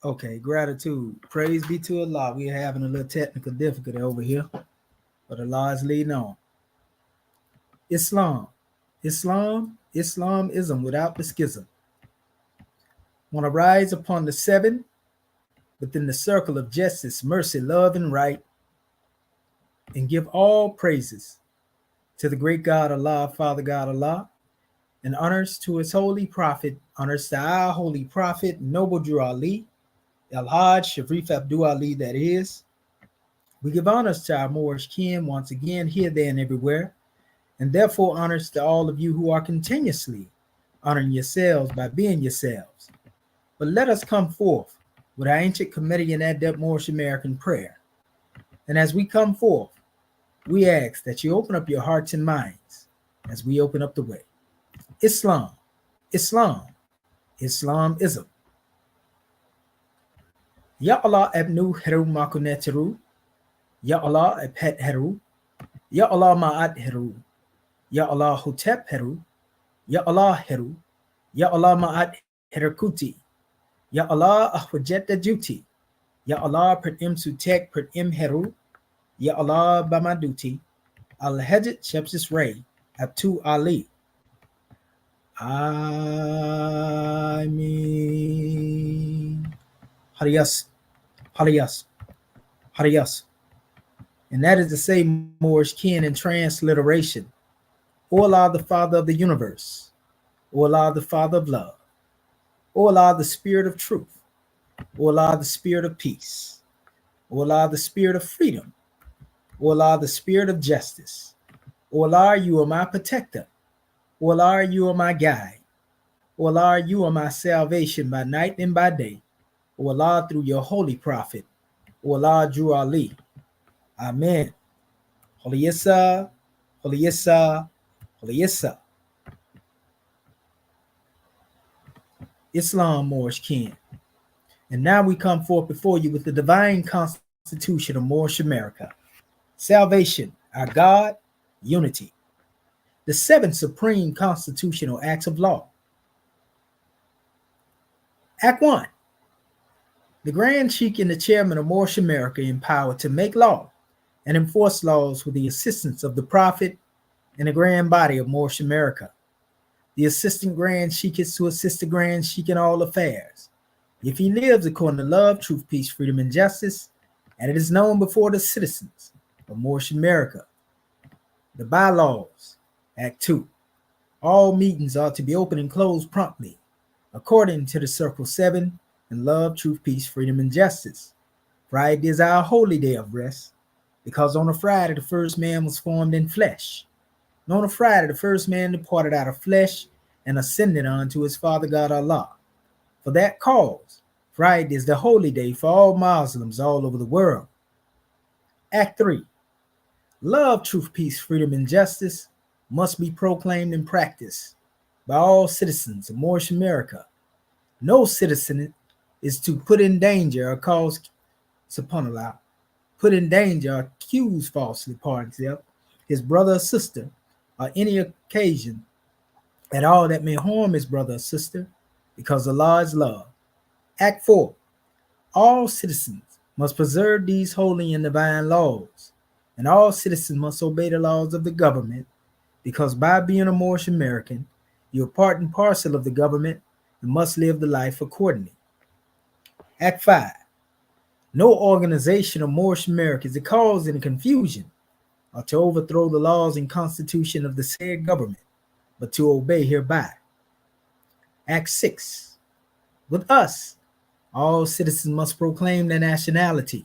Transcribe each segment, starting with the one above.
Okay, gratitude. Praise be to Allah. We're having a little technical difficulty over here, but Allah is leading on. Islam. Islamism without the schism. Want to rise upon the seven within the circle of justice, mercy, love, and right, and give all praises to the great God Allah, Father God Allah, and honors to his holy prophet, honors to our holy prophet, Noble Drew Ali, El Hajj Sharif Abdul Ali, that is. We give honors to our Moorish kin once again, here, there, and everywhere, and therefore honors to all of you who are continuously honoring yourselves by being yourselves. But let us come forth with our ancient Comedian adept Moorish American prayer. And as we come forth, we ask that you open up your hearts and minds as we open up the way. Islam, Islamism. Ya Allah abnu heru makuneteru, Ya Allah abhet heru, Ya Allah ma'at heru, Ya Allah hotep heru, Ya Allah heru, Ya Allah ma'at herakuti, Ya Allah ahwajet duty, Ya Allah per im sutek per im heru, Ya Allah bamaduti, al-hajjat shepsis ray, abtu Ali. Ameen. Hariyas, Hariyas, Hariyas. And that is to say, Moorish kin in transliteration, O Allah, the Father of the universe, O Allah, the Father of love, O Allah, the Spirit of truth, O Allah, the Spirit of peace, O Allah, the Spirit of freedom, O Allah, the Spirit of justice, O Allah, you are my protector, O Allah, you are my guide, O Allah, you are my salvation by night and by day, O Allah, through your holy prophet, O Allah, Drew Ali. Amen. Holy Yissa, Holy Yissa, Holy Yissa. Islam, Moorish kin. And now we come forth before you with the divine constitution of Moorish America. Salvation, our God, unity. The seven supreme constitutional acts of law. Act 1. The Grand Sheikh and the Chairman of Moorish America empowered to make law and enforce laws with the assistance of the Prophet and the Grand Body of Moorish America. The Assistant Grand Sheikh is to assist the Grand Sheikh in all affairs, if he lives according to love, truth, peace, freedom, and justice, and it is known before the citizens of Moorish America. The bylaws. Act 2. All meetings are to be open and closed promptly, according to the Circle 7 in love, truth, peace, freedom, and justice. Friday is our holy day of rest, because on a Friday the first man was formed in flesh. And on a Friday the first man departed out of flesh and ascended unto his Father God Allah. For that cause, Friday is the holy day for all Muslims all over the world. Act 3. Love, truth, peace, freedom, and justice must be proclaimed and practiced by all citizens of Moorish America. No citizen is to put in danger or cause, subhanAllah, put in danger or accuse falsely, his brother or sister, or any occasion at all that may harm his brother or sister, because Allah is love. Act 4. All citizens must preserve these holy and divine laws, and all citizens must obey the laws of the government, because by being a Moorish American, you're part and parcel of the government and must live the life accordingly. Act 5. No organization of Moorish Americans to cause any confusion or to overthrow the laws and constitution of the said government, but to obey hereby. Act 6. With us, all citizens must proclaim their nationality,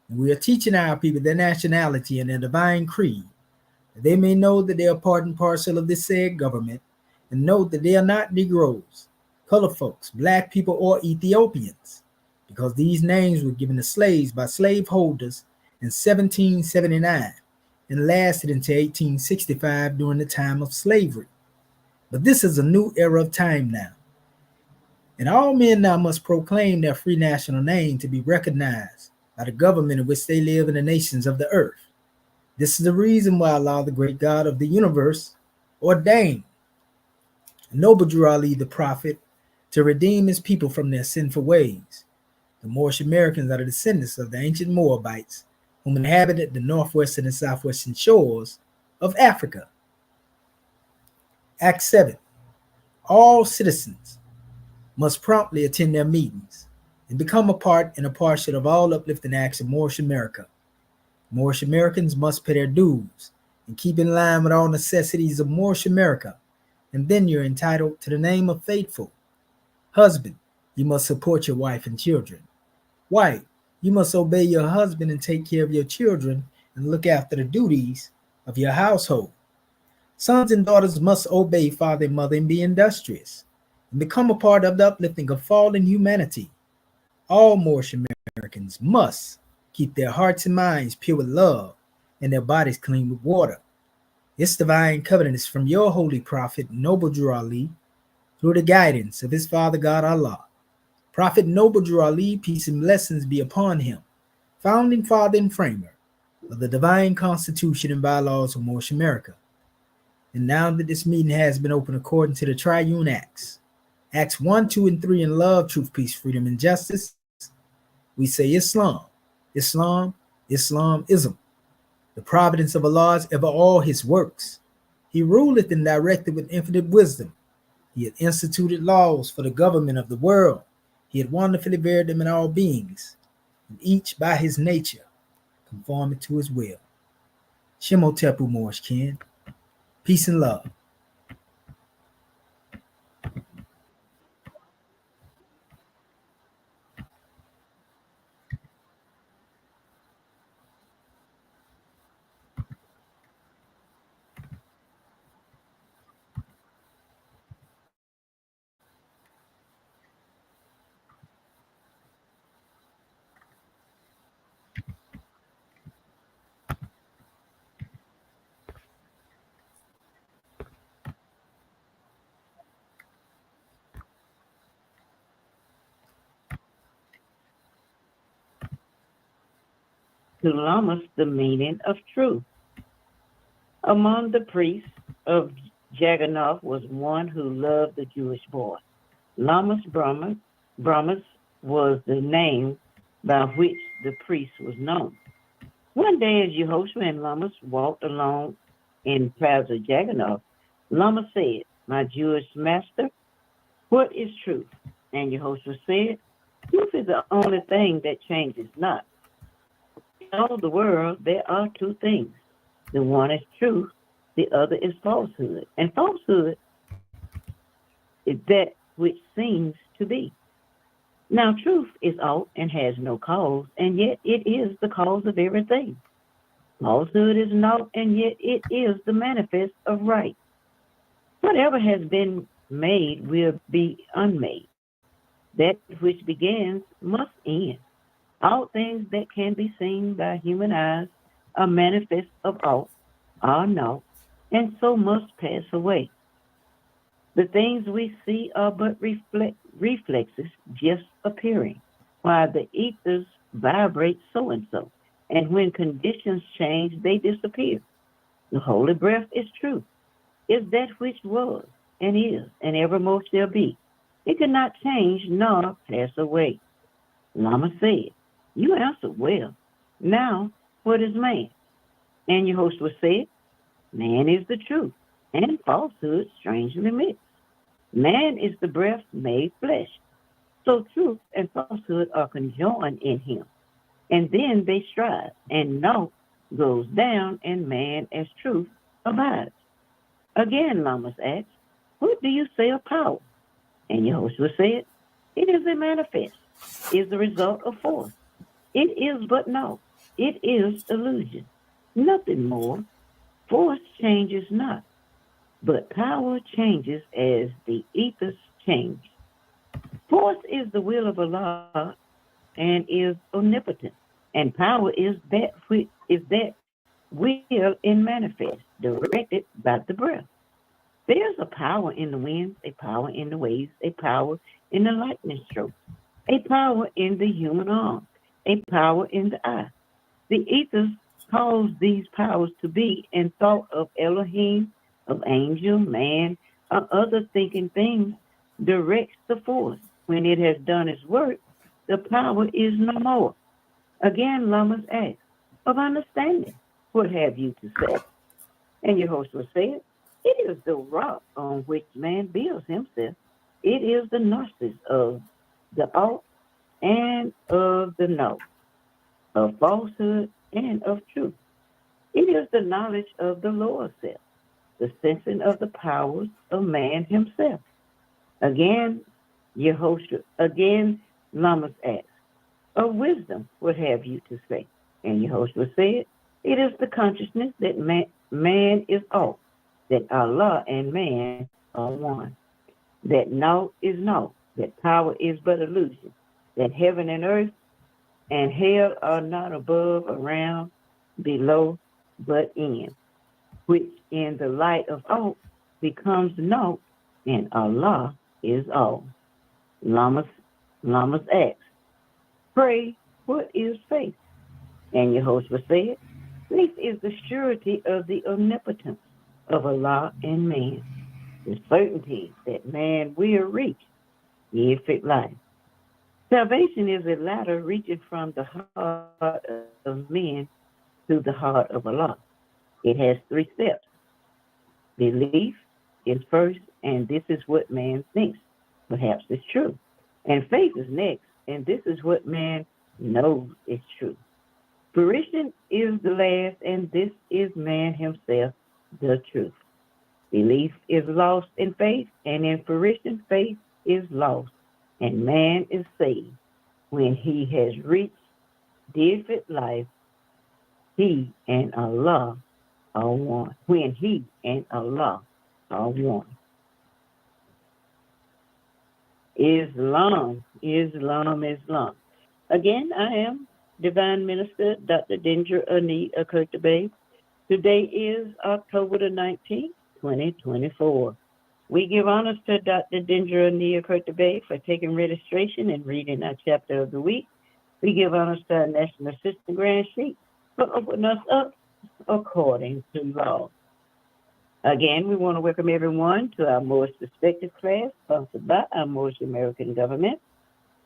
and we are teaching our people their nationality and their divine creed, that they may know that they are part and parcel of this said government, and know that they are not Negroes, colored folks, black people, or Ethiopians, because these names were given to slaves by slaveholders in 1779 and lasted until 1865 during the time of slavery. But this is a new era of time now, and all men now must proclaim their free national name to be recognized by the government in which they live in the nations of the earth. This is the reason why Allah, the great God of the universe, ordained Noble Drew Ali, the prophet, to redeem his people from their sinful ways, The Moorish Americans are the descendants of the ancient Moabites, whom inhabited the northwestern and southwestern shores of Africa. Act 7. All citizens must promptly attend their meetings and become a part and a partial of all uplifting acts of Moorish America. Moorish Americans must pay their dues and keep in line with all necessities of Moorish America, and then you're entitled to the name of faithful. Husband, you must support your wife and children. Wife, you must obey your husband and take care of your children and look after the duties of your household. Sons and daughters must obey father and mother and be industrious and become a part of the uplifting of fallen humanity. All Moorish Americans must keep their hearts and minds pure with love and their bodies clean with water. This divine covenant is from your holy prophet, Noble Drew Ali, through the guidance of his father God Allah. Prophet Noble Drew Ali, peace and blessings be upon him, founding father and framer of the divine constitution and bylaws of Moorish America. And now that this meeting has been opened according to the triune acts, Acts 1, 2, and 3 in love, truth, peace, freedom, and justice, we say Islam, Islam, Islamism. The providence of Allah is ever all his works. He ruleth and directed with infinite wisdom. He had instituted laws for the government of the world. He had wonderfully varied them in all beings, and each by his nature, conforming to his will. Shemotepu Moorish kin. Peace and love. To LAMAAS, the meaning of truth. Among the priests of Jagannath was one who loved the Jewish boy. LAMAAS Brahmas was the name by which the priest was known. One day, as YEHOSHUA and LAMAAS walked along in paths of Jagannath, LAMAAS said, "My Jewish master, what is truth?" And YEHOSHUA said, "Truth is the only thing that changes not. In all the world, there are two things. The one is truth, the other is falsehood. And falsehood is that which seems to be. Now, truth is ought and has no cause, and yet it is the cause of everything. Falsehood is naught, and yet it is the manifest of right. Whatever has been made will be unmade. That which begins must end. All things that can be seen by human eyes are manifest of aught, are naught, and so must pass away. The things we see are but reflexes just appearing, while the ethers vibrate so and so, and when conditions change, they disappear. The holy breath is truth, is that which was, and is, and evermore shall be. It cannot change nor pass away. LAMAAS said, "You answered well. Now, what is man?" And YEHOSHUA said, "Man is the truth, and falsehood strangely mixed. Man is the breath made flesh. So truth and falsehood are conjoined in him, and then they strive, and naught goes down, and man as truth abides." Again, LAMAAS asked, "What do you say of power?" And YEHOSHUA said, "It is a manifest, is the result of force. It is but naught. It is illusion, nothing more. Force changes not, but power changes as the ethers change. Force is the will of Allah and is omnipotent, and power is that which is that will in manifest, directed by the breath. There is a power in the winds, a power in the waves, a power in the lightning stroke, a power in the human arm, a power in the eye. The ethers cause these powers to be, and thought of Elohim, of angel, man, or other thinking things directs the force. When it has done its work, the power is no more. Again, LAMAAS asked, of understanding, what have you to say? And YEHOSHUA said, it is the rock on which man builds himself. It is the gnosis of the alt and of the no, of falsehood and of truth. It is the knowledge of the lower self, the sensing of the powers of man himself. Again, LAMAAS asked, of wisdom, what have you to say? And YEHOSHUA said, it is the consciousness that man is all, that Allah and man are one, that no is no, that power is but illusion, that heaven and earth and hell are not above, around, below, but in, which in the light of all becomes no, and Allah is all. LAMAAS asked, pray, what is faith? And YEHOSHUA said, faith is the surety of the omnipotence of Allah and man, the certainty that man will reach the infinite life. Salvation is a ladder reaching from the heart of men to the heart of Allah. It has 3 steps. Belief is first, and this is what man thinks perhaps is true. And faith is next, and this is what man knows is true. Fruition is the last, and this is man himself, the truth. Belief is lost in faith, and in fruition, faith is lost, and man is saved. When he has reached the infinite life, he and Allah are one. When he and Allah are one. Islam. Again, I am Divine Minister Dr. Dendra Ani Akurtabe. Today is October the 19th, 2024. We give honors to Dr. Dendra Ani Akurtabe for taking registration and reading our chapter of the week. We give honors to our National Assistant Grand Chief for opening us up according to law. Again, we want to welcome everyone to our Moorish Perspective class, sponsored by our Moorish American government.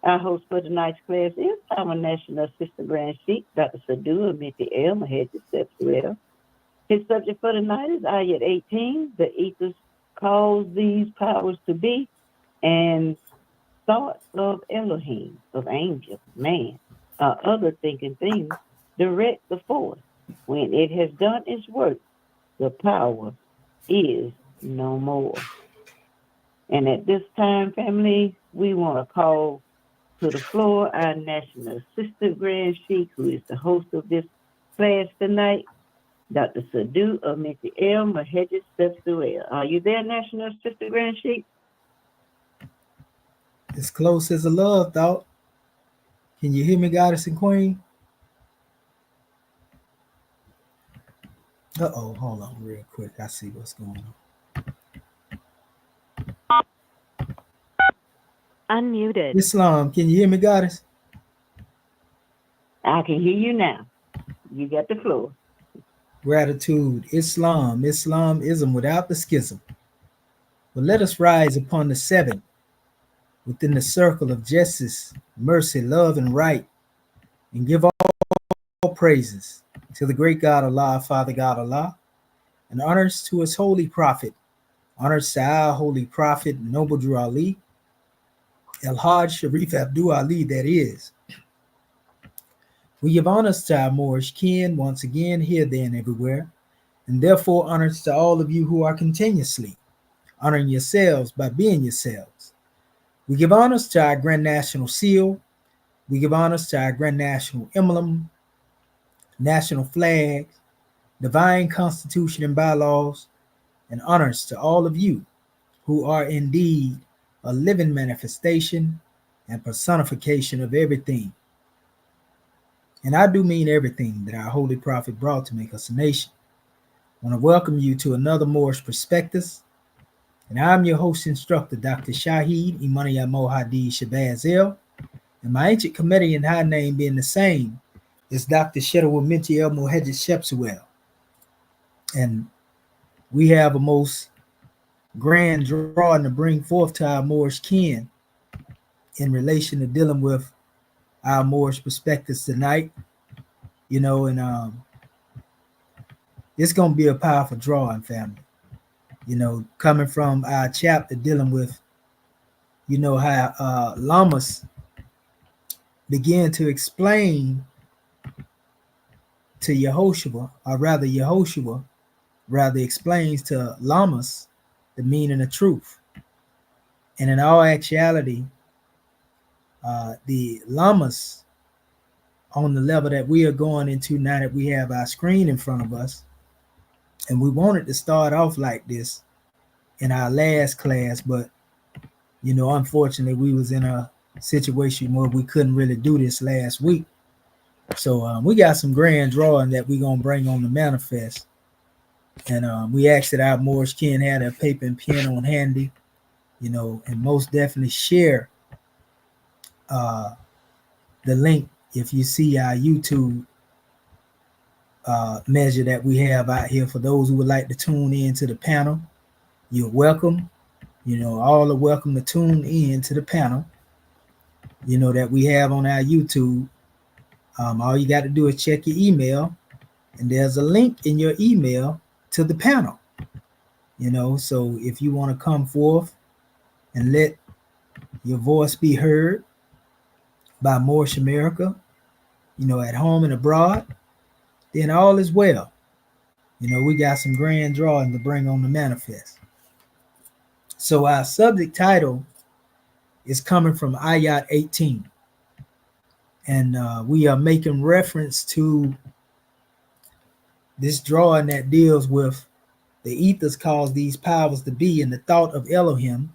Our host for tonight's class is our National Assistant Grand Chief, Dr. Sadu Amiti El Maheji Sepsuel. His subject for tonight is Ayat 18, the ethers cause these powers to be, and thoughts of Elohim, of angels, man, or other thinking things, direct the force. When it has done its work, the power is no more. And at this time, family, we want to call to the floor our National Assistant Grand Sheikh, who is the host of this class tonight, Dr. Sadu Amiti El Maheji Sepsuel. Are you there, National Assistant Grand Sheikh? As close as a love thought. Can you hear me, Goddess and Queen? Uh-oh, hold on real quick. I see what's going on. Unmuted. Islam, can you hear me, Goddess? I can hear you now. You got the floor. Gratitude. Islamism without the schism. But let us rise upon the 7th within the circle of justice, mercy, love, and right, and give all praises to the great God Allah, Father God Allah, and honors to his holy prophet, honors to our holy prophet, Noble Drew Ali, El Hajj Sharif Abdul Ali, that is. We give honors to our Moorish kin once again, here, there, and everywhere, and therefore honors to all of you who are continuously honoring yourselves by being yourselves. We give honors to our Grand National Seal. We give honors to our Grand National Emblem, national flags, divine constitution and bylaws, and honors to all of you who are indeed a living manifestation and personification of everything. And I do mean everything that our holy prophet brought to make us a nation. I want to welcome you to another Moorish Perspectives. And I'm your host instructor, Dr. Shahid Imaniya Mohadi Shabazz El. And my ancient committee and high name being the same is Dr. Shedawah Minty El Moheji Shepsuel. And we have a most grand drawing to bring forth to our Moorish kin in relation to dealing with our Moorish perspectives tonight, you know, and it's gonna be a powerful drawing, family. You know, coming from our chapter dealing with, you know, how LAMAAS began to explain to YEHOSHUA, or rather YEHOSHUA rather explains to LAMAAS the meaning of truth. And in all actuality, the LAMAAS, on the level that we are going into now that we have our screen in front of us, and we wanted to start off like this in our last class, but you know, unfortunately, we was in a situation where we couldn't really do this last week. So we got some grand drawing that we're gonna bring on the manifest, and we asked that our Moorish kin had a paper and pen on handy, you know, and most definitely share the link if you see our YouTube measure that we have out here. For those who would like to tune in to the panel, you're welcome. You know, all are welcome to tune in to the panel, you know, that we have on our YouTube. All you got to do is check your email, and there's a link in your email to the panel, you know. So if you want to come forth and let your voice be heard by Moorish America, you know, at home and abroad, then all is well. You know, we got some grand drawing to bring on the manifest. So our subject title is coming from Ayat 18. And we are making reference to this drawing that deals with the ethers cause these powers to be in the thought of Elohim,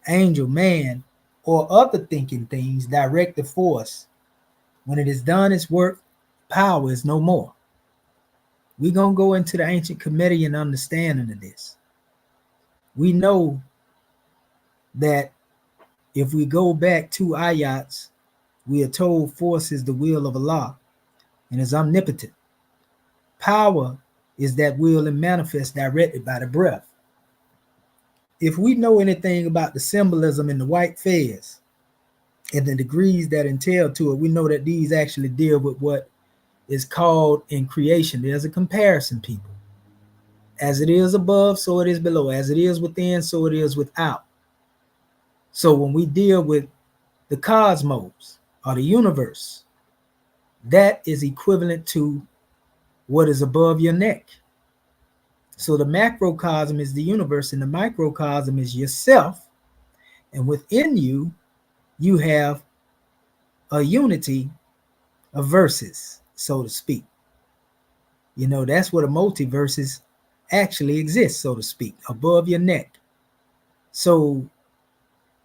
angel, man, or other thinking things direct the force. When it is done its work, power is no more. We're going to go into the ancient committee and understanding of this. We know that if we go back to ayats, we are told force is the will of Allah and is omnipotent. Power is that will and manifest directed by the breath. If we know anything about the symbolism in the white fez and the degrees that entail to it, we know that these actually deal with what is called in creation. There's a comparison, people. As it is above, so it is below. As it is within, so it is without. So when we deal with the cosmos or the universe, that is equivalent to what is above your neck. So the macrocosm is the universe, and the microcosm is yourself. And within you, you have a unity of verses, so to speak. You know, that's where the multiverses actually exist, so to speak, above your neck. So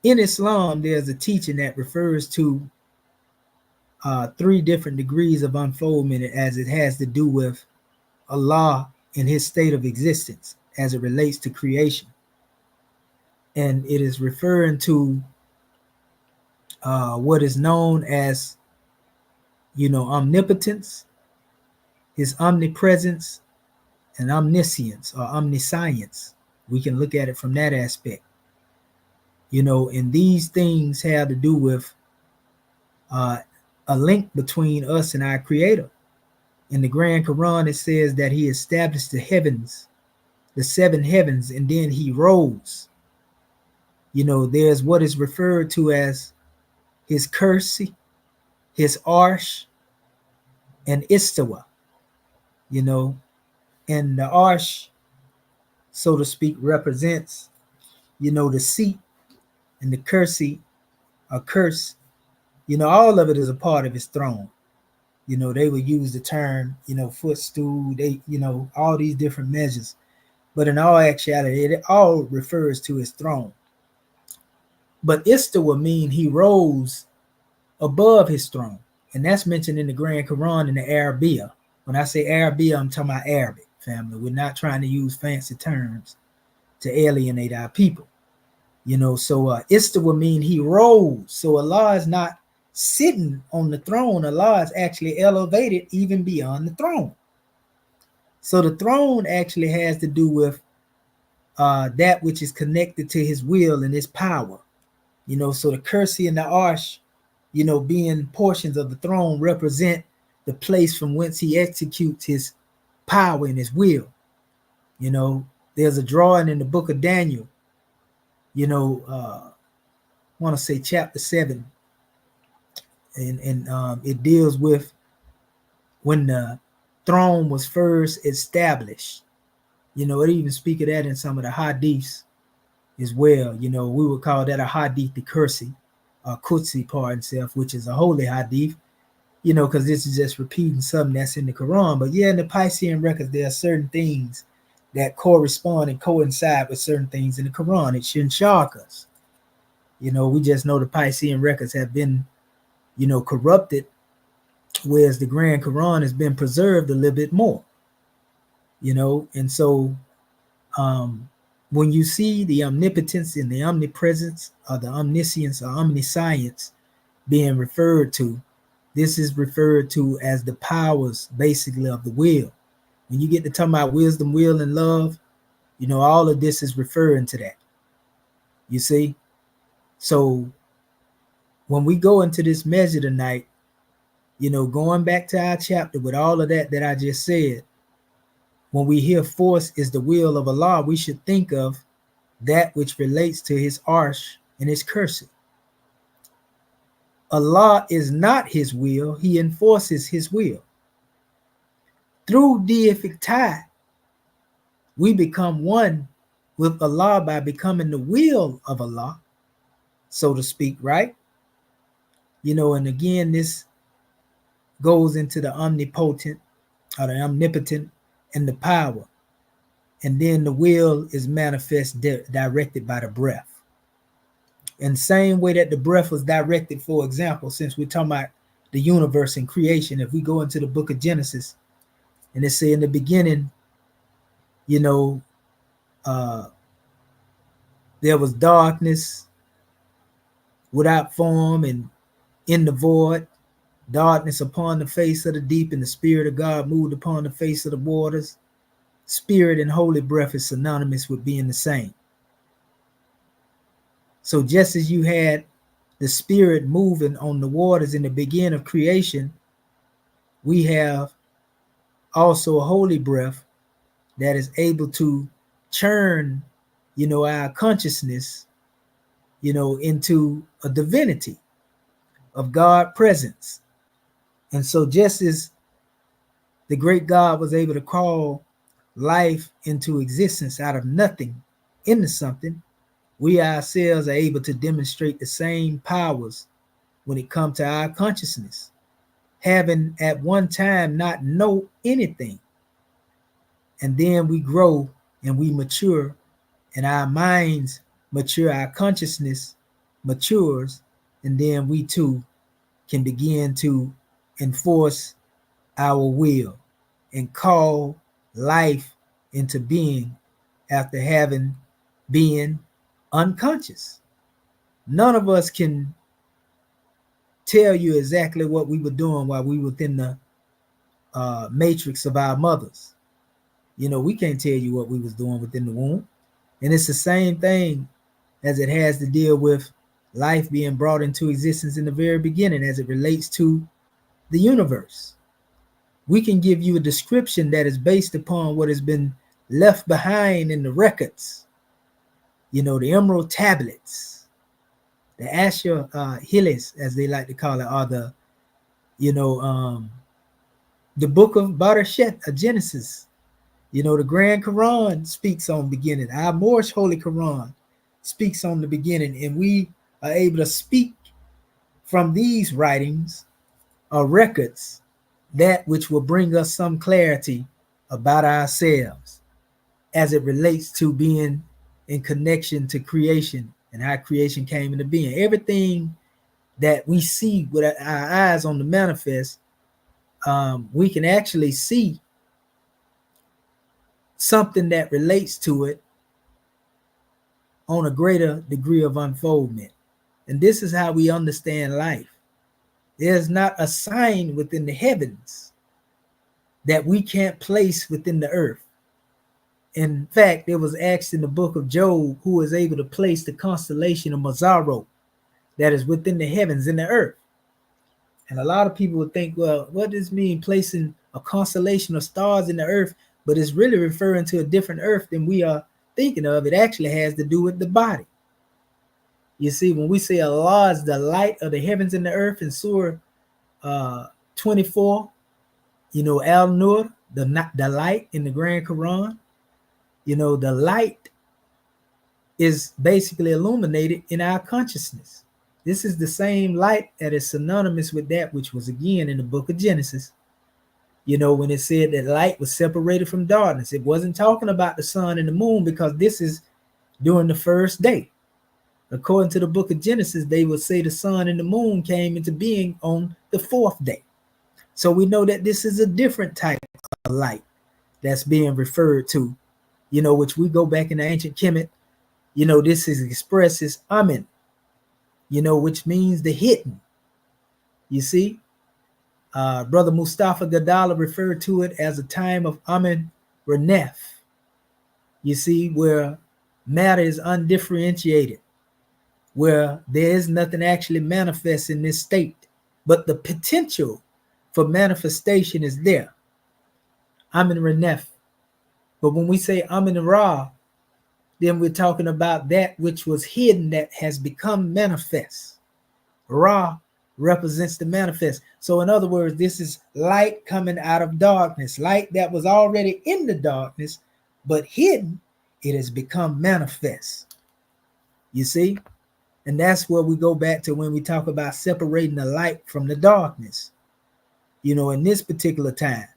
in Islam, there's a teaching that refers to 3 different degrees of unfoldment as it has to do with Allah in his state of existence as it relates to creation. And it is referring to what is known as, you know, omnipotence, his omnipresence, and omniscience or omniscience. We can look at it from that aspect. You know, and these things have to do with a link between us and our Creator. In the Grand Quran, it says that he established the heavens, the 7 heavens, and then he rose. You know, there's what is referred to as his kursi, his arsh, and istawa. You know, and the arsh, so to speak, represents, you know, the seat, and the kursi, a curse, you know, all of it is a part of his throne. You know, they would use the term, you know, footstool, they, you know, all these different measures. But in all actuality, it all refers to his throne. But istawa mean he rose above his throne. And that's mentioned in the Grand Quran in the Arabiya. When I say Arabiya, I'm talking about Arabic, family. We're not trying to use fancy terms to alienate our people. You know, so istawa mean he rose. So Allah is not sitting on the throne. Allah is actually elevated even beyond the throne. So the throne actually has to do with that which is connected to his will and his power. You know, so the kursi and the arsh being portions of the throne, represent the place from whence he executes his power and his will. There's a drawing in the book of Daniel, I want to say chapter 7, and it deals with when the throne was first established. It even speak of that in some of the hadiths as well. We would call that a hadith the Kursi, Qudsi part itself, which is a holy hadith, because this is just repeating something that's in the Quran. But yeah, in the Piscean records, there are certain things that correspond and coincide with certain things in the Quran. It shouldn't shock us. We just know the Piscean records have been, corrupted, whereas the Grand Quran has been preserved a little bit more. And so when you see the omnipotence and the omnipresence, or the omniscience or omniscience being referred to, this is referred to as the powers basically of the will. When you get to talking about wisdom, will, and love, all of this is referring to that. You see? So when we go into this measure tonight, going back to our chapter with all of that I just said, when we hear force is the will of Allah, we should think of that which relates to his arsh and his cursive. Allah is not his will, he enforces his will. Through deific tie, we become one with Allah by becoming the will of Allah, so to speak, right? And again, this goes into the omnipotent or the omnipotent and the power. And then the will is manifest directed by the breath. And same way that the breath was directed, for example, since we're talking about the universe and creation, if we go into the book of Genesis, and it say in the beginning, there was darkness without form, and in the void, darkness upon the face of the deep, and the Spirit of God moved upon the face of the waters. Spirit and holy breath is synonymous with being the same. So just as you had the Spirit moving on the waters in the beginning of creation, we have also a holy breath that is able to churn, our consciousness, into a divinity of God presence. And so just as the great God was able to call life into existence out of nothing into something, we ourselves are able to demonstrate the same powers when it comes to our consciousness, having at one time not know anything. And then we grow and we mature, and our minds mature, our consciousness matures, and then we too can begin to enforce our will and call life into being after having been unconscious. None of us can tell you exactly what we were doing while we were within the matrix of our mothers. We can't tell you what we was doing within the womb. And it's the same thing as it has to deal with life being brought into existence in the very beginning as it relates to the universe. We can give you a description that is based upon what has been left behind in the records, the emerald tablets, the Asher Hillis, as they like to call it, are the book of Barashet, Genesis. The Grand Quran speaks on beginning. Our Moorish Holy Quran speaks on the beginning, and we are able to speak from these writings or records that which will bring us some clarity about ourselves as it relates to being in connection to creation and how creation came into being. Everything that we see with our eyes on the manifest, we can actually see something that relates to it on a greater degree of unfoldment. And this is how we understand life. There's not a sign within the heavens that we can't place within the earth. In fact, it was asked in the book of Job who was able to place the constellation of Mazaro that is within the heavens and the earth. And a lot of people would think, well, what does this mean placing a constellation of stars in the earth? But it's really referring to a different earth than we are thinking of. It actually has to do with the body. You see, when we say Allah is the light of the heavens and the earth in Surah 24, Al-Nur, the light in the Grand Quran, the light is basically illuminated in our consciousness. This is the same light that is synonymous with that which was again in the book of Genesis. When it said that light was separated from darkness, it wasn't talking about the sun and the moon, because this is during the first day. According to the book of Genesis, they would say the sun and the moon came into being on the fourth day. So we know that this is a different type of light that's being referred to, which we go back in the ancient Kemet. This is expressed as Amen, which means the hidden. You see, Brother Mustafa Gadala referred to it as a time of Amen Renef. You see, where matter is undifferentiated, where there is nothing actually manifest in this state, but the potential for manifestation is there. Amen Renef. But when we say Amen Ra, then we're talking about that which was hidden that has become manifest. Ra represents the manifest. So in other words, this is light coming out of darkness, light that was already in the darkness, but hidden, it has become manifest. You see? And that's where we go back to when we talk about separating the light from the darkness. In this particular time,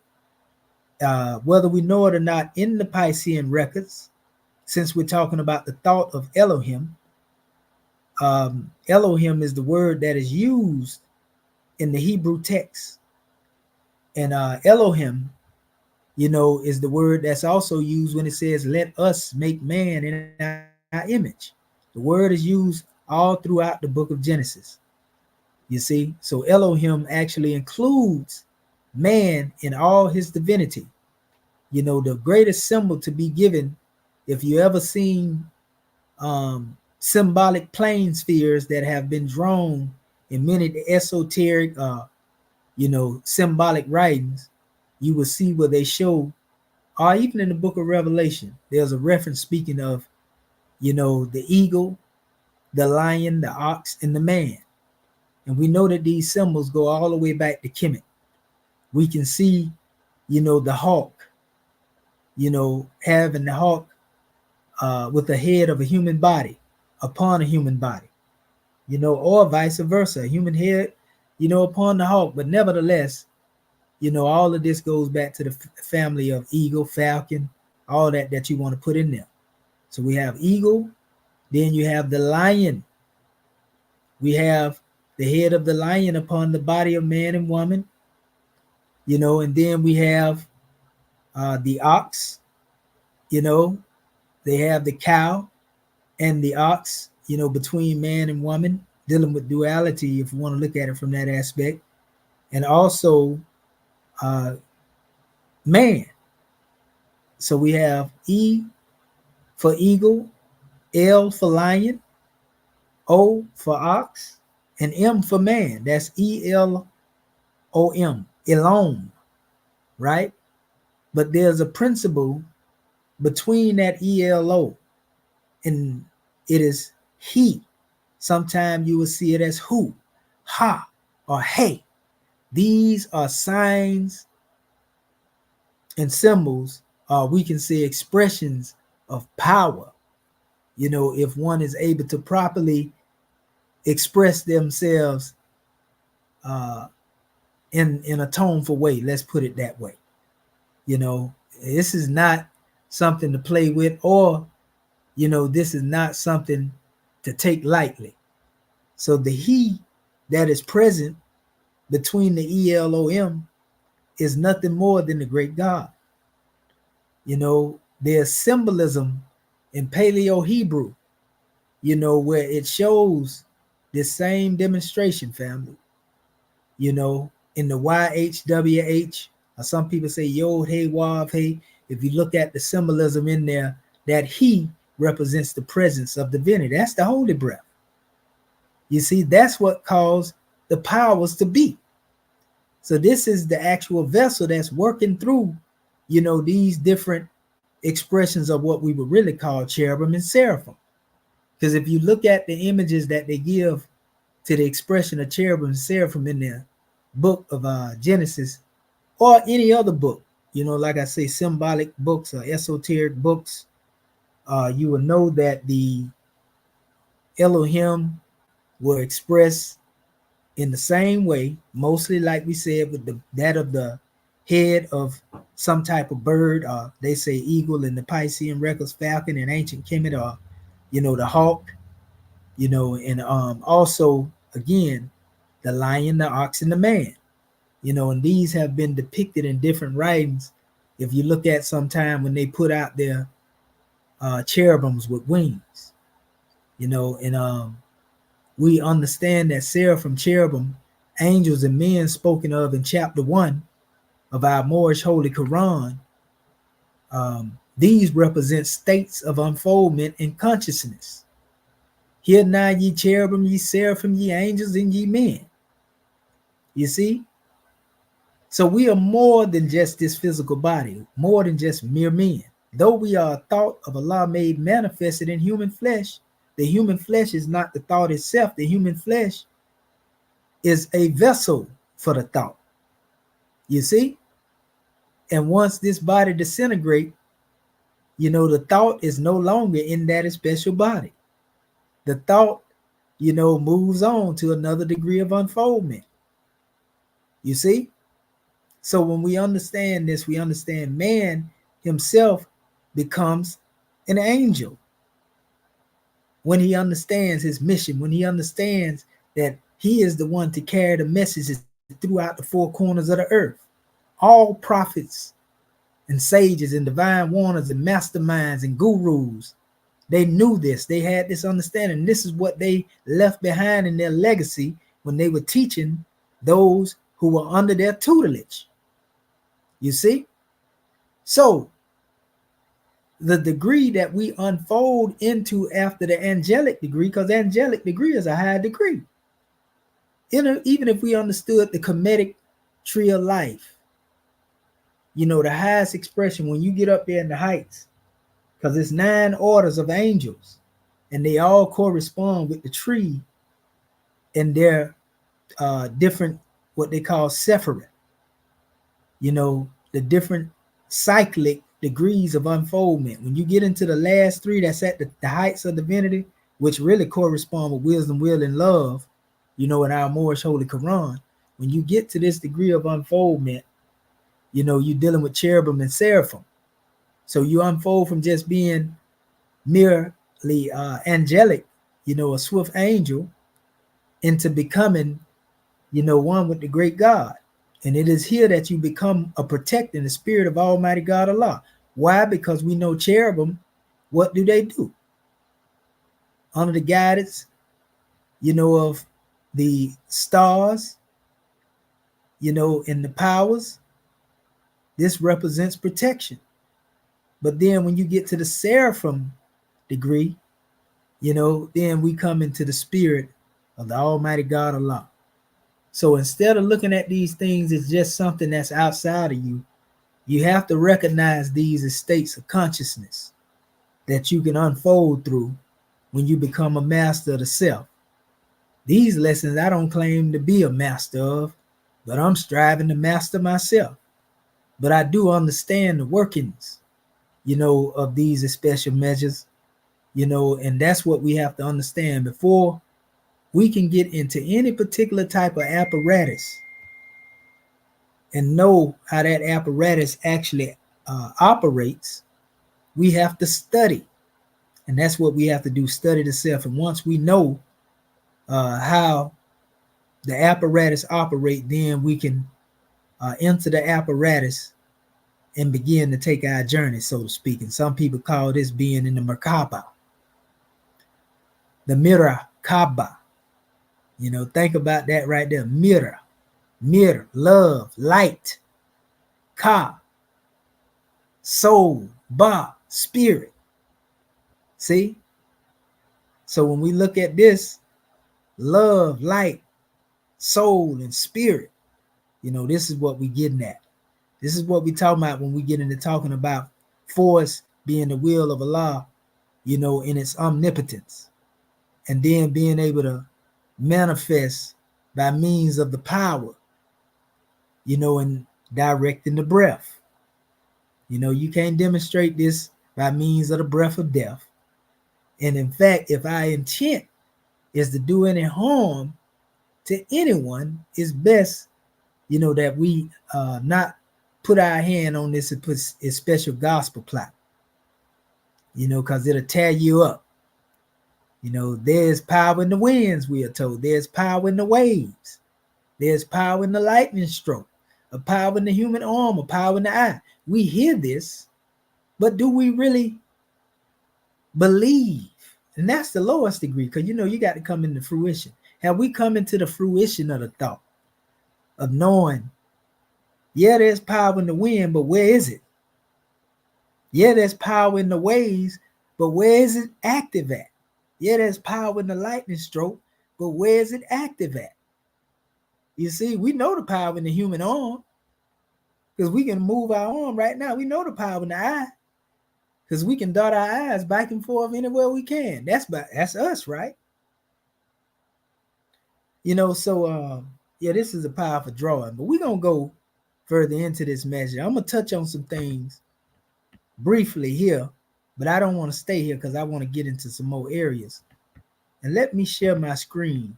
whether we know it or not, in the Piscean records, since we're talking about the thought of Elohim, Elohim is the word that is used in the Hebrew text. And Elohim, is the word that's also used when it says, let us make man in our image. The word is used all throughout the book of Genesis. You see, so Elohim actually includes man in all his divinity. The greatest symbol to be given, if you ever seen symbolic plane spheres that have been drawn in many esoteric, symbolic writings, you will see where they show, or even in the book of Revelation, there's a reference speaking of, the eagle, the lion, the ox, and the man. And we know that these symbols go all the way back to Kemet. We can see, the hawk, having the hawk with the head of a human body upon a human body, or vice versa, a human head, upon the hawk. But nevertheless, all of this goes back to the family of eagle, falcon, all that you want to put in there. So we have eagle, then you have the lion. We have the head of the lion upon the body of man and woman, and then we have the ox, they have the cow and the ox, between man and woman, dealing with duality, if you want to look at it from that aspect. And also man. So we have E for eagle, L for lion, O for ox, and M for man. That's ELOM, Elom, right? But there's a principle between that ELO, and it is he. Sometimes you will see it as who, ha, or hey. These are signs and symbols, we can say expressions of power. If one is able to properly express themselves in a toneful way, let's put it that way. This is not something to play with, or this is not something to take lightly. So the he that is present between the ELOM is nothing more than the great God. There's symbolism in Paleo Hebrew, where it shows this same demonstration, family. In the YHWH, or some people say Yod Hey Wav Hey. If you look at the symbolism in there, that he represents the presence of divinity. That's the holy breath. You see, that's what caused the powers to be. So this is the actual vessel that's working through, these different expressions of what we would really call cherubim and seraphim. Because if you look at the images that they give to the expression of cherubim and seraphim in the book of Genesis or any other book, like I say, symbolic books or esoteric books, you will know that the Elohim were expressed in the same way, mostly like we said, with that of the head of some type of bird, they say eagle in the Piscean records, falcon in ancient Kemet, or the hawk, and also again the lion, the ox, and the man, and these have been depicted in different writings. If you look at sometime when they put out their cherubims with wings, and we understand that seraphim, cherubim, angels, and men spoken of in chapter 1 of our Moorish Holy Quran, these represent states of unfoldment in consciousness. Hear now, ye cherubim, ye seraphim, ye angels, and ye men. You see? So we are more than just this physical body, more than just mere men. Though we are a thought of Allah made manifested in human flesh, the human flesh is not the thought itself. The human flesh is a vessel for the thought. You see? And once this body disintegrates, the thought is no longer in that special body. The thought, moves on to another degree of unfoldment. You see? So when we understand this, we understand man himself becomes an angel. When he understands his mission, when he understands that he is the one to carry the messages throughout the four corners of the earth. All prophets and sages and divine warners and masterminds and gurus, they knew this. They had this understanding. This is what they left behind in their legacy when they were teaching those who were under their tutelage. You see? So the degree that we unfold into after the angelic degree, because angelic degree is a high degree. Even if we understood the Kemetic tree of life, the highest expression, when you get up there in the heights, because it's 9 orders of angels, and they all correspond with the tree and their different, what they call sephirah, the different cyclic degrees of unfoldment. When you get into the last 3, that's at the heights of divinity, which really correspond with wisdom, will, and love, in our Moorish Holy Quran. When you get to this degree of unfoldment, you're dealing with cherubim and seraphim. So you unfold from just being merely angelic, a swift angel, into becoming, one with the great God. And it is here that you become a protector in the spirit of Almighty God Allah. Why? Because we know cherubim, what do? Under the guidance, of the stars, and the powers, this represents protection. But then when you get to the seraphim degree, then we come into the spirit of the Almighty God Allah. So instead of looking at these things as just something that's outside of you, you have to recognize these as states of consciousness that you can unfold through when you become a master of the self. These lessons I don't claim to be a master of, but I'm striving to master myself. But I do understand the workings, of these special measures, and that's what we have to understand before we can get into any particular type of apparatus and know how that apparatus actually operates. We have to study, and that's what we have to do, study the self. And once we know how the apparatus operate, then we can enter the apparatus and begin to take our journey, so to speak. And some people call this being in the Merkaba, the Mirror Kaaba. Think about that right there. Mirror, love, light, Ka, soul, Ba, spirit. See? So when we look at this, love, light, soul, and spirit, This is what we getting at. This is what we talking about when we get into talking about force being the will of Allah, in its omnipotence, and then being able to manifest by means of the power, and directing the breath. You can't demonstrate this by means of the breath of death. And in fact, if our intent is to do any harm to anyone, it's best, that we not put our hand on this special gospel plot, because it'll tear you up. There's power in the winds, we are told. There's power in the waves. There's power in the lightning stroke, a power in the human arm, a power in the eye. We hear this, but do we really believe? And that's the lowest degree, because you got to come into fruition. Have we come into the fruition of the thought of knowing, yeah, there's power in the wind, but where is it? Yeah, there's power in the waves, but where is it active at? Yeah, there's power in the lightning stroke, but where is it active at? You see, we know the power in the human arm, because we can move our arm right now. We know the power in the eye, because we can dart our eyes back and forth anywhere we can. That's us, right? So this is a powerful drawing, but we're going to go further into this message. I'm going to touch on some things briefly here, but I don't want to stay here because I want to get into some more areas. And let me share my screen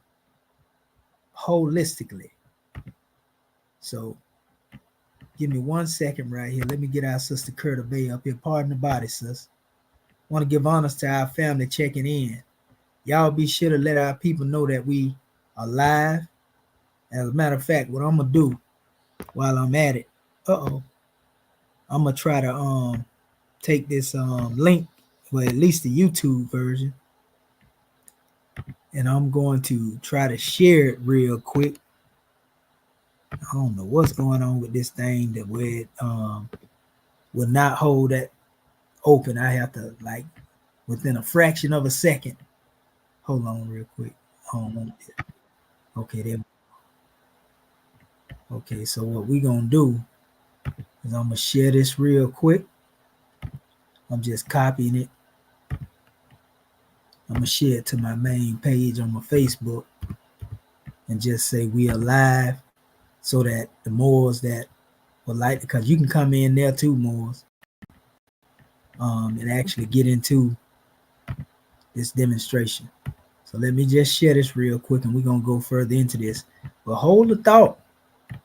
holistically. So give me 1 second right here. Let me get our sister Curta Bay up here. Pardon the body, sis. Want to give honors to our family checking in. Y'all be sure to let our people know that we are live. As a matter of fact, what I'm going to do while I'm at it, I'm going to try to take this link, well, at least the YouTube version, and I'm going to try to share it real quick. I don't know what's going on with this thing that where it will not hold that open. I have to, like, within a fraction of a second. Hold on real quick. Okay, there. Okay, so what we're going to do is I'm going to share this real quick. I'm just copying it. I'm going to share it to my main page on my Facebook and just say we are live, so that the Moors that would like, because you can come in there too, Moors, and actually get into this demonstration. So let me just share this real quick, and we're going to go further into this. But hold the thought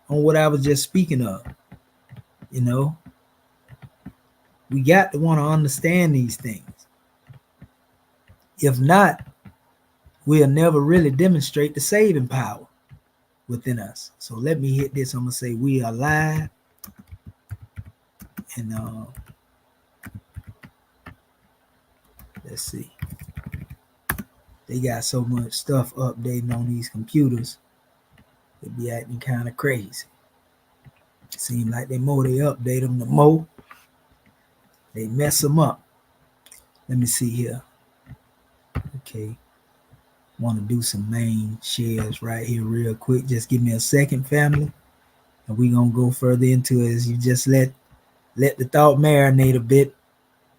on what I was just speaking of. We got to want to understand these things. If not, we'll never really demonstrate the saving power within us. So let me hit this. I'm going to say we are live. And let's see. They got so much stuff updating on these computers. They be acting kind of crazy. Seem like the more they update them, the more they mess them up. Let me see here. Okay. Want to do some main shares right here real quick. Just give me a second, family. And we're going to go further into it as you just let the thought marinate a bit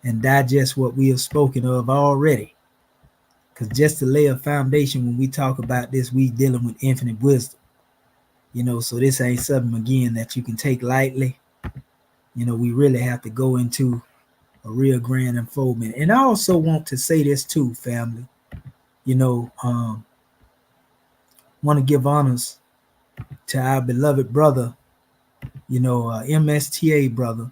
and digest what we have spoken of already. Because just to lay a foundation, when we talk about this, we dealing with infinite wisdom. So this ain't something, again, that you can take lightly. We really have to go into a real grand unfoldment. And I also want to say this too, family. Want to give honors to our beloved brother, MSTA brother,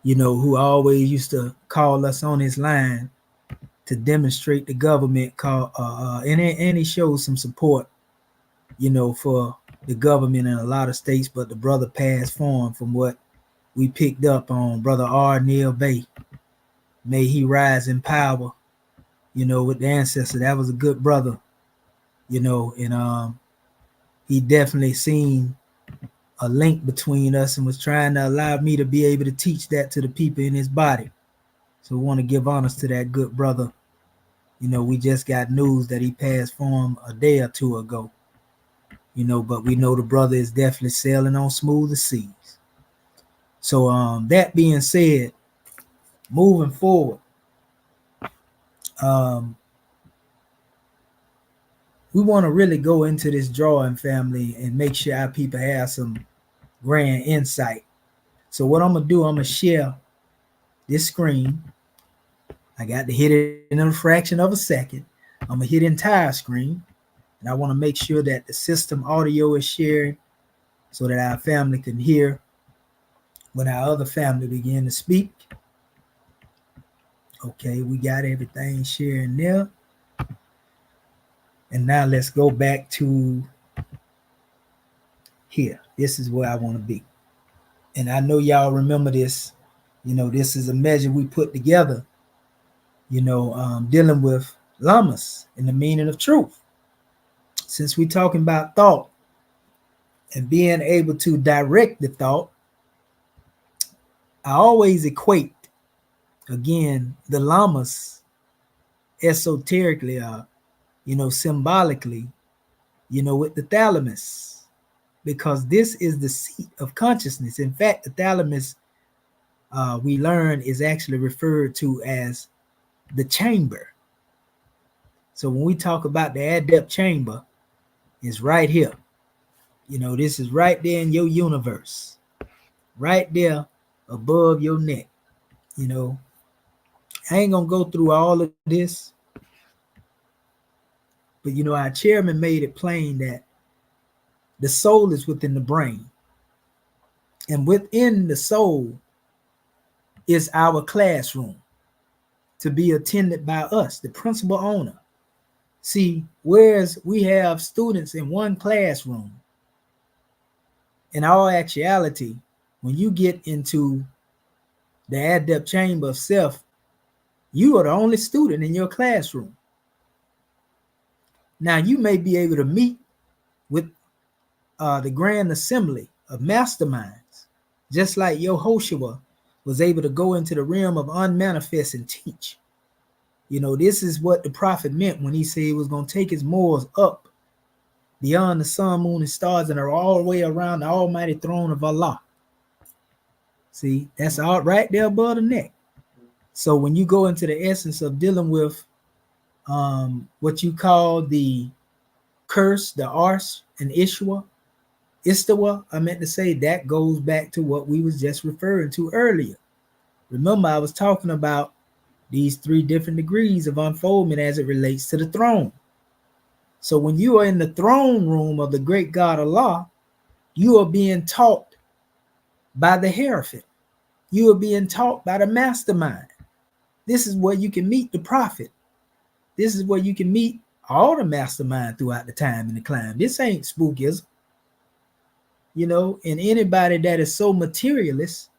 who always used to call us on his line to demonstrate the government and he showed some support, for the government in a lot of states, but the brother passed form from what we picked up on Brother R. Neil Bay. May he rise in power, with the ancestor. That was a good brother, and he definitely seen a link between us and was trying to allow me to be able to teach that to the people in his body. So we want to give honors to that good brother. We just got news that he passed form a day or two ago. but we know the brother is definitely sailing on smoother seas. So that being said, moving forward, we want to really go into this drawing, family, and make sure our people have some grand insight. So what I'm gonna do, I'm gonna share this screen. I got to hit it in a fraction of a second. I'm gonna hit entire screen, and I want to make sure that the system audio is shared so that our family can hear when our other family begin to speak. Okay, we got everything sharing there. And now let's go back to here. This is where I want to be. And I know y'all remember this. This is a measure we put together, dealing with LAMAAS and the meaning of truth. Since we're talking about thought and being able to direct the thought, I always equate, again, the LAMAAS esoterically, symbolically, with the thalamus, because this is the seat of consciousness. In fact, the thalamus, we learn, is actually referred to as the chamber. So when we talk about the adept chamber, it's right here. This is right there in your universe, right there above your neck. I ain't gonna go through all of this, but our chairman made it plain that the soul is within the brain, and within the soul is our classroom to be attended by us, the principal owner. See, whereas we have students in one classroom, in all actuality, when you get into the adept chamber of self, you are the only student in your classroom. Now, you may be able to meet with the grand assembly of masterminds, just like YEHOSHUA was able to go into the realm of unmanifest and teach. This is what the prophet meant when he said he was going to take his morals up beyond the sun, moon, and stars, and are all the way around the almighty throne of Allah. See, that's all right there above the neck. So when you go into the essence of dealing with what you call the curse, the arse, and istawa, I meant to say, that goes back to what we was just referring to earlier. Remember, I was talking about these 3 different degrees of unfoldment as it relates to the throne. So when you are in the throne room of the great God Allah, you are being taught by the Hierophant. You are being taught by the mastermind. This is where you can meet the prophet. This is where you can meet all the mastermind throughout the time in the climb. This ain't spookism. And anybody that is so materialist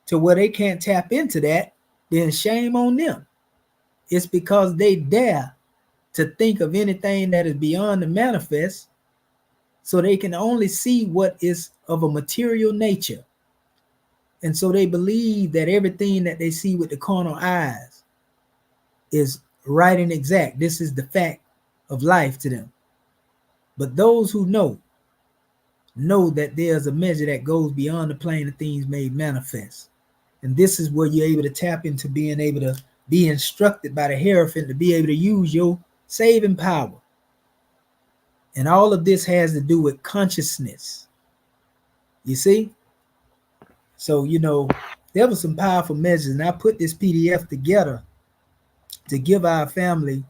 to where they can't tap into that, then shame on them. It's because they dare to think of anything that is beyond the manifest, so they can only see what is of a material nature. And so they believe that everything that they see with the carnal eyes is right and exact. This is the fact of life to them. But those who know that there's a measure that goes beyond the plane of things made manifest. And this is where you're able to tap into being able to be instructed by the Hierophant to be able to use your saving power. And all of this has to do with consciousness. You see? So, there were some powerful measures, and I put this PDF together to give our family,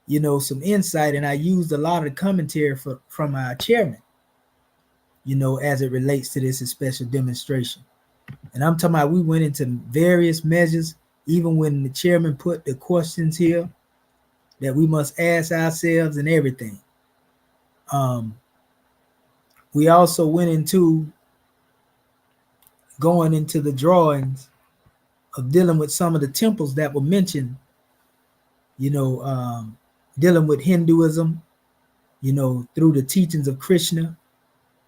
some insight, and I used a lot of the commentary from our chairman, as it relates to this special demonstration. And I'm talking about, we went into various measures, even when the chairman put the questions here that we must ask ourselves and everything. We also went into going into the drawings of dealing with some of the temples that were mentioned, dealing with Hinduism, through the teachings of Krishna,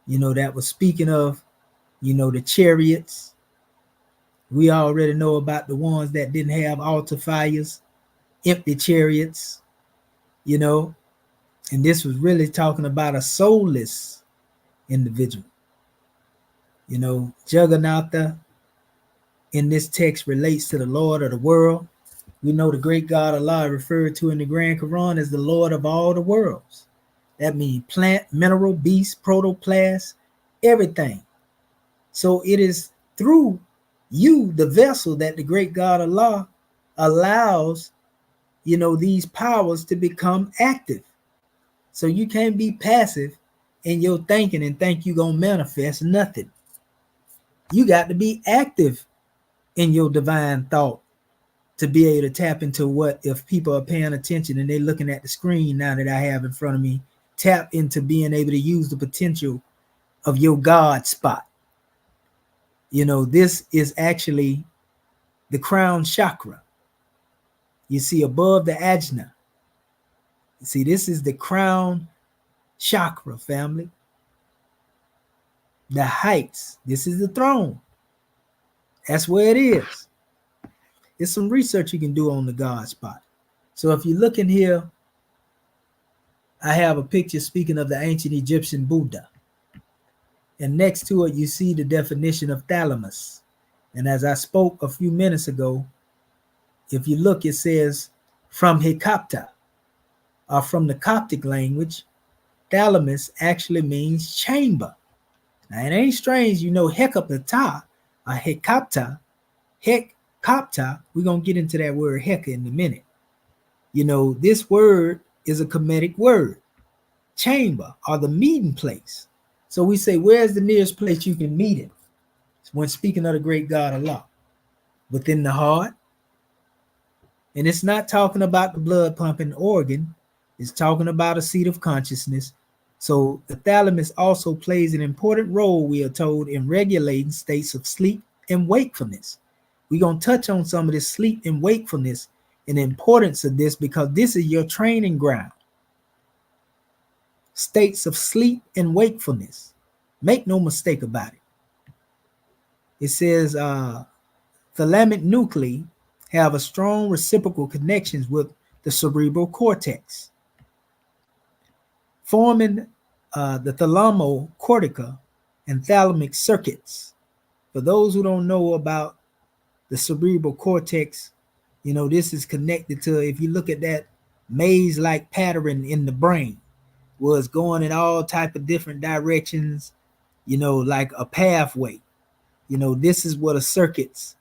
that was speaking of, the chariots. We already know about the ones that didn't have altar fires, empty chariots, and And this was really talking about a soulless individual. You know, Juggernaut in this text relates to the Lord of the world. We know the great God Allah referred to in the Grand Quran as the Lord of all the worlds. That means plant, mineral, beast, protoplasm, everything. So it is through you, the vessel, that the great God Allah allows, you know, these powers to become active. So you can't be passive in your thinking and think you're going to manifest nothing. You got to be active in your divine thought to be able to tap into what, if people are paying attention and they're looking at the screen now that I have in front of me, tap into being able to use the potential of your God spot. You know, this is actually the crown chakra. You see above the ajna. See, this is the crown chakra, family. The heights. This is the throne. That's where it is. There's some research you can do on the God spot. So if you look in here, I have a picture speaking of the ancient Egyptian Buddha. And next to it, you see the definition of thalamus. And as I spoke a few minutes ago, if you look, it says from Hekapta, or from the Coptic language, thalamus actually means chamber. Now, it ain't strange, you know, Hekapta, or Hekapta, we're going to get into that word Heka in a minute. You know, this word is a Kemetic word, chamber, or the meeting place. So we say, where's the nearest place you can meet him? When speaking of the great God Allah, within the heart. And it's not talking about the blood pumping organ. It's talking about a seat of consciousness. So the thalamus also plays an important role, we are told, in regulating states of sleep and wakefulness. We're going to touch on some of this sleep and wakefulness and the importance of this, because this is your training ground. States of sleep and wakefulness. Make no mistake about it. It says thalamic nuclei have a strong reciprocal connections with the cerebral cortex, forming the thalamocortical and thalamic circuits. For those who don't know about the cerebral cortex, you know, this is connected to, if you look at that maze-like pattern in the brain, was going in all type of different directions, you know, like a pathway. You know, this is where the circuits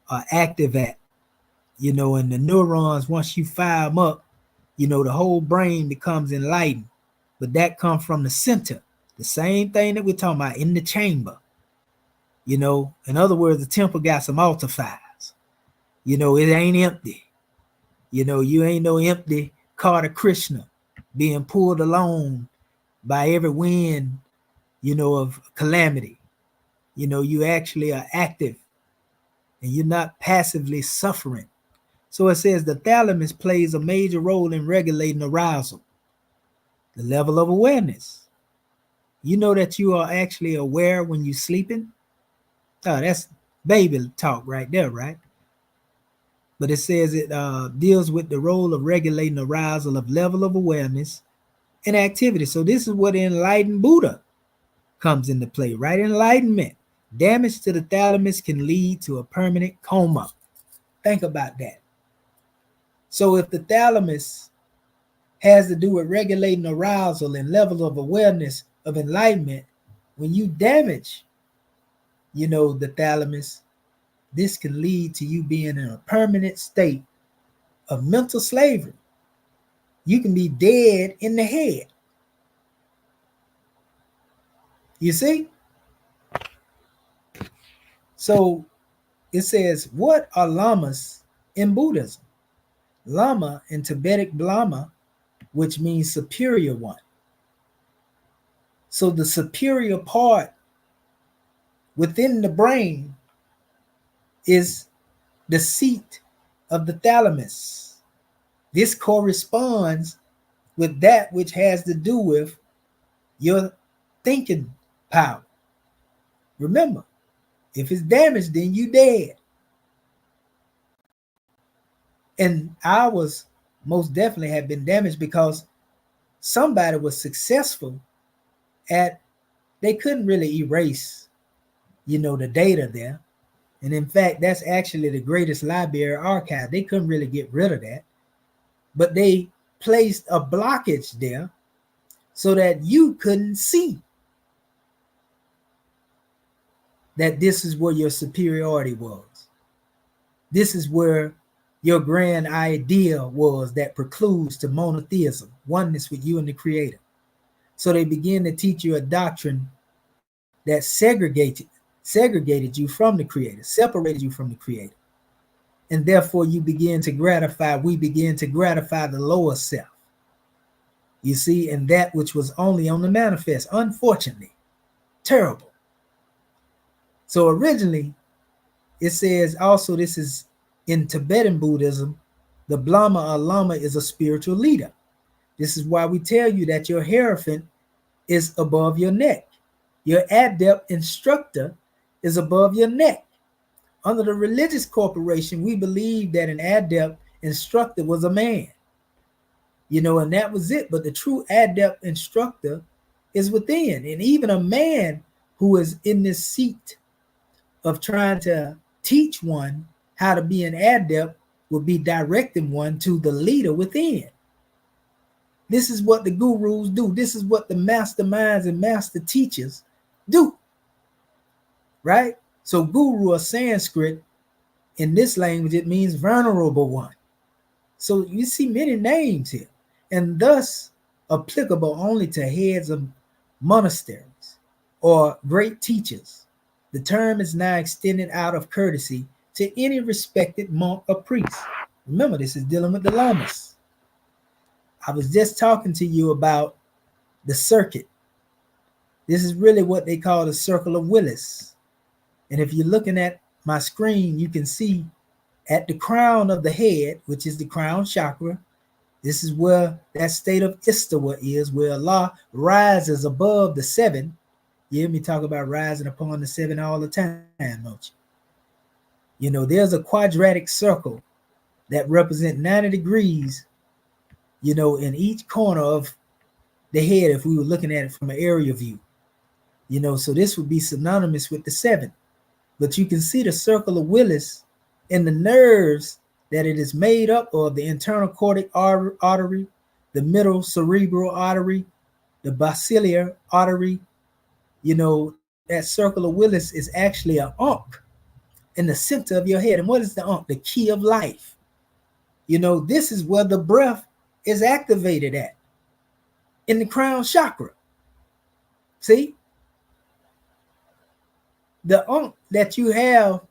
are active at, you know, and the neurons, once you fire them up, you know, the whole brain becomes enlightened. But that comes from the center, the same thing that we're talking about in the chamber. You know, in other words, the temple got some altar fires. You know, it ain't empty. You know, you ain't no empty Carter Krishna being pulled along by every wind, you know, of calamity. You know, you actually are active and you're not passively suffering. So it says the thalamus plays a major role in regulating arousal, the level of awareness. You know that you are actually aware when you're sleeping? Oh, that's baby talk right there, right? But it says it deals with the role of regulating arousal of level of awareness and activity. So this is what the enlightened Buddha comes into play, right? Enlightenment. Damage to the thalamus can lead to a permanent coma. Think about that. So if the thalamus has to do with regulating arousal and level of awareness of enlightenment, when you damage, you know, the thalamus, this can lead to you being in a permanent state of mental slavery. You can be dead in the head. You see? So it says, what are lamas in Buddhism? Lama in Tibetic Blama, which means superior one. So the superior part within the brain is the seat of the thalamus. This corresponds with that which has to do with your thinking power. Remember, if it's damaged, then you dead. And ours most definitely have been damaged because somebody was successful at, they couldn't really erase, the data there. And in fact, that's actually the greatest library archive. They couldn't really get rid of that. But they placed a blockage there so that you couldn't see that this is where your superiority was. This is where your grand idea was that precludes to monotheism, oneness with you and the Creator. So they begin to teach you a doctrine that segregated you from the Creator, separated you from the Creator. And therefore we begin to gratify the lower self. You see, and that which was only on the manifest, unfortunately, terrible. So originally, it says also, this is in Tibetan Buddhism, the Brahma or Lama is a spiritual leader. This is why we tell you that your hierophant is above your neck. Your adept instructor is above your neck. Under the religious corporation, we believe that an adept instructor was a man. And that was it. But the true adept instructor is within. And even a man who is in this seat of trying to teach one how to be an adept will be directing one to the leader within. This is what the gurus do. This is what the masterminds and master teachers do. Right? So guru or Sanskrit, in this language, it means venerable one. So you see many names here, and thus applicable only to heads of monasteries or great teachers. The term is now extended out of courtesy to any respected monk or priest. Remember, this is dealing with the lamas. I was just talking to you about the circuit. This is really what they call the circle of Willis. And if you're looking at my screen, you can see at the crown of the head, which is the crown chakra, this is where that state of istawa is, where Allah rises above the seven. You hear me talk about rising upon the seven all the time, don't you? There's a quadratic circle that represents 90 degrees, in each corner of the head if we were looking at it from an aerial view. So this would be synonymous with the seven. But you can see the circle of Willis in the nerves that it is made up of: the internal cardiac artery, the middle cerebral artery, the basilar artery. That circle of Willis is actually an ankh in the center of your head. And what is the ankh? The key of life. This is where the breath is activated at, in the crown chakra. See? The ankh that you have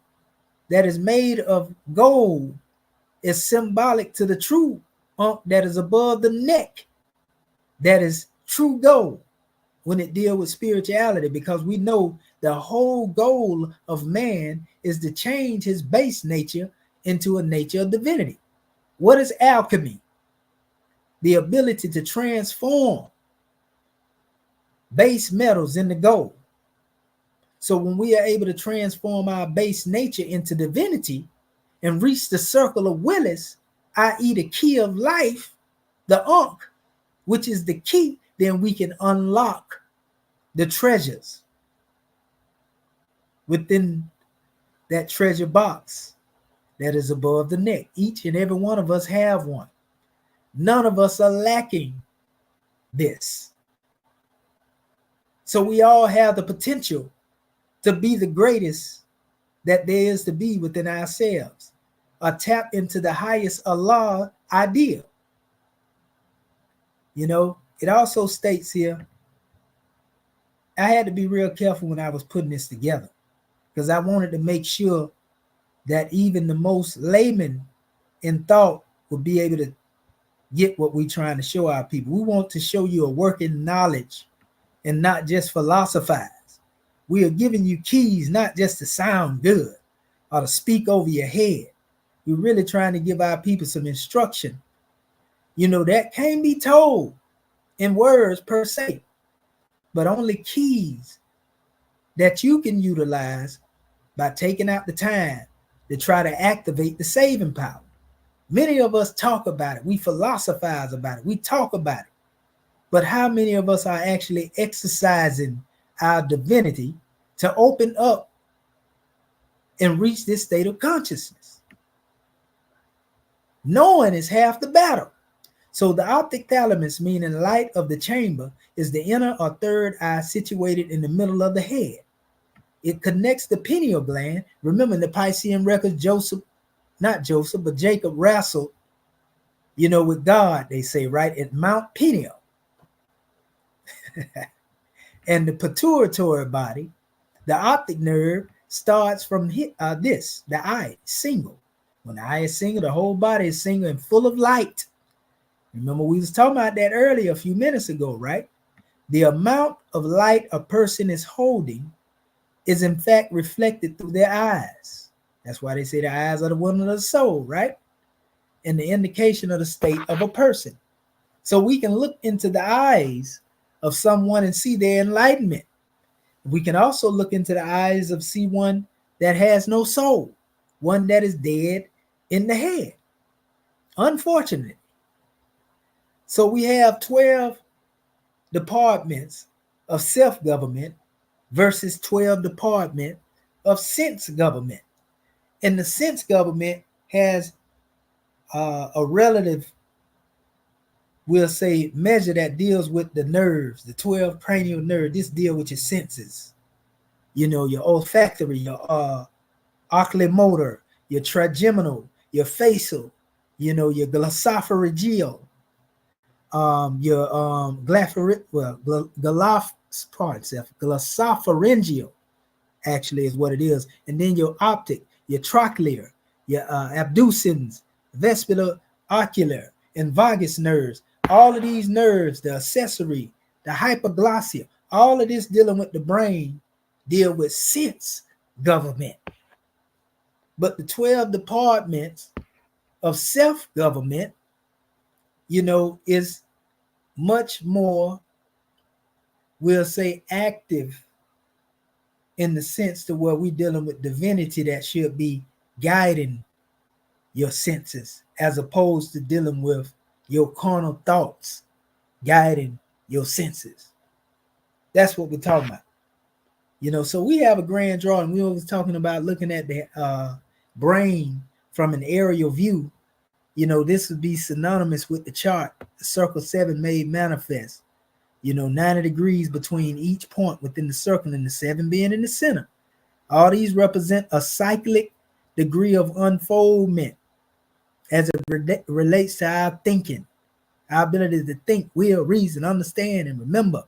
that is made of gold is symbolic to the true ankh that is above the neck. That is true gold when it deals with spirituality, because we know the whole goal of man is to change his base nature into a nature of divinity. What is alchemy? The ability to transform base metals into gold. So when we are able to transform our base nature into divinity and reach the circle of Willis, i.e. the key of life, the ankh, which is the key, then we can unlock the treasures within that treasure box that is above the neck. Each and every one of us have one. None of us are lacking this. So we all have the potential to be the greatest that there is to be within ourselves, or tap into the highest Allah ideal. It also states here, I had to be real careful when I was putting this together, because I wanted to make sure that even the most layman in thought would be able to get what we're trying to show our people. We want to show you a working knowledge and not just philosophize. We are giving you keys, not just to sound good or to speak over your head. We're really trying to give our people some instruction, that can't be told in words per se, but only keys that you can utilize by taking out the time to try to activate the saving power. Many of us talk about it. We philosophize about it. We talk about it. But how many of us are actually exercising our divinity to open up and reach this state of consciousness? Knowing is half the battle. So the optic thalamus, meaning light of the chamber, is the inner or third eye situated in the middle of the head. It connects the pineal gland. Remember in the Piscean records, Jacob wrestled, with God, they say, right, at Mount Peniel. And the pituitary body, the optic nerve, starts from the eye, single. When the eye is single, the whole body is single and full of light. Remember, we was talking about that earlier a few minutes ago, right? The amount of light a person is holding is in fact reflected through their eyes. That's why they say the eyes are the window of the soul, right? And the indication of the state of a person. So we can look into the eyes of someone and see their enlightenment. We can also look into the eyes of one that has no soul, one that is dead in the head, unfortunately. So we have 12 departments of self-government versus 12 departments of sense government. And the sense government has a relative, we'll say, measure that deals with the nerves, the 12 cranial nerves. This deal with your senses, your olfactory, your oculomotor, your trigeminal, your facial, your glossopharyngeal, your glossopharyngeal actually is what it is, and then your optic, your trochlear, your abducens, vestibular, ocular, and vagus nerves. All of these nerves, the accessory, the hyperglossia, all of this dealing with the brain, deal with sense government. But the 12 departments of self-government, is much more, we'll say, active in the sense to where we're dealing with divinity that should be guiding your senses, as opposed to dealing with your carnal thoughts guiding your senses. That's what we're talking about. So we have a grand drawing. We was talking about looking at the brain from an aerial view. This would be synonymous with the chart, the circle 7 made manifest. 90 degrees between each point within the circle, and the 7 being in the center. All these represent a cyclic degree of unfoldment as it relates to our thinking, our ability to think, will, reason, understand, and remember.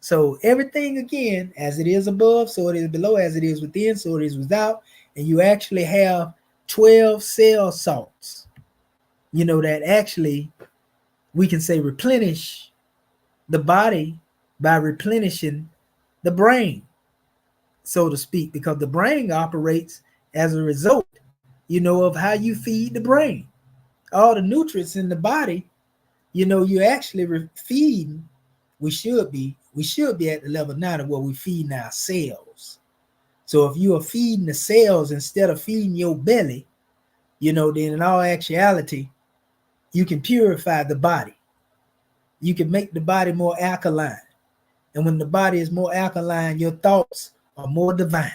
So everything, again, as it is above, so it is below, as it is within, so it is without. And you actually have 12 cell salts, that actually, we can say, replenish the body by replenishing the brain, so to speak, because the brain operates as a result, of how you feed the brain. All the nutrients in the body, you actually feeding. We should be at the level 9 of what we feeding our cells. So if you are feeding the cells instead of feeding your belly, then in all actuality, you can purify the body. You can make the body more alkaline. And when the body is more alkaline, your thoughts are more divine.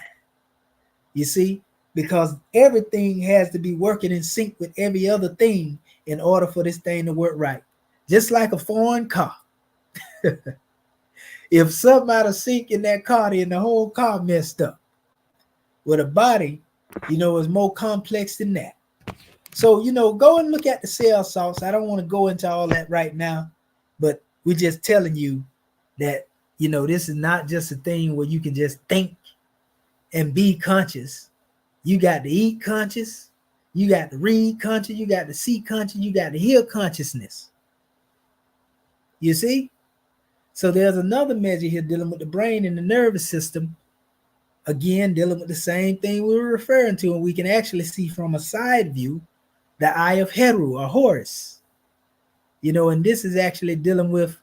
You see, because everything has to be working in sync with every other thing in order for this thing to work right. Just like a foreign car. If something out of sync in that car, then the whole car messed up. With a body, is more complex than that. So, go and look at the cell salts. I don't want to go into all that right now, but we're just telling you that, this is not just a thing where you can just think and be conscious. You got to eat conscious. You got to read conscious. You got to see conscious. You got to hear consciousness. You see? So there's another measure here dealing with the brain and the nervous system. Again, dealing with the same thing we were referring to, and we can actually see from a side view the eye of Heru or Horus. And this is actually dealing with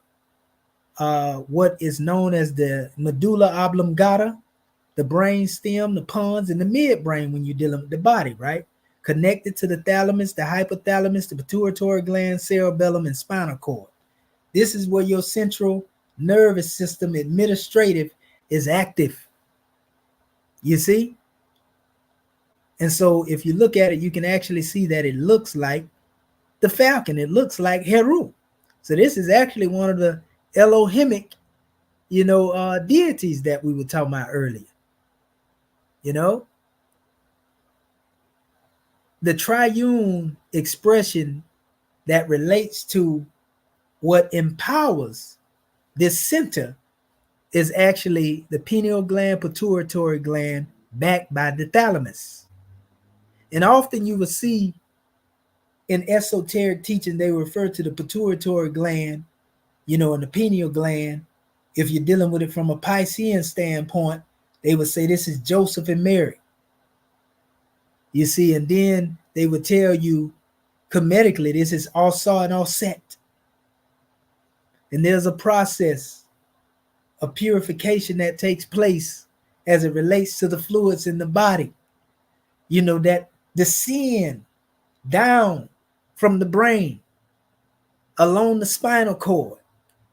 what is known as the medulla oblongata, the brain stem, the pons, and the midbrain when you're dealing with the body, right? connected to the thalamus, the hypothalamus, the pituitary gland, cerebellum, and spinal cord. This is where your central nervous system administrative is active. You see? And so if you look at it, you can actually see that it looks like the falcon. It looks like Heru. So this is actually one of the Elohimic, deities that we were talking about earlier. The triune expression that relates to what empowers this center is actually the pineal gland, pituitary gland, backed by the thalamus. And often you will see in esoteric teaching, they refer to the pituitary gland, and the pineal gland. If you're dealing with it from a Piscean standpoint, they would say this is Joseph and Mary. You see, and then they would tell you comedically, this is Asa and Osset. And there's a process of purification that takes place as it relates to the fluids in the body, that descend down from the brain along the spinal cord,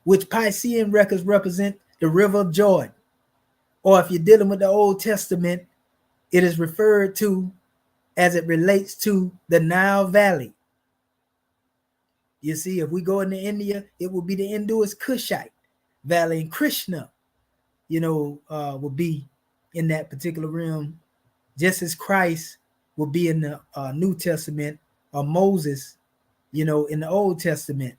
which Piscean records represent the river of Jordan. Or if you're dealing with the Old Testament, it is referred to as it relates to the Nile Valley. You see, if we go into India, it will be the Indus Kushite Valley, and Krishna, will be in that particular realm, just as Christ will be in the New Testament, or Moses, in the Old Testament,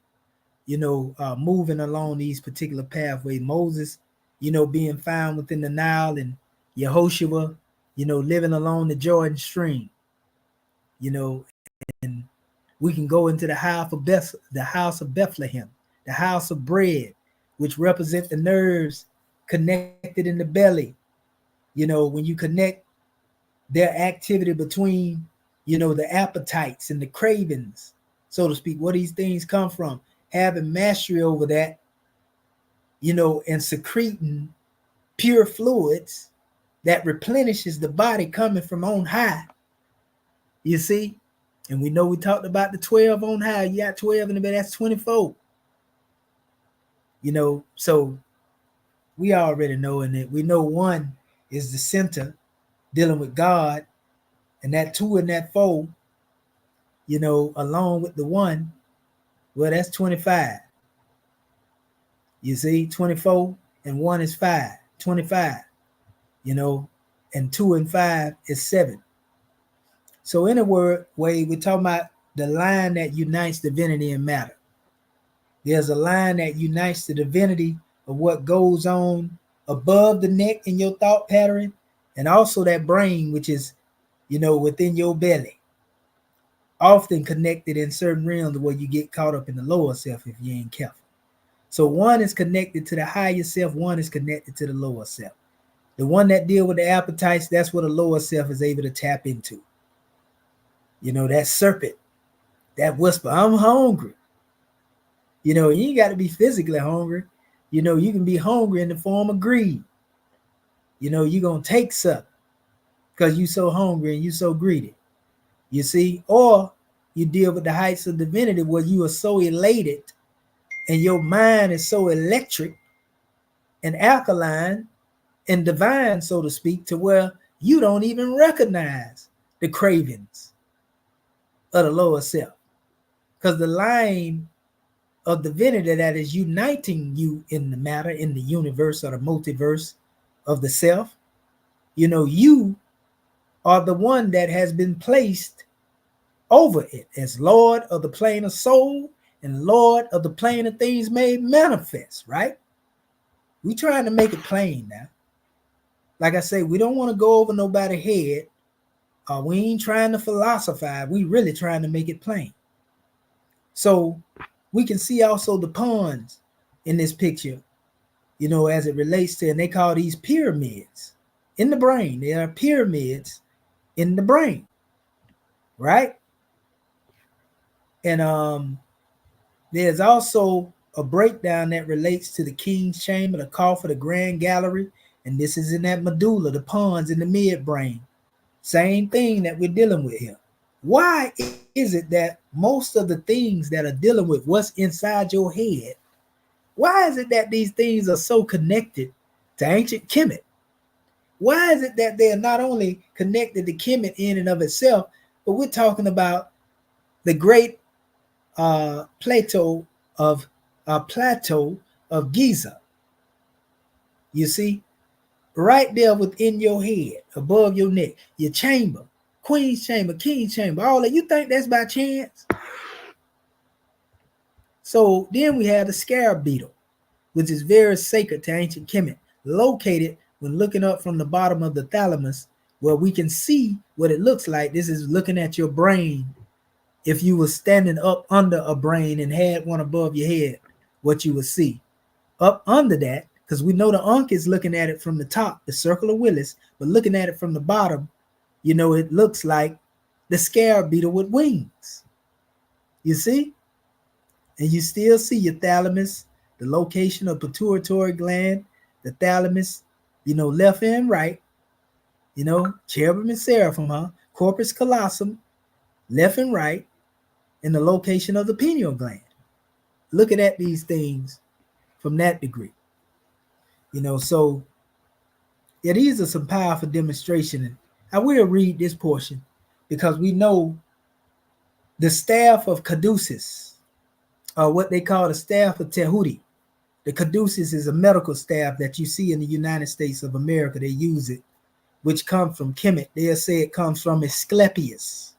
moving along these particular pathways. Moses, being found within the Nile, and YEHOSHUA, living along the Jordan stream, and we can go into the house of Bethlehem, the house of bread, which represent the nerves connected in the belly. When you connect their activity between, the appetites and the cravings, so to speak, where these things come from, having mastery over that, and secreting pure fluids that replenishes the body coming from on high. You see? And we know we talked about the 12 on high. You got 12 in the bed, that's 24. So we already know in it. We know one is the center dealing with God, and that 2 and that 4, along with the 1, well, that's 25. You see, 24 and 1 is 5, 25, and 2 and 5 is 7. So in a way, we're talking about the line that unites divinity and matter. There's a line that unites the divinity of what goes on above the neck in your thought pattern, and also that brain, which is, within your belly, often connected in certain realms where you get caught up in the lower self if you ain't careful. So 1 is connected to the higher self, 1 is connected to the lower self. The one that deal with the appetites, that's what the lower self is able to tap into. That serpent, that whisper, I'm hungry. You ain't got to be physically hungry. You can be hungry in the form of greed. You're going to take something because you're so hungry and you're so greedy. You see? Or you deal with the heights of divinity where you are so elated and your mind is so electric and alkaline and divine, so to speak, to where you don't even recognize the cravings of the lower self. Because the line of divinity that is uniting you in the matter, in the universe or the multiverse of the self, you are the one that has been placed over it as Lord of the plane of soul and Lord of the plane of things made manifest, right? We trying to make it plain now. Like I say, we don't want to go over nobody's head. We ain't trying to philosophize. We really trying to make it plain. So we can see also the pawns in this picture, as it relates to, and they call these pyramids in the brain. There are pyramids in the brain, right? And there's also a breakdown that relates to the king's chamber, the coffer, the grand gallery, and this is in that medulla, the pons in the midbrain. Same thing that we're dealing with here. Why is it that most of the things that are dealing with what's inside your head, why is it that these things are so connected to ancient Kemet? Why is it that they are not only connected to Kemet in and of itself, but we're talking about the great plateau of Giza? You see, right there within your head, above your neck, your chamber, queen's chamber, king's chamber, all that. You think that's by chance? So then we have the scarab beetle, which is very sacred to ancient Kemet, located when looking up from the bottom of the thalamus, where we can see what it looks like. This is looking at your brain. If you were standing up under a brain and had one above your head, what you would see. Up under that, because we know the Ankh is looking at it from the top, the circle of Willis, but looking at it from the bottom, you know, it looks like the scarab beetle with wings. You see? And you still see your thalamus, the location of pituitary gland, the thalamus, you know, left and right, you know, cherubim and seraphim, corpus callosum, left and right, and the location of the pineal gland. Looking at these things from that degree. You know, so yeah, these are some powerful demonstrations. And I will read this portion because we know the staff of Caduceus, or what they call the staff of Tehuti. The Caduceus is a medical staff that you see in the United States of America. They use it, which comes from Kemet. They'll say it comes from Asclepius.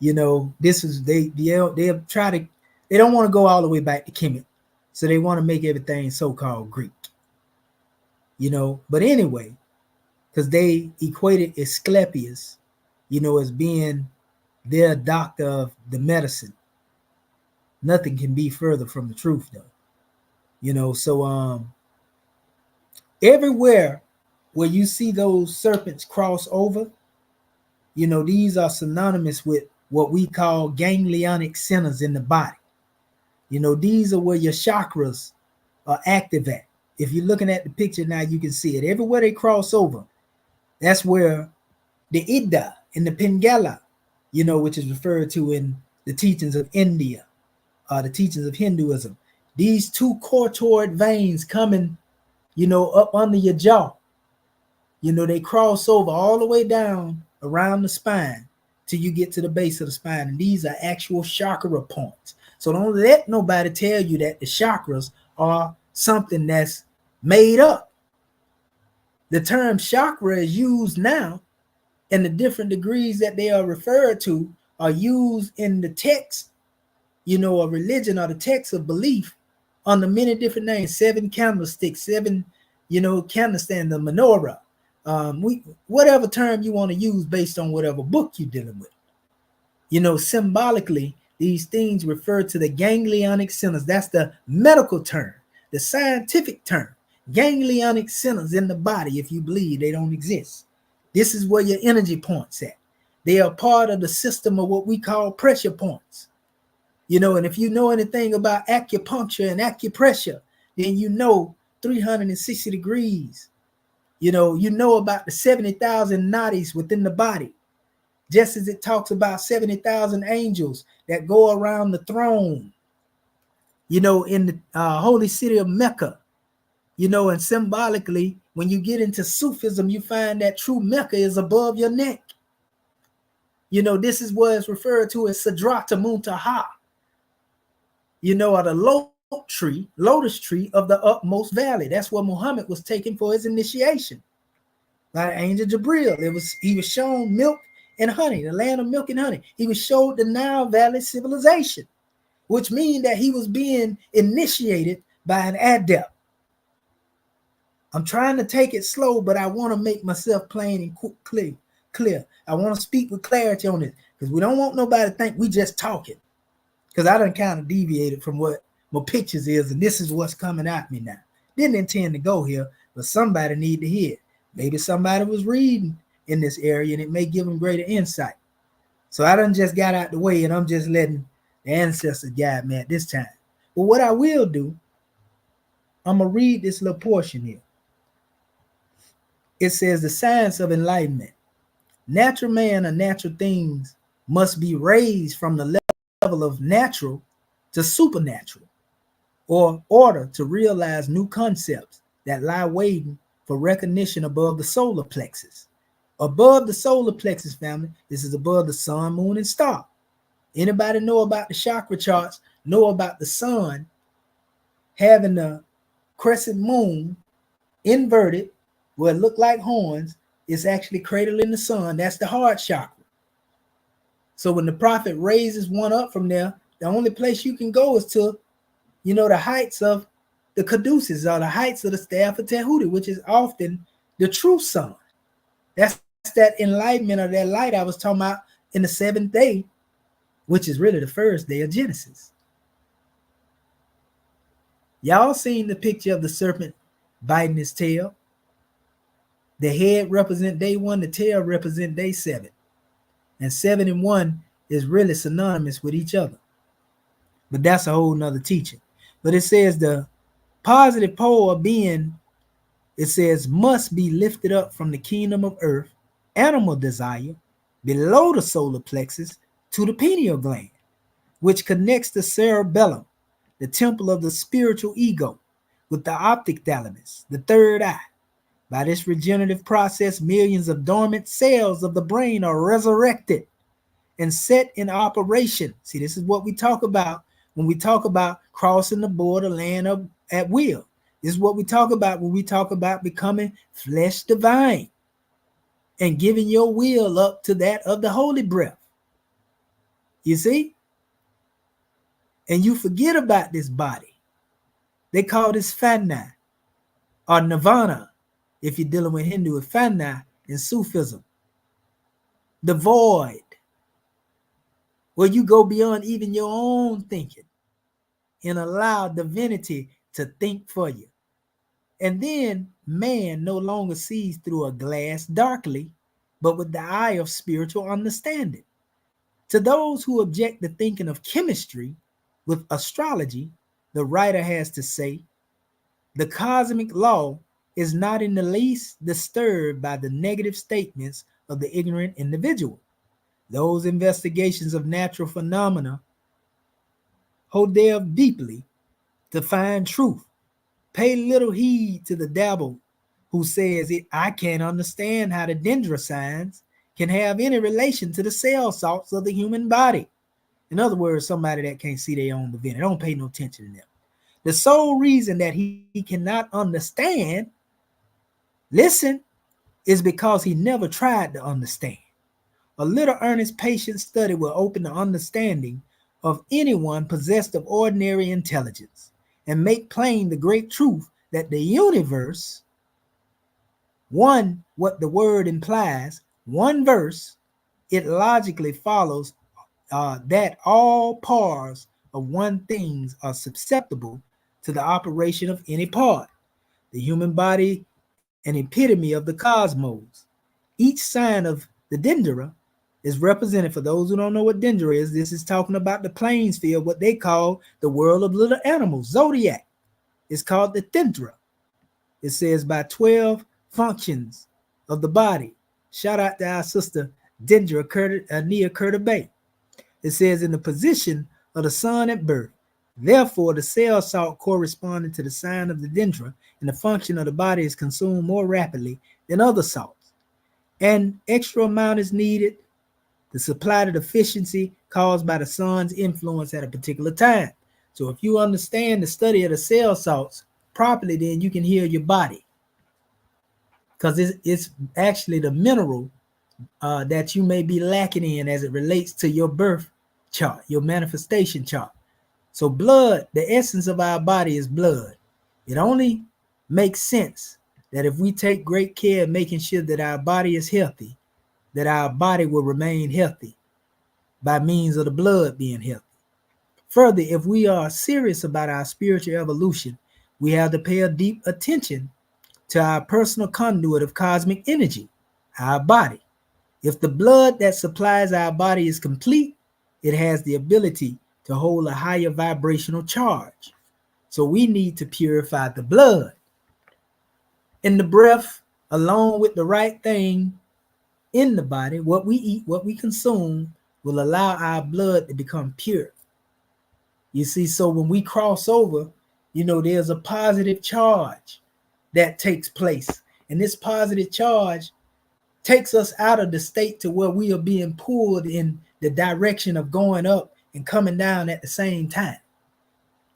You know, this is they'll try to, they don't want to go all the way back to Kemet. So they want to make everything so-called Greek. You know, but anyway, because they equated Asclepius, you know, as being their doctor of the medicine. Nothing can be further from the truth, though. You know, so everywhere where you see those serpents cross over, you know, these are synonymous with what we call ganglionic centers in the body. You know, these are where your chakras are active at. If you're looking at the picture now, you can see it. Everywhere they cross over, that's where the Ida and the Pingala, you know, which is referred to in the teachings of India, the teachings of Hinduism. These two cortoid veins coming, you know, up under your jaw, you know, they cross over all the way down around the spine till you get to the base of the spine. And these are actual chakra points. So don't let nobody tell you that the chakras are something that's made up. The term chakra is used now, and the different degrees that they are referred to are used in the text, you know, of religion or the text of belief under many different names. 7 candlesticks, 7, you know, candlestand, the menorah. Whatever term you want to use based on whatever book you're dealing with. You know, symbolically, these things refer to the ganglionic centers. That's the medical term, the scientific term. Ganglionic centers in the body, if you believe they don't exist. This is where your energy points at. They are part of the system of what we call pressure points. You know, and if you know anything about acupuncture and acupressure, then you know 360 degrees. You know about the 70,000 nadis within the body. Just as it talks about 70,000 angels that go around the throne, you know, in the holy city of Mecca. You know, and symbolically, when you get into Sufism, you find that true Mecca is above your neck. You know, this is what is referred to as Sidrata Muntaha, you know, or the lotus tree of the utmost valley. That's where Muhammad was taken for his initiation by Angel Jibril. He was shown milk and honey, the land of milk and honey. He was showed the Nile Valley civilization, which means that he was being initiated by an adept. I'm trying to take it slow, but I want to make myself plain and clear. I want to speak with clarity on it because we don't want nobody to think we just talking. Because I done kind of deviated from what my pictures is, and this is what's coming at me now. Didn't intend to go here, but somebody need to hear it. Maybe somebody was reading in this area, and it may give them greater insight. So I done just got out the way, and I'm just letting the ancestors guide me at this time. But what I will do, I'm going to read this little portion here. It says, the science of enlightenment. Natural man or natural things must be raised from the level of natural to supernatural, or order to realize new concepts that lie waiting for recognition above the solar plexus. Above the solar plexus, family, this is above the sun, moon, and star. Anybody know about the chakra charts, know about the sun having the crescent moon inverted, where it looked like horns. It's actually cradling the sun. That's the heart chakra. So when the prophet raises one up from there, the only place you can go is to, the heights of the caduceus, or the heights of the staff of Tehuti, which is often the true sun. That's that enlightenment of that light I was talking about in the seventh day, which is really the first day of Genesis. Y'all seen the picture of the serpent biting his tail? The head represent day 1, the tail represent day 7. And 7 and 1 is really synonymous with each other. But that's a whole nother teaching. But it says the positive pole of being, it says, must be lifted up from the kingdom of earth, animal desire, below the solar plexus to the pineal gland, which connects the cerebellum, the temple of the spiritual ego, with the optic thalamus, the third eye. By this regenerative process, millions of dormant cells of the brain are resurrected and set in operation. See, this is what we talk about when we talk about crossing the borderland of at will. This is what we talk about when we talk about becoming flesh divine and giving your will up to that of the holy breath. You see? And you forget about this body. They call this fana or nirvana. If you're dealing with Hindu, with fana and Sufism, the void, where you go beyond even your own thinking and allow divinity to think for you. And then man no longer sees through a glass darkly, but with the eye of spiritual understanding. To those who object to thinking of chemistry with astrology, the writer has to say, the cosmic law is not in the least disturbed by the negative statements of the ignorant individual. Those investigations of natural phenomena who delve deeply to find truth. Pay little heed to the dabble who says, I can't understand how the dendrocytes can have any relation to the cell salts of the human body. In other words, somebody that can't see their own divinity. Don't pay no attention to them. The sole reason that he cannot understand, listen, is because he never tried to understand. A little earnest, patient study will open the understanding of anyone possessed of ordinary intelligence and make plain the great truth that the universe, one, what the word implies, one verse, it logically follows that all parts of one thing are susceptible to the operation of any part. The human body, an epitome of the cosmos. Each sign of the dendera is represented. For those who don't know what dendera is, this is talking about the plains field, what they call the world of little animals, zodiac. It's called the dendera. It says by 12 functions of the body. Shout out to our sister Dendra Nia Curta Bay. It says in the position of the sun at birth. Therefore, the cell salt corresponding to the sign of the dendra and the function of the body is consumed more rapidly than other salts. An extra amount is needed to supply the deficiency caused by the sun's influence at a particular time. So if you understand the study of the cell salts properly, then you can heal your body. Because it's actually the mineral that you may be lacking in as it relates to your birth chart, your manifestation chart. So blood, the essence of our body is blood. It only makes sense that if we take great care of making sure that our body is healthy, that our body will remain healthy by means of the blood being healthy. Further, if we are serious about our spiritual evolution, we have to pay a deep attention to our personal conduit of cosmic energy, our body. If the blood that supplies our body is complete, it has the ability to hold a higher vibrational charge. So we need to purify the blood. And the breath, along with the right thing in the body, what we eat, what we consume, will allow our blood to become pure. You see, so when we cross over, there's a positive charge that takes place. And this positive charge takes us out of the state to where we are being pulled in the direction of going up and coming down at the same time.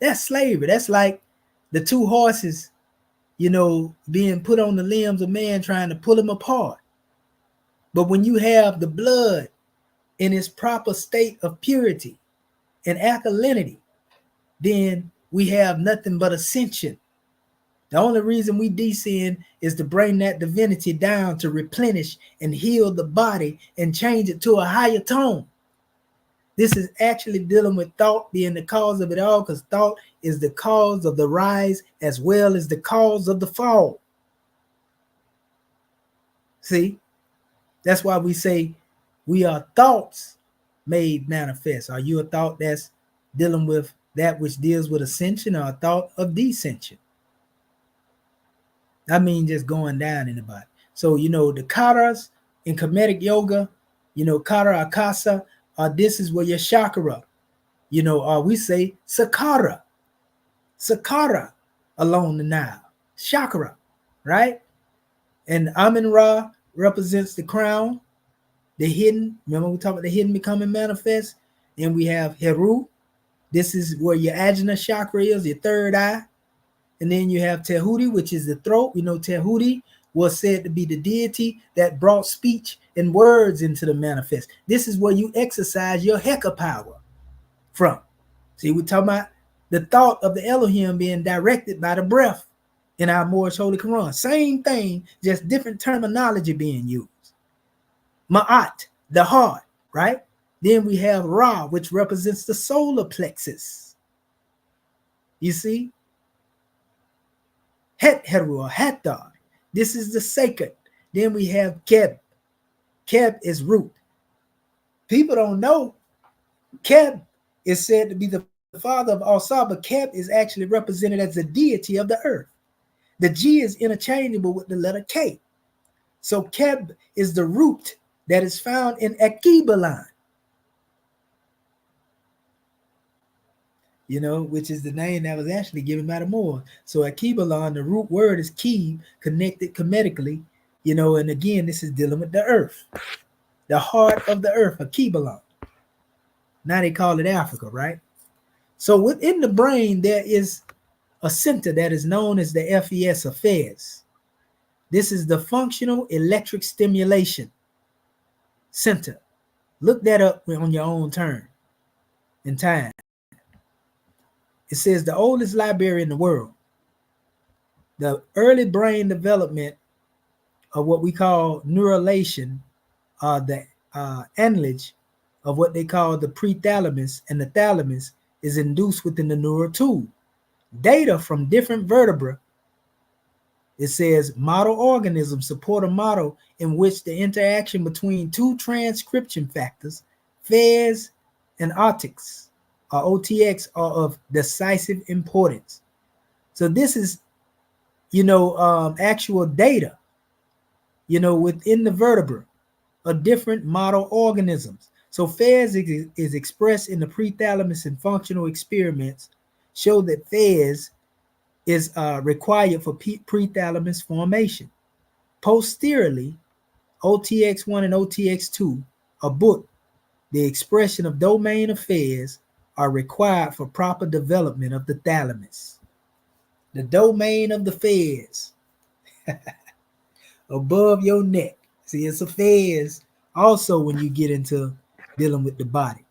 That's slavery. That's like the two horses, being put on the limbs of man, trying to pull them apart. But when you have the blood in its proper state of purity and alkalinity, then we have nothing but ascension. The only reason we descend is to bring that divinity down to replenish and heal the body and change it to a higher tone. This is actually dealing with thought being the cause of it all, because thought is the cause of the rise as well as the cause of the fall. See, that's why we say we are thoughts made manifest. Are you a thought that's dealing with that which deals with ascension, or a thought of descension? I mean, just going down in the body. So, the karas in Kemetic yoga, kara akasa, this is where your chakra, we say sakara along the Nile, chakra, right? And Amun Ra represents the crown, the hidden. Remember, we talked about the hidden becoming manifest. And we have Heru. This is where your Ajna chakra is, your third eye. And then you have Tehuti, which is the throat. Tehuti was said to be the deity that brought speech and words into the manifest. This is where you exercise your Heka power from. See, we're talking about the thought of the Elohim being directed by the breath in our Moorish Holy Quran. Same thing, just different terminology being used. Ma'at, the heart, right? Then we have Ra, which represents the solar plexus. You see? Het Heru, or Hathar. This is the sacred. Then we have Keb. Keb is root. People don't know Keb is said to be the father of Asa, but Keb is actually represented as the deity of the earth. The G is interchangeable with the letter K. So Keb is the root that is found in Akibalan, which is the name that was actually given by the Moors. So Akibalan, the root word is Kib, connected kemetically, and again, this is dealing with the earth, the heart of the earth, Akibalan. Now they call it Africa, right? So within the brain, there is a center that is known as the FES, or FES. This is the functional electric stimulation center. Look that up on your own turn in time. It says the oldest library in the world. The early brain development of what we call neurulation, the anlage of what they call the prethalamus and the thalamus, is induced within the neural tube. Data from different vertebrae, it says model organisms support a model in which the interaction between two transcription factors, FES and OTX, are of decisive importance. So this is, actual data, within the vertebra of different model organisms. So FES is expressed in the prethalamus, and functional experiments show that FES is required for prethalamus formation. Posteriorly, OTX1 and OTX2 are booked. The expression of domain of FES are required for proper development of the thalamus. The domain of the FES above your neck. See, it's a FES also when you get into dealing with the body.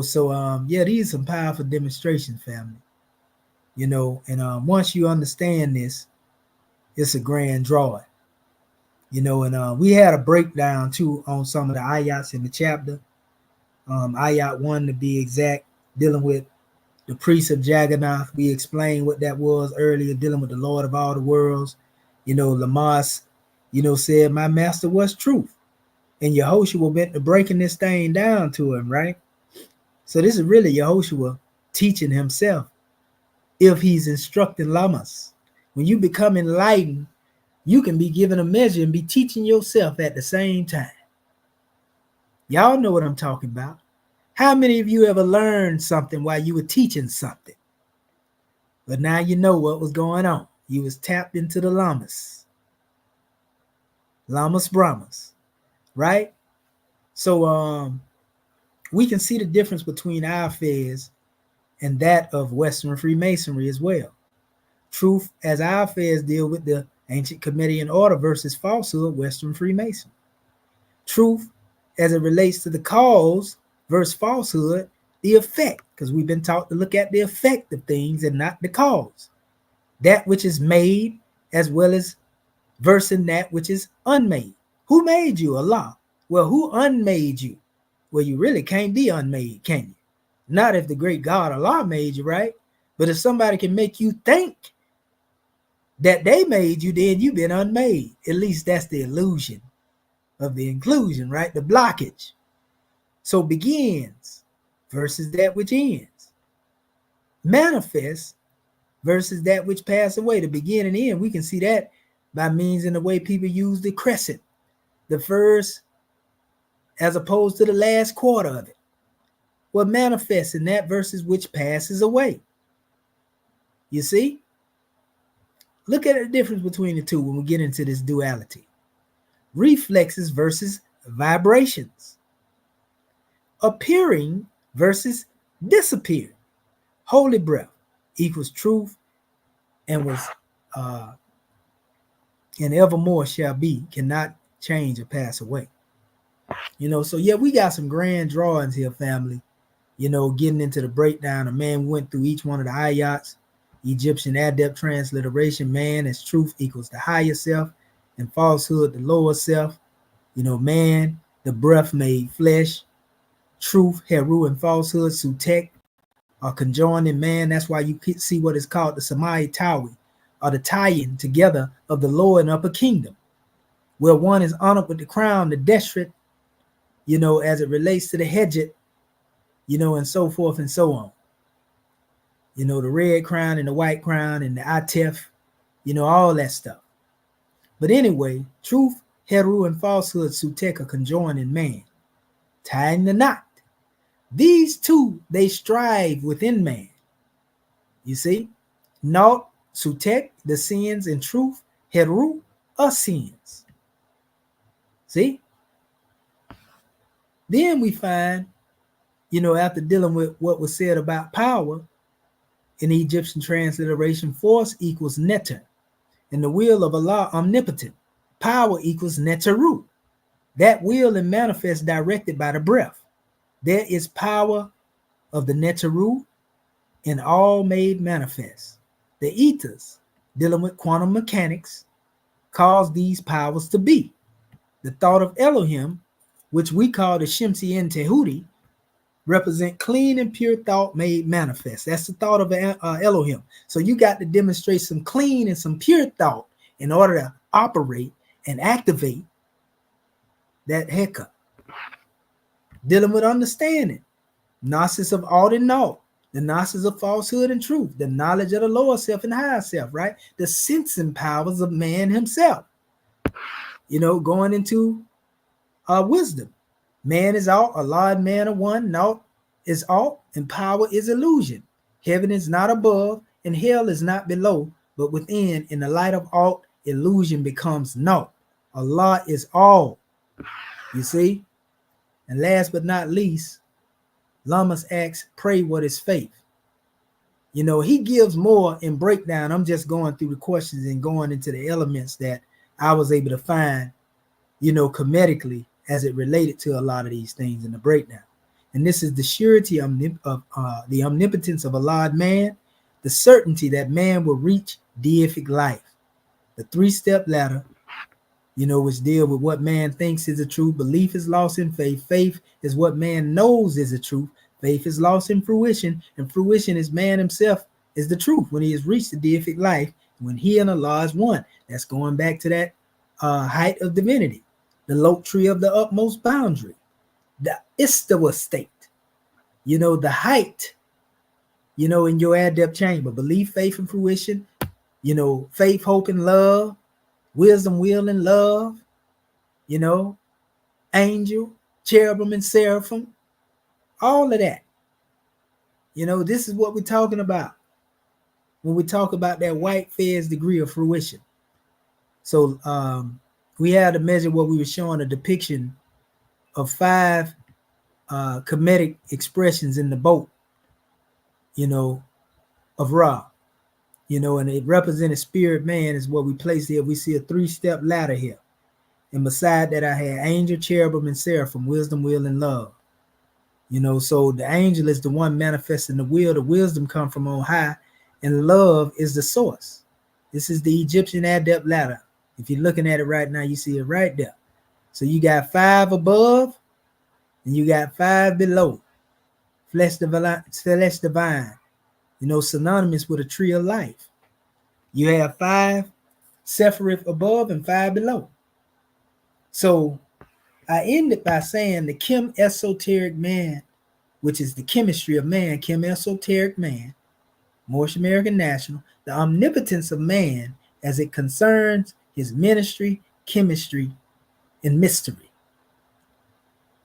So these are some powerful demonstrations, family. And once you understand this, it's a grand drawing. And we had a breakdown too on some of the ayats in the chapter. Ayat 1 to be exact, dealing with the priest of Jagannath. We explained what that was earlier, dealing with the Lord of all the worlds. LAMAAS, said, my master was truth. And YEHOSHUA went to breaking this thing down to him, right? So this is really YEHOSHUA teaching himself, if he's instructing LAMAAS. When you become enlightened, you can be given a measure and be teaching yourself at the same time. Y'all know what I'm talking about. How many of you ever learned something while you were teaching something? But now you know what was going on. You was tapped into the LAMAAS. LAMAAS Brahmas, right? So we can see the difference between our affairs and that of Western Freemasonry as well. Truth, as our affairs deal with the ancient Comedian order versus falsehood, Western Freemason. Truth, as it relates to the cause versus falsehood, the effect, because we've been taught to look at the effect of things and not the cause. That which is made as well as versus that which is unmade. Who made you? Allah. Well, who unmade you? Well, you really can't be unmade, can you? Not if the great God Allah made you, right? But if somebody can make you think that they made you, then you've been unmade. At least that's the illusion of the inclusion, right? The blockage. So begins versus that which ends. Manifest versus that which passed away. The begin and end, we can see that by means in the way people use the crescent, the first as opposed to the last quarter of it. What manifests in that versus which passes away. You see? Look at the difference between the two when we get into this duality. Reflexes versus vibrations. Appearing versus disappearing. Holy breath equals truth and was and evermore shall be, cannot change or pass away. So yeah, we got some grand drawings here, family. Getting into the breakdown. A man went through each one of the ayats. Egyptian adept transliteration, man as truth equals the higher self and falsehood the lower self. Man, the breath made flesh. Truth, Heru, and falsehood, Sutek, are conjoined in man. That's why you see what is called the Samai Tawi, or the tie-in together of the lower and upper kingdom, where one is honored with the crown, the Deshret, as it relates to the Hedjet, and so forth and so on. The red crown and the white crown and the Atef, all that stuff. But anyway, truth, Heru, and falsehood, Sutek, are conjoined in man, tying the knot. These two, they strive within man. You see? Naught, Sutek, the sins, and truth, Heru, are sins. See? Then we find, after dealing with what was said about power, in the Egyptian transliteration, force equals neter, and the will of Allah omnipotent. Power equals neteru. That will and manifest directed by the breath. There is power of the neteru in all made manifest. The ethers, dealing with quantum mechanics, cause these powers to be. The thought of Elohim, which we call the Shimsi en Tehuti, represent clean and pure thought made manifest. That's the thought of Elohim. So you got to demonstrate some clean and some pure thought in order to operate and activate that heka. Dealing with understanding, gnosis of all and naught, the gnosis of falsehood and truth, the knowledge of the lower self and higher self, right? The sensing powers of man himself, going into wisdom. Man is all, Allah and man are one, naught is all, and power is illusion. Heaven is not above, and hell is not below, but within. In the light of all, illusion becomes naught. Allah is all. You see? And last but not least, LAMAAS asks, pray what is faith? He gives more in breakdown. I'm just going through the questions and going into the elements that I was able to find, comedically, as it related to a lot of these things in the breakdown. And this is the surety of the omnipotence of Allah man, the certainty that man will reach deific life. The three-step ladder, which deal with what man thinks is the truth. Belief is lost in faith. Faith is what man knows is the truth. Faith is lost in fruition, and fruition is man himself is the truth when he has reached the deific life, when he and Allah is one. That's going back to that height of divinity. The low tree of the utmost boundary, the istawa state, the height, in your adept chamber, belief, faith, and fruition, faith, hope, and love, wisdom, will, and love, angel, cherubim and seraphim, all of that. This is what we're talking about when we talk about that white Fez degree of fruition. So we had to measure what we were showing, a depiction of 5 comedic expressions in the boat, of Ra, and it represented spirit man is what we place here. We see a 3-step ladder here. And beside that, I had angel, cherubim, and seraphim, wisdom, will, and love. So the angel is the one manifesting the will. The wisdom come from on high, and love is the source. This is the Egyptian adept ladder. If you're looking at it right now, you see it right there. So you got 5 above, and you got 5 below. Flesh divine, synonymous with a tree of life. You have 5 Sephiroth above and 5 below. So I ended by saying the chem esoteric man, which is the chemistry of man, chem esoteric man, Moorish American National, the omnipotence of man as it concerns his ministry, chemistry, and mystery.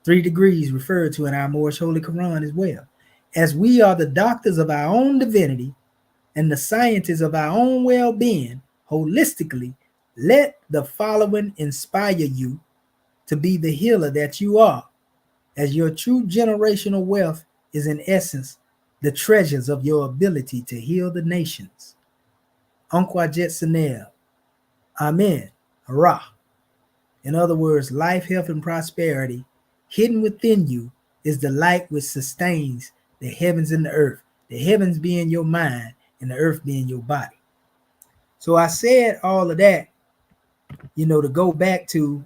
3 degrees referred to in our Moorish Holy Quran as well. As we are the doctors of our own divinity and the scientists of our own well-being, holistically, let the following inspire you to be the healer that you are, as your true generational wealth is in essence the treasures of your ability to heal the nations. Unquajet Sanel. Amen. Ra. In other words, life, health, and prosperity hidden within you is the light which sustains the heavens and the earth, the heavens being your mind and the earth being your body. So I said all of that, to go back to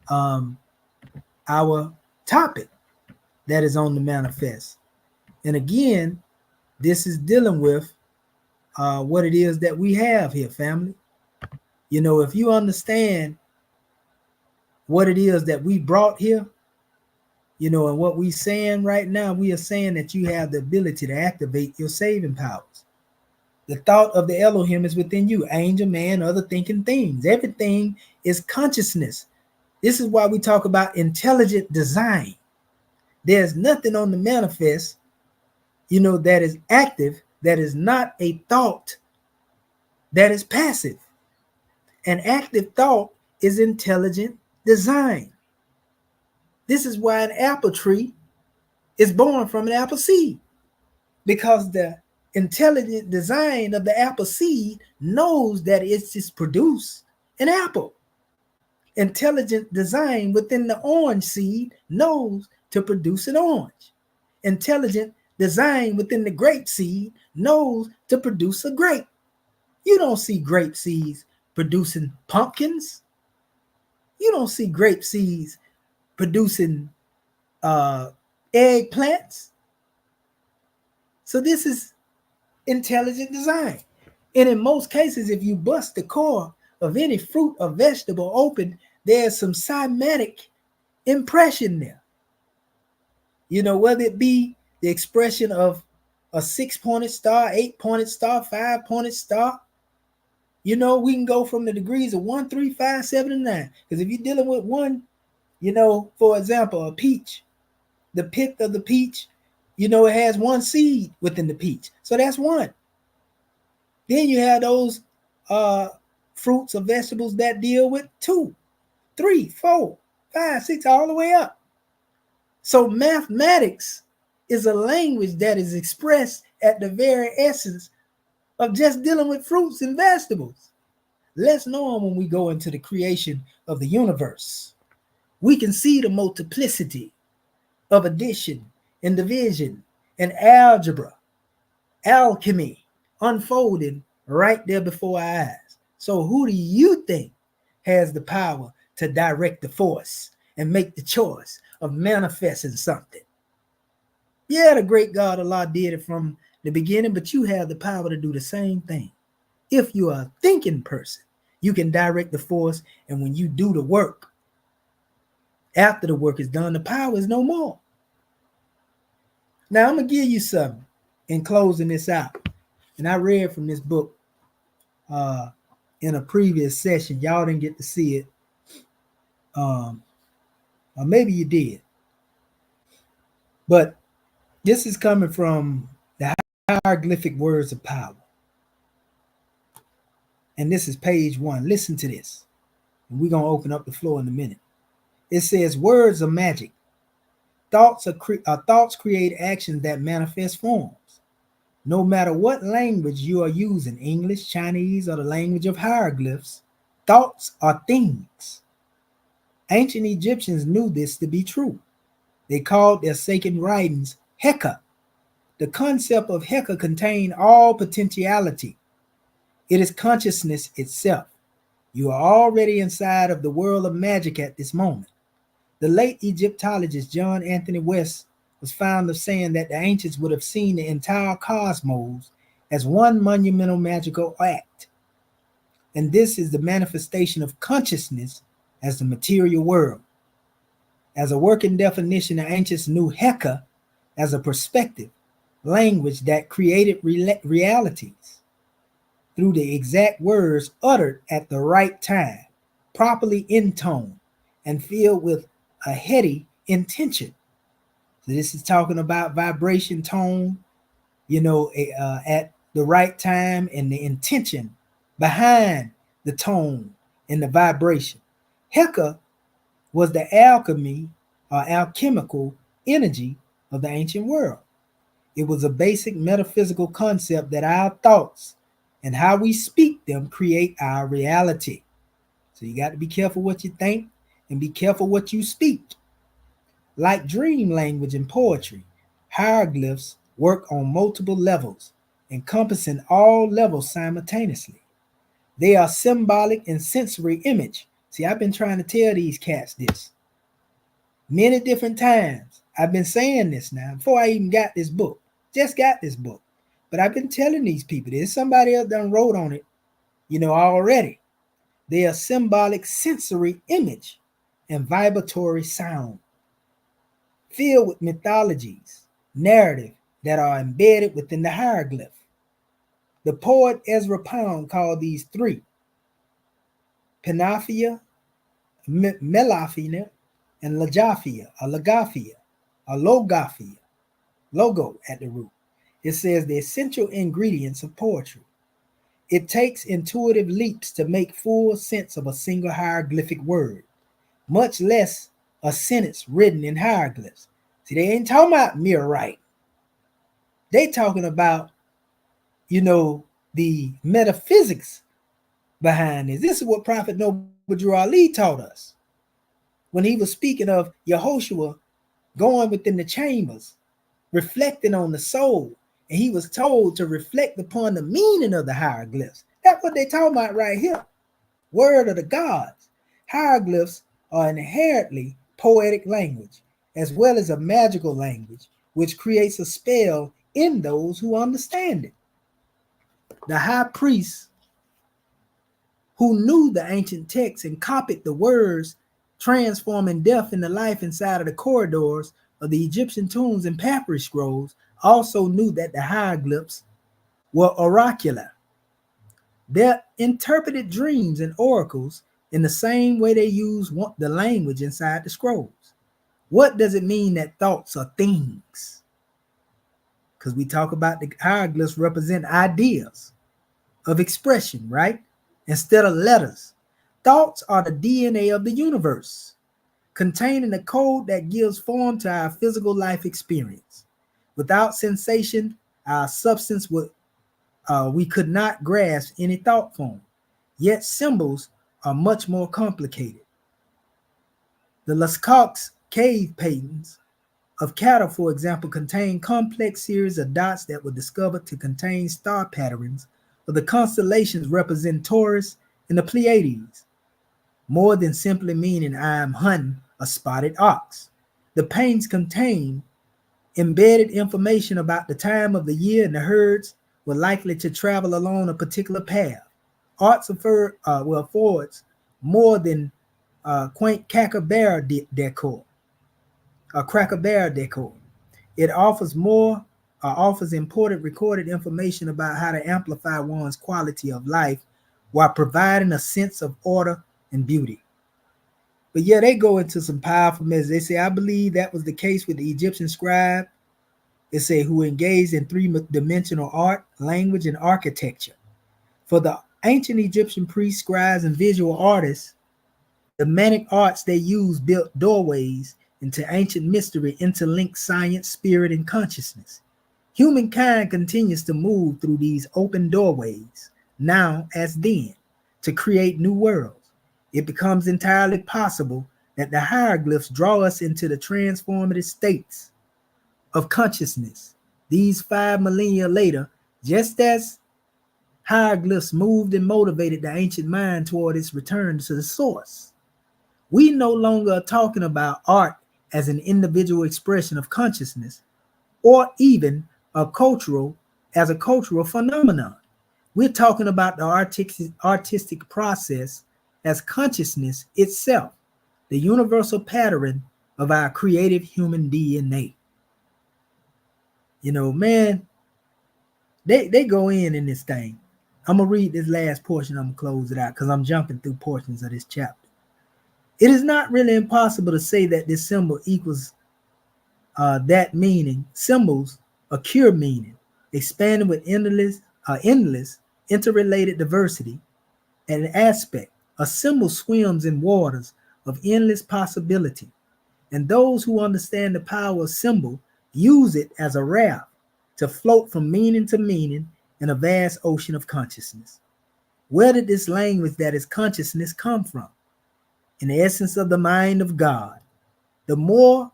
our topic that is on the manifest. And again, this is dealing with what it is that we have here, family. If you understand what it is that we brought here, and what we saying right now, we are saying that you have the ability to activate your saving powers. The thought of the Elohim is within you, angel, man, other thinking things. Everything is consciousness. This is why we talk about intelligent design. There's nothing on the manifest, that is active, that is not a thought that is passive. An active thought is intelligent design. This is why an apple tree is born from an apple seed, because the intelligent design of the apple seed knows that it's just produced an apple. Intelligent design within the orange seed knows to produce an orange. Intelligent design within the grape seed knows to produce a grape. You don't see grape seeds producing pumpkins. You don't see grape seeds producing eggplants. So this is intelligent design. And in most cases, if you bust the core of any fruit or vegetable open, there's some cymatic impression there. Whether it be the expression of a 6-pointed star, 8-pointed star, 5-pointed star. We can go from the degrees of 1, 3, 5, 7, and 9. Because if you're dealing with one, for example, a peach, the pith of the peach, it has 1 seed within the peach. So that's 1. Then you have those fruits or vegetables that deal with 2, 3, 4, 5, 6, all the way up. So mathematics is a language that is expressed at the very essence of just dealing with fruits and vegetables. Less known when we go into the creation of the universe. We can see the multiplicity of addition and division and algebra, alchemy unfolding right there before our eyes. So who do you think has the power to direct the force and make the choice of manifesting something? Yeah, the great God Allah did it from the beginning, but you have the power to do the same thing. If you are a thinking person, you can direct the force, and when you do the work, after the work is done, the power is no more. Now, I'm going to give you something in closing this out. And I read from this book in a previous session. Y'all didn't get to see it. Or maybe you did. But this is coming from the hieroglyphic words of power. And this is page 1. Listen to this. And we're going to open up the floor in a minute. It says, words are magic. Thoughts create actions that manifest forms. No matter what language you are using, English, Chinese, or the language of hieroglyphs, thoughts are things. Ancient Egyptians knew this to be true. They called their sacred writings Heka. The concept of Heka contained all potentiality. It is consciousness itself. You are already inside of the world of magic at this moment. The late Egyptologist John Anthony West was fond of saying that the ancients would have seen the entire cosmos as one monumental magical act. And this is the manifestation of consciousness as the material world. As a working definition, the ancients knew Heka as a perspective, language that created realities through the exact words uttered at the right time, properly intoned, and filled with a heady intention. So this is talking about vibration, tone, at the right time, and the intention behind the tone and the vibration. Heka was the alchemy or alchemical energy of the ancient world. It was a basic metaphysical concept that our thoughts and how we speak them create our reality. So you got to be careful what you think and be careful what you speak. Like dream language and poetry, hieroglyphs work on multiple levels, encompassing all levels simultaneously. They are symbolic and sensory image. See, I've been trying to tell these cats this many different times. I've been saying this now before I even got this book. Just got this book. But I've been telling these people, there's somebody else done wrote on it, already. They are symbolic sensory image and vibratory sound, filled with mythologies, narrative that are embedded within the hieroglyph. The poet Ezra Pound called these three: Panaphia, Melaphia, and Logophia, logo at the root. It says the essential ingredients of poetry. It takes intuitive leaps to make full sense of a single hieroglyphic word, much less a sentence written in hieroglyphs. See, they ain't talking about mere writing. They talking about, the metaphysics behind this. This is what Prophet Noble Drew Ali taught us when he was speaking of YEHOSHUA going within the chambers, reflecting on the soul. And he was told to reflect upon the meaning of the hieroglyphs. That's what they talking about right here. Word of the gods. Hieroglyphs are inherently poetic language, as well as a magical language, which creates a spell in those who understand it. The high priests who knew the ancient texts and copied the words, transforming death into life inside of the corridors of the Egyptian tombs and papyrus scrolls, also knew that the hieroglyphs were oracular. They interpreted dreams and oracles in the same way they use the language inside the scrolls. What does it mean that thoughts are things? Because we talk about the hieroglyphs represent ideas of expression, right? Instead of letters. Thoughts are the DNA of the universe, containing a code that gives form to our physical life experience. Without sensation, our substance we could not grasp any thought form. Yet symbols are much more complicated. The Lascaux cave paintings of cattle, for example, contain complex series of dots that were discovered to contain star patterns of the constellations representing Taurus and the Pleiades, more than simply meaning I am hunting a spotted ox. The paintings contain embedded information about the time of the year and the herds were likely to travel along a particular path. Arts affords more than quaint cracker barrel decor. It offers important recorded information about how to amplify one's quality of life while providing a sense of order and beauty. But yeah, they go into some powerful measures. They say, I believe that was the case with the Egyptian scribe. They say, who engaged in three-dimensional art, language, and architecture. For the ancient Egyptian priests, scribes, and visual artists, the manic arts they used built doorways into ancient mystery, interlinked science, spirit, and consciousness. Humankind continues to move through these open doorways, now as then, to create new worlds. It becomes entirely possible that the hieroglyphs draw us into the transformative states of consciousness. These 5 millennia later, just as hieroglyphs moved and motivated the ancient mind toward its return to the source, we no longer are talking about art as an individual expression of consciousness, or even a cultural phenomenon. We're talking about the artistic process as consciousness itself, the universal pattern of our creative human DNA. You know, man, they go in this thing. I'm going to read this last portion. I'm going to close it out because I'm jumping through portions of this chapter. It is not really impossible to say that this symbol equals that meaning. Symbols accrue meaning, expanding with endless, interrelated diversity and aspect. A symbol swims in waters of endless possibility, and those who understand the power of symbol use it as a raft to float from meaning to meaning in a vast ocean of consciousness. Where did this language that is consciousness come from? In the essence of the mind of God. The more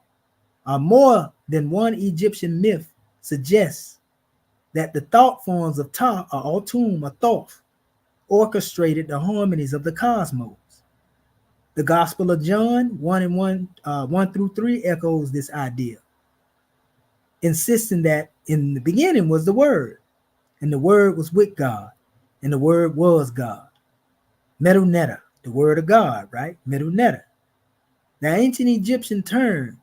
than one Egyptian myth suggests that the thought forms of Ta or Atum or Thoth orchestrated the harmonies of the cosmos. The Gospel of John 1 through 3 echoes this idea, insisting that in the beginning was the Word, and the Word was with God, and the Word was God. Medunetta, the Word of God, right? Medunetta. The ancient Egyptian term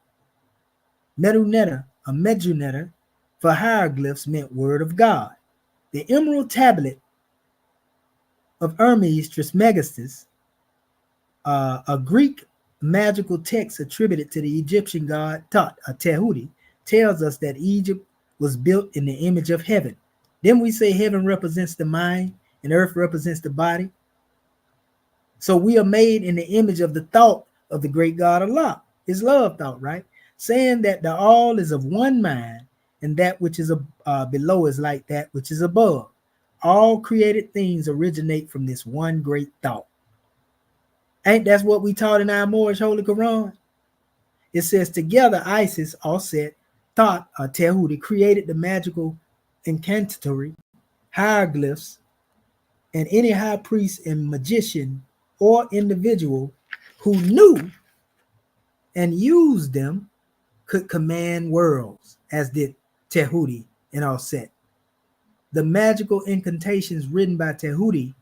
Medunetta, or Medunetta, for hieroglyphs meant Word of God. The emerald tablet of Hermes Trismegistus, a Greek magical text attributed to the Egyptian god Tehuti, tells us that Egypt was built in the image of heaven. Then we say heaven represents the mind and earth represents the body. So we are made in the image of the thought of the great God Allah, his love thought, right? Saying that the all is of one mind, and that which is below is like that which is above. All created things originate from this one great thought. Ain't that's what we taught in our Moorish Holy Quran? It says, together Isis, Set, Thoth, or Tehuti, created the magical incantatory hieroglyphs, and any high priest and magician or individual who knew and used them could command worlds, as did Tehuti and Set. The magical incantations written by Tehuti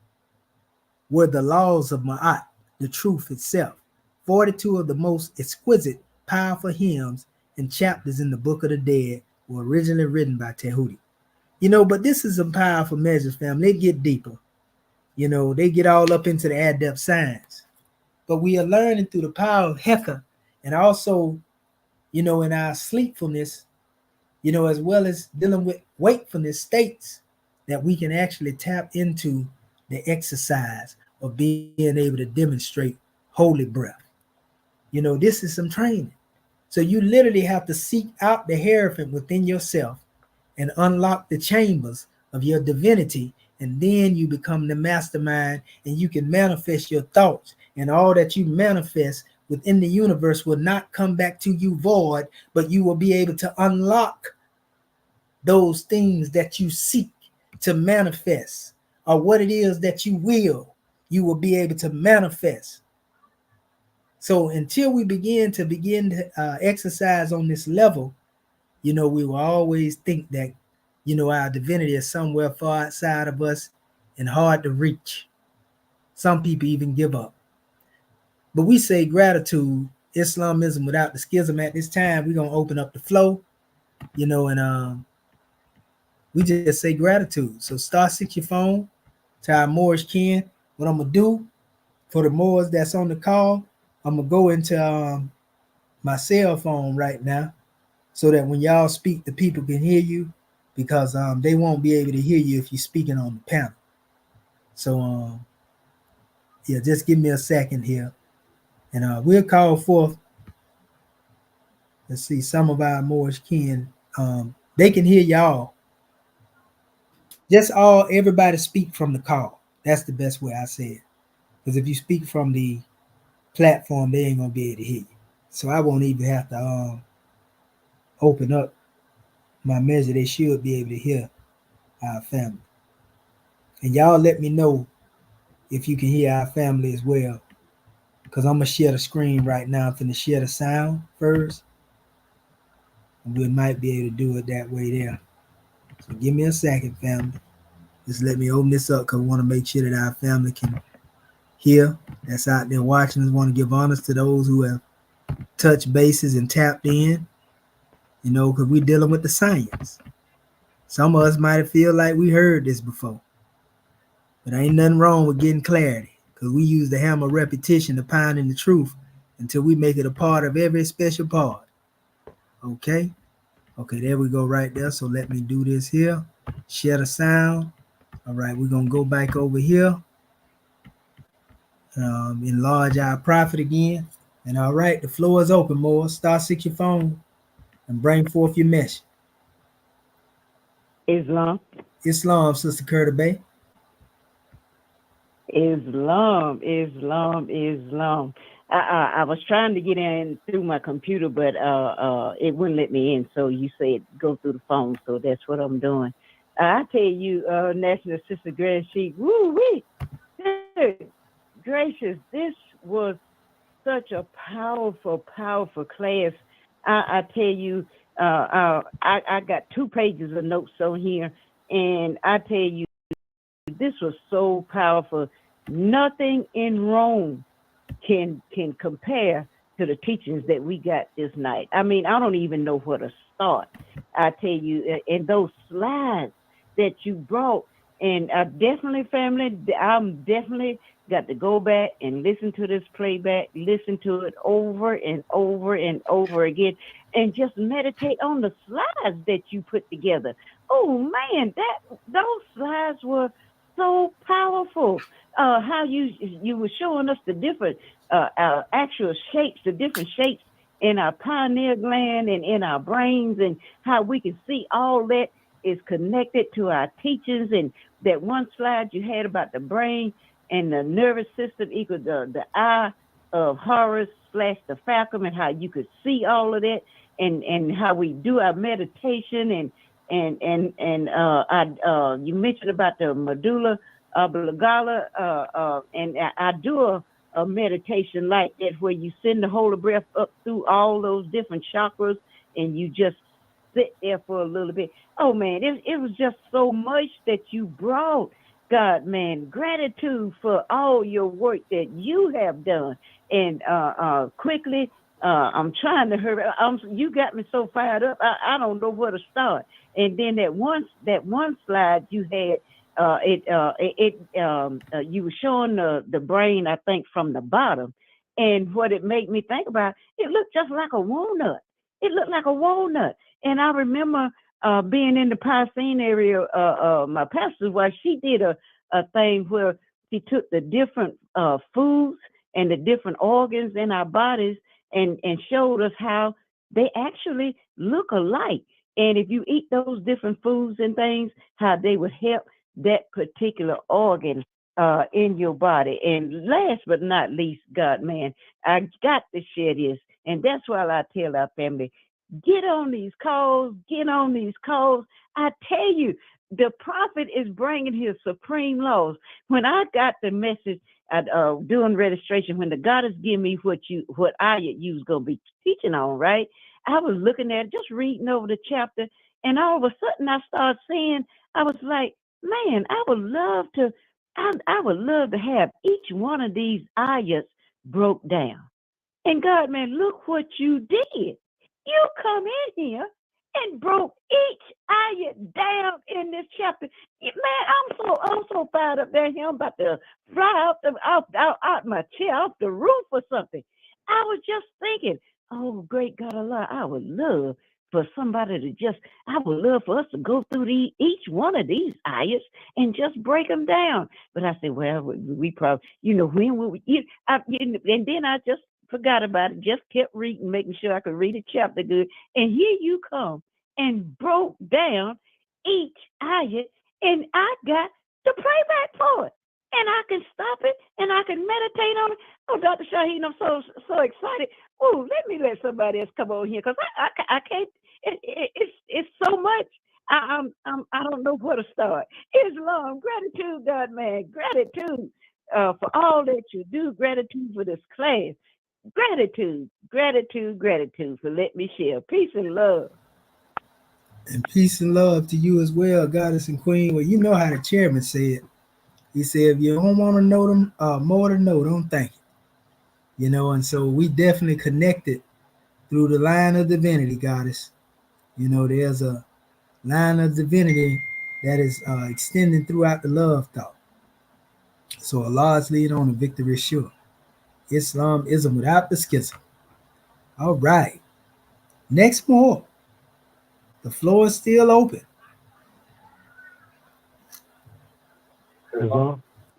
were the laws of Ma'at, the truth itself. 42 of the most exquisite, powerful hymns and chapters in the Book of the Dead were originally written by Tehuti. You know, but this is some powerful measures, family. They get deeper. You know, they get all up into the adept science. But we are learning through the power of Heka, and also, you know, in our sleepfulness, you know, as well as dealing with wakefulness states, that we can actually tap into the exercise of being able to demonstrate holy breath. You know, this is some training. So you literally have to seek out the hierophant within yourself and unlock the chambers of your divinity, and then you become the mastermind, and you can manifest your thoughts, and all that you manifest within the universe will not come back to you void, but you will be able to unlock those things that you seek to manifest, or what it is that you will be able to manifest. So until we begin to exercise on this level, you know, we will always think that, you know, our divinity is somewhere far outside of us and hard to reach. Some people even give up. But we say gratitude, Islamism without the schism. At this time, we're going to open up the flow, you know, and we just say gratitude. So *6 your phone to our Moorish kin. What I'm going to do for the Moors that's on the call, I'm gonna go into my cell phone right now so that when y'all speak, the people can hear you, because they won't be able to hear you if you're speaking on the panel. So yeah, just give me a second here, and we'll call forth. Let's see, some of our Moorish kin, they can hear y'all. Just everybody speak from the call. That's the best way I say it. Because if you speak from the platform, they ain't gonna be able to hear you. So I won't even have to open up my measure. They should be able to hear our family. And y'all let me know if you can hear our family as well. Because I'm gonna share the screen right now. I'm finna share the sound first. And we might be able to do it that way there. So give me a second, family. Just let me open this up because I want to make sure that our family can hear. That's out there watching us. Want to give honors to those who have touched bases and tapped in, because we're dealing with the science. Some of us might feel like we heard this before, but ain't nothing wrong with getting clarity, because we use the hammer of repetition to pound in the truth until we make it a part of every special part. Okay, there we go right there. So let me do this here. Share the sound. All right, we're gonna go back over here. Enlarge our prophet again. And all right, the floor is open, more. Star 6 your phone and bring forth your message. Islam. Islam, Sister Curta Bay. Islam. I was trying to get in through my computer, but it wouldn't let me in. So you said go through the phone. So that's what I'm doing. I tell you, National Sister Grand Sheet, woo-wee. Gracious, this was such a powerful class. I tell you, I got 2 pages of notes on here, and I tell you, this was so powerful. Nothing in Rome can compare to the teachings that we got this night. I mean, I don't even know where to start. I tell you, and those slides that you brought, and definitely, family, I'm definitely got to go back and listen to this playback, listen to it over and over and over again, and just meditate on the slides that you put together. Oh man, those slides were so powerful. How you were showing us the different actual shapes, the different shapes in our pineal gland and in our brains, and how we can see all that is connected to our teachings. And that one slide you had about the brain and the nervous system equal the eye of Horus / the falcon, and how you could see all of that, and how we do our meditation, and you mentioned about the medulla oblongata, and I do a meditation like that where you send the holy breath up through all those different chakras, and you just sit there for a little bit. Oh man, it was just so much that you brought. God, man, gratitude for all your work that you have done. And quickly, I'm trying to hurry. You got me so fired up. I don't know where to start. And then that one slide you had, you were showing the brain, I think, from the bottom. And what it made me think about, it looked just like a walnut. It looked like a walnut. And I remember being in the Piscine area, my pastor's wife, she did a thing where she took the different foods and the different organs in our bodies and showed us how they actually look alike. And if you eat those different foods and things, how they would help that particular organ in your body. And last but not least, God, man, I got to share this. And that's why I tell our family, get on these calls. I tell you, the prophet is bringing his supreme laws. When I got the message doing registration, when the God has given me what I was going to be teaching on, right? I was looking at it, just reading over the chapter, and all of a sudden I started seeing, I was like, man, I would love to have each one of these ayats broke down. And God, man, look what you did. You come in here and broke each ayat down in this chapter. Man, I'm so fired up there here. I'm about to fly out my chair, off the roof or something. I was just thinking, oh, great God Allah, I would love for somebody to I would love for us to go through each one of these ayats and just break them down. But I said, well, we probably, when will we, and then I just forgot about it, just kept reading, making sure I could read a chapter good. And here you come and broke down each ayat, and I got the playback for it. And I can stop it and I can meditate on it. Oh, Dr. Shaheen, I'm so excited. Oh, let somebody else come over here because I can't. It's so much. I don't know where to start. Islam, gratitude, God, man, gratitude for all that you do. Gratitude for this class. Gratitude for letting me share. Peace and love. And peace and love to you as well, Goddess and Queen. Well, you know how the chairman said. He said, if you don't want to know them, more to know, don't think it. And so we definitely connected through the line of divinity, Goddess. There's a line of divinity that is extending throughout the love thought. So Allah's lead on, the victory is sure. Islam ism without the schism. All right. Next more. The floor is still open.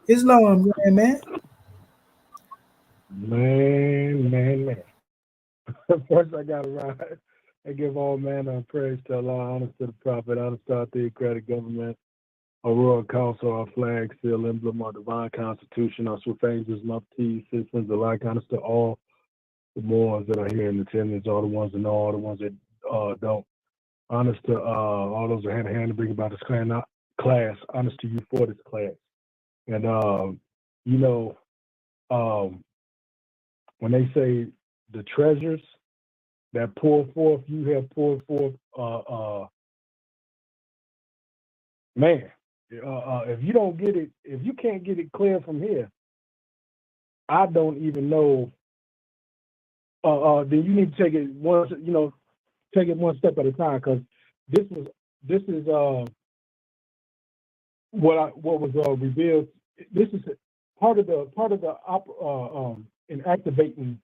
Islam, man. Man. First, I got to rise and give all manner of praise to Allah, honor to the Prophet, honor to our theocratic government, our royal council, our flag, seal, emblem, our divine constitution, our swift angels, muftis, citizens, alike, honor to all the Moors that are here in attendance, all the ones that know, all the ones that don't. Honest to all those that hand in hand to bring about this class. Honest to you for this class. And, when they say the treasures that pour forth, you have poured forth, man, if you don't get it, if you can't get it clear from here, I don't even know. Then you need to take it one step at a time, because this is what was revealed. This is part of the in activating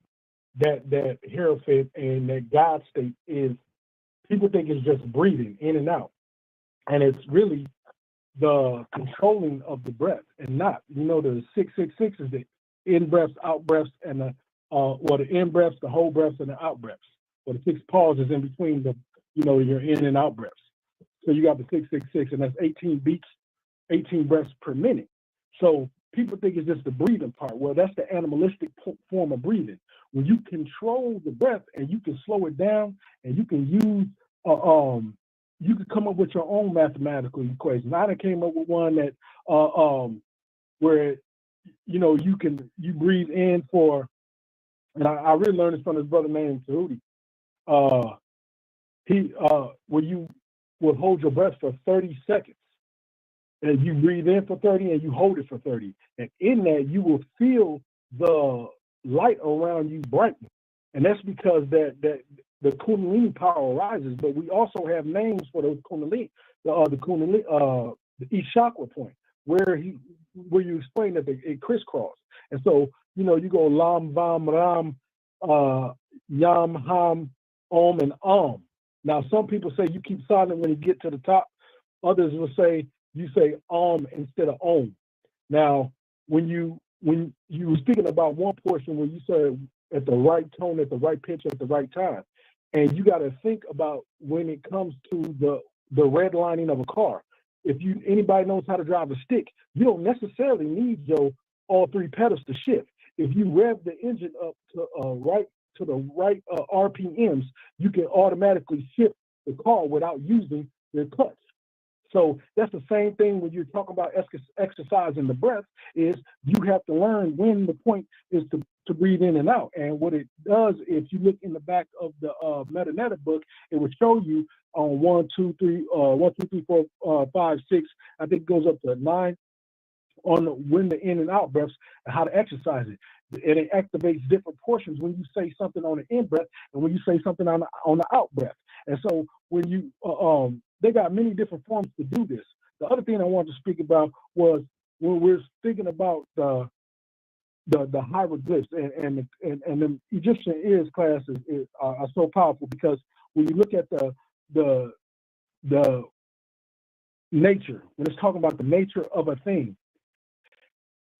that hierophant and that God state is people think it's just breathing in and out, and it's really the controlling of the breath and not. The 666 is the in breaths, out breaths, and the in breaths, the whole breaths, and the out breaths. Or the 6 pauses in between your in and out breaths. So you got the 666, and that's 18 beats, 18 breaths per minute. So people think it's just the breathing part. Well, that's the animalistic form of breathing. When you control the breath and you can slow it down, and you can use you can come up with your own mathematical equation. I came up with one that where you breathe in for, and I really learned this from this brother named Tahuti. Where you will hold your breath for 30 seconds, and you breathe in for 30 and you hold it for 30, and in that you will feel the light around you brighten, and that's because that the Kundalini power rises. But we also have names for those Kundalini, the Kundalini, the each chakra point where you explain that it crisscross, and so you go Lam, Vam, Ram, Yam, Ham, Om, and Om. Now some people say you keep silent when you get to the top. Others will say you say Om instead of Om. Now when you were speaking about one portion where you said at the right tone, at the right pitch, at the right time, and you got to think about when it comes to the redlining of a car. If anybody knows how to drive a stick, you don't necessarily need all 3 pedals to shift. If you rev the engine up to the right RPMs, you can automatically shift the car without using your clutch. So that's the same thing when you're talking about exercising the breath, is you have to learn when the point is to breathe in and out. And what it does, if you look in the back of the Meta book, it will show you on 1, 2, 3, 4, 5, 6, I think it goes up to 9, on when the in and out breaths and how to exercise it. And it activates different portions when you say something on the in breath and when you say something on the out breath. And so when you they got many different forms to do this. The other thing I wanted to speak about was when we're thinking about the hieroglyphs and the Egyptian ears classes are so powerful, because when you look at the nature, when it's talking about the nature of a thing,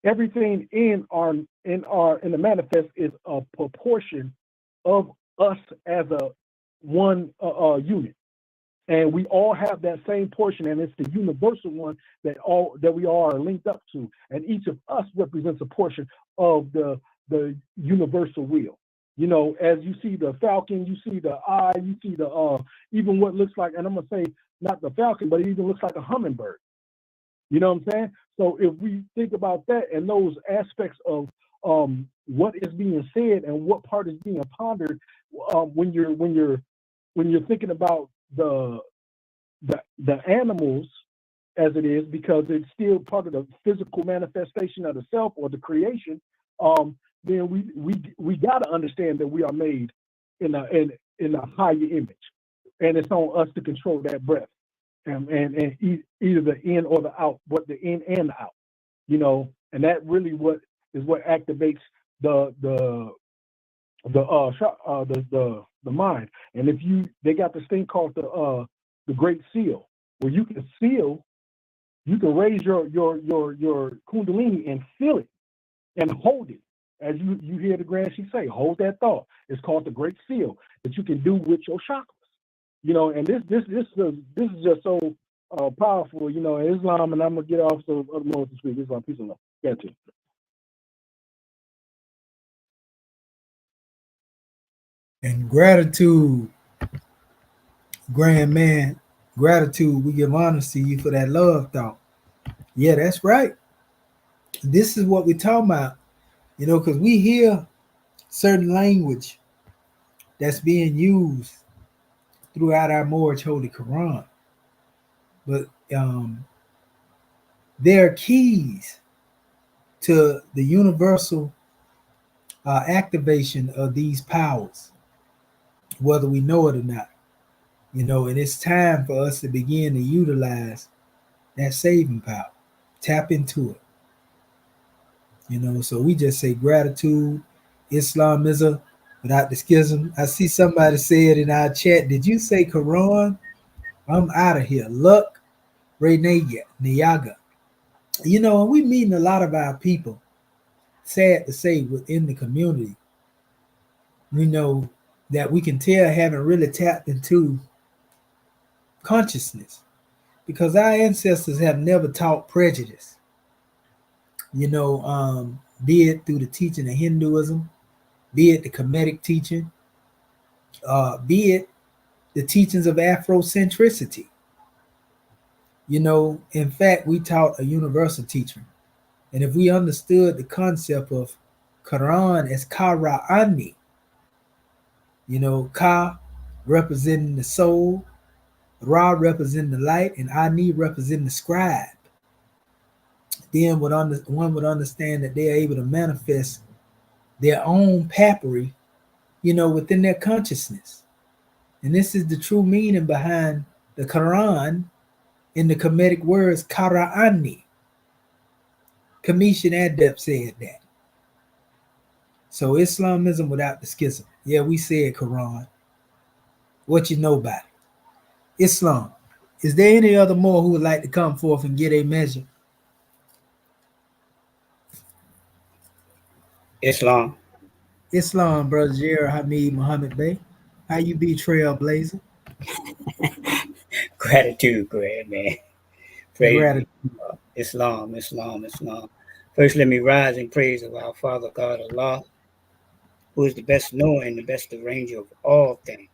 everything in the manifest is a proportion of us as a one unit, and we all have that same portion, and it's the universal one that we all are linked up to, and each of us represents a portion of the universal will. You know, as you see the falcon, you see the eye, you see the even what looks like, and I'm gonna say not the falcon, but it even looks like a hummingbird. You know what I'm saying? So if we think about that and those aspects of what is being said and what part is being pondered, when you're thinking about the animals as it is, because it's still part of the physical manifestation of the self or the creation, then we got to understand that we are made in a higher image, and it's on us to control that breath, and either the in or the out, but the in and the out, you know, and that really what activates the mind. And they got this thing called the Great Seal, where you can raise your kundalini and feel it and hold it. As you hear the Grand Sheik say, hold that thought. It's called the Great Seal that you can do with your chakras. You know, and this is just so powerful. You know, Islam, and I'm gonna get off so other moments to speak. Islam, peace and love. Got you. And gratitude, grand man, gratitude. We give honor to you for that love thought. Yeah, that's right. This is what we're talking about, you know, because we hear certain language that's being used throughout our Moorish Holy Quran. But there are keys to the universal activation of these powers, whether we know it or not. You know, and it's time for us to begin to utilize that saving power, tap into it. You know, so we just say gratitude. Islam is without the schism. I see somebody said in our chat, did you say Quran? I'm out of here. Luck, Niyaga. You know, we meeting a lot of our people, sad to say, within the community, you know, that we can tell haven't really tapped into consciousness, because our ancestors have never taught prejudice. You know, be it through the teaching of Hinduism, be it the Kemetic teaching, be it the teachings of Afrocentricity. You know, in fact, we taught a universal teaching. And if we understood the concept of Quran as Qara'ani, you know, Ka representing the soul, Ra representing the light, and Ani representing the scribe, then one would understand that they're able to manifest their own papyri, you know, within their consciousness. And this is the true meaning behind the Quran in the Kemetic words Qara'ani. Commission Adept said that. So Islamism without the schism. Yeah, we said Quran. What you know about it? Islam. Is there any other more who would like to come forth and get a measure? Islam. Islam, Brother Jared Hamid Muhammad Bey. How you be, trailblazer? Gratitude, great man. Praise Gratitude. Islam. First, let me rise in praise of our Father God Allah, who is the best knower and the best arranger of all things.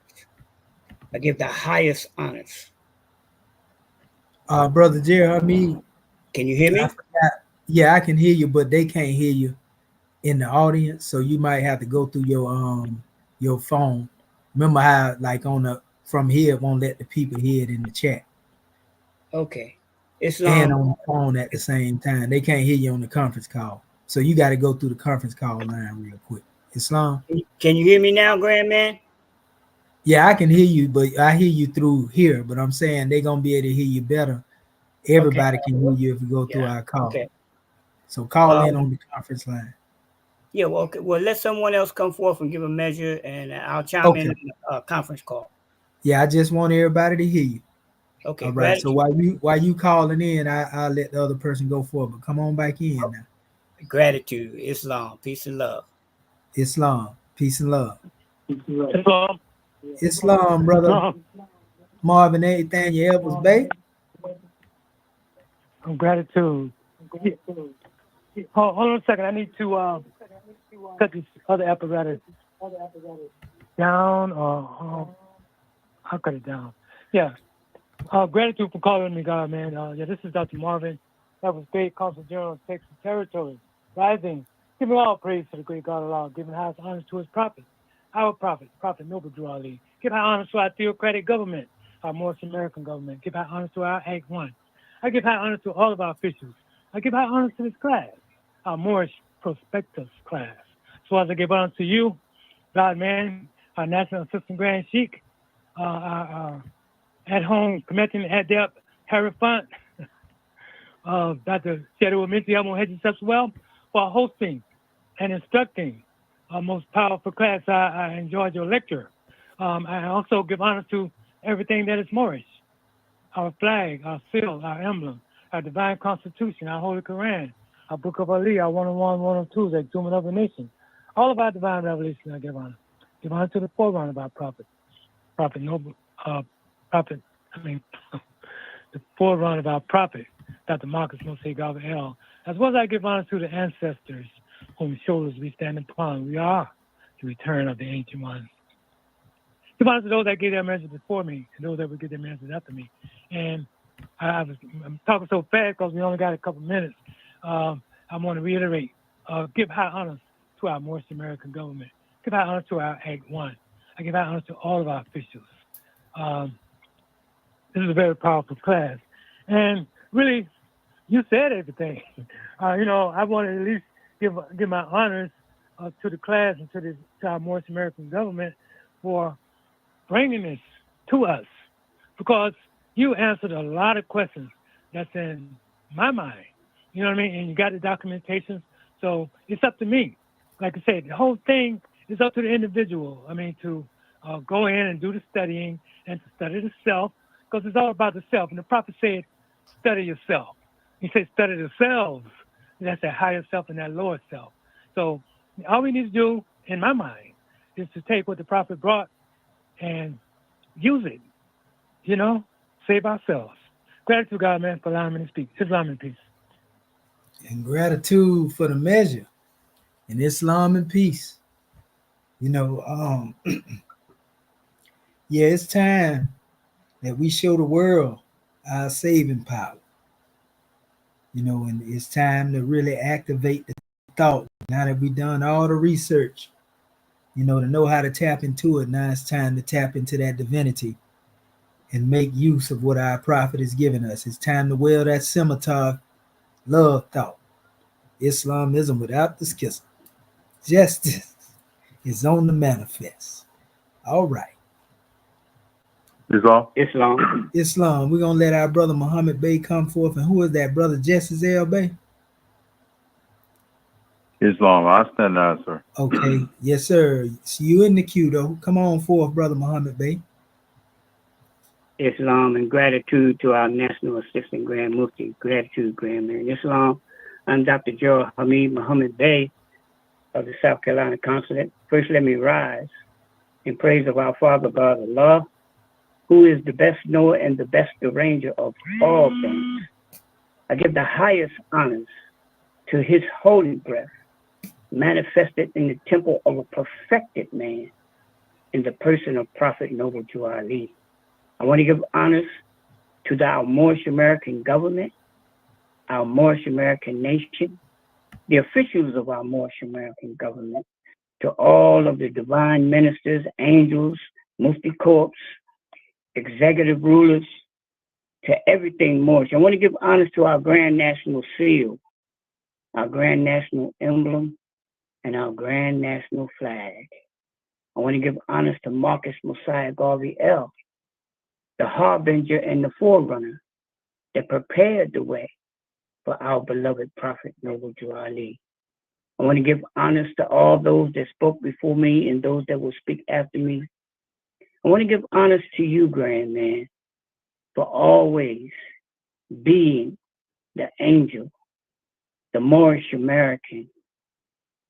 I give the highest honors. Brother Jared Hamid. Can you hear me? Yeah, I can hear you, but they can't hear you in the audience, so you might have to go through your phone. Remember how, like, from here, it won't let the people hear it in the chat. Okay. Islam. And on the phone at the same time. They can't hear you on the conference call. So you got to go through the conference call line real quick. Islam. Can you hear me now, Grand Man? Yeah, I can hear you, but I hear you through here. But I'm saying they're going to be able to hear you better. Everybody can hear you if you go through our call. Okay. So call in on the conference line. Yeah, well, okay. Well, let someone else come forth and give a measure, and I'll chime in Okay. on the conference call. Yeah, I just want everybody to hear you. Okay, All right. So gratitude. while you calling in, I'll let the other person go forward. But come on back in now. Gratitude, Islam, peace and love. Islam, peace and love. Islam. Islam, brother Marvin A. Nathaniel Edwards Bay. Gratitude. Hold on a second. I need to cut this other apparatus down, or I'll cut it down. Yeah. Gratitude for calling me, God, man. Yeah, this is Dr. Marvin. That was State Consul General of Texas Territory. Rising. Giving all praise to the great God of Allah. Giving highest honors to his prophet. Our prophet, Prophet Noble Drew Ali. Give high honors to our theocratic government, our Morris American government. Give high honors to our Act One. I give high honors to all of our officials. I give high honors to this class, our Morris Prospectus class. So as I give honor to you, God, man, our National Assistant Grand Sheik, our at-home committing adept Hierophant, Dr. Shadow Minty Hedges as well, for hosting and instructing our most powerful class. I enjoyed your lecture. I also give honor to everything that is Moorish, our flag, our seal, our emblem, our divine constitution, our Holy Quran, our Book of Ali, our 101, 102, the Exhuman of the Nation. All of our divine revelation I give honor. Give honor to the forerunner of our prophet, Prophet Noble, the forerunner of our prophet, Dr. Marcus Mose Garvey L., as well as I give honor to the ancestors whom shoulders we stand upon. We are the return of the ancient ones. Give honor to those that gave their message before me and those that will give their message after me. And I'm talking so fast because we only got a couple minutes. I want to reiterate, give high honors to our Morris American government. Give high honor to our Act One. I give high honor to all of our officials. This is a very powerful class. And really, you said everything. I want to at least give my honors to the class and to our Morris American government for bringing this to us, because you answered a lot of questions that's in my mind. You know what I mean? And you got the documentation. So it's up to me. Like I said, the whole thing is up to the individual. I mean, to go in and do the studying and to study the self, because it's all about the self. And the prophet said, study yourself. He said, study the selves. That's that higher self and that lower self. So all we need to do, in my mind, is to take what the prophet brought and use it, save ourselves. Gratitude, God, man, for allowing me to speak. Islam and peace. And gratitude for the measure. And Islam and peace. Yeah, it's time that we show the world our saving power. And it's time to really activate the thought. Now that we've done all the research, to know how to tap into it, now it's time to tap into that divinity and make use of what our prophet has given us. It's time to wield that scimitar love thought. Islamism without the schism. Justice is on the manifest. All right. Islam. Islam. We're going to let our brother Muhammad Bey come forth. And who is that, brother Justice L. Bey? Islam. I stand down, sir. Okay. Yes, sir. See you in the queue, though. Come on forth, brother Muhammad Bey. Islam, and gratitude to our National Assistant Grand Mufti. Gratitude, Grand Man. Islam, I'm Dr. Joe Hamid Muhammad Bey of the South Carolina Consulate. First, let me rise in praise of our Father God Allah, who is the best knower and the best arranger of all things. I give the highest honors to his holy breath, manifested in the temple of a perfected man in the person of Prophet Noble Drew Ali. I want to give honors to our Moorish American government, our Moorish American nation, the officials of our Moorish American government, to all of the divine ministers, angels, Mufti Corps, executive rulers, to everything Moorish. I want to give honors to our Grand National Seal, our Grand National Emblem, and our Grand National Flag. I want to give honors to Marcus Mosiah Garvey L., the harbinger and the forerunner that prepared the way for our beloved Prophet Noble Drew Ali. I want to give honors to all those that spoke before me and those that will speak after me. I want to give honors to you, Grand Man, for always being the angel, the Moorish American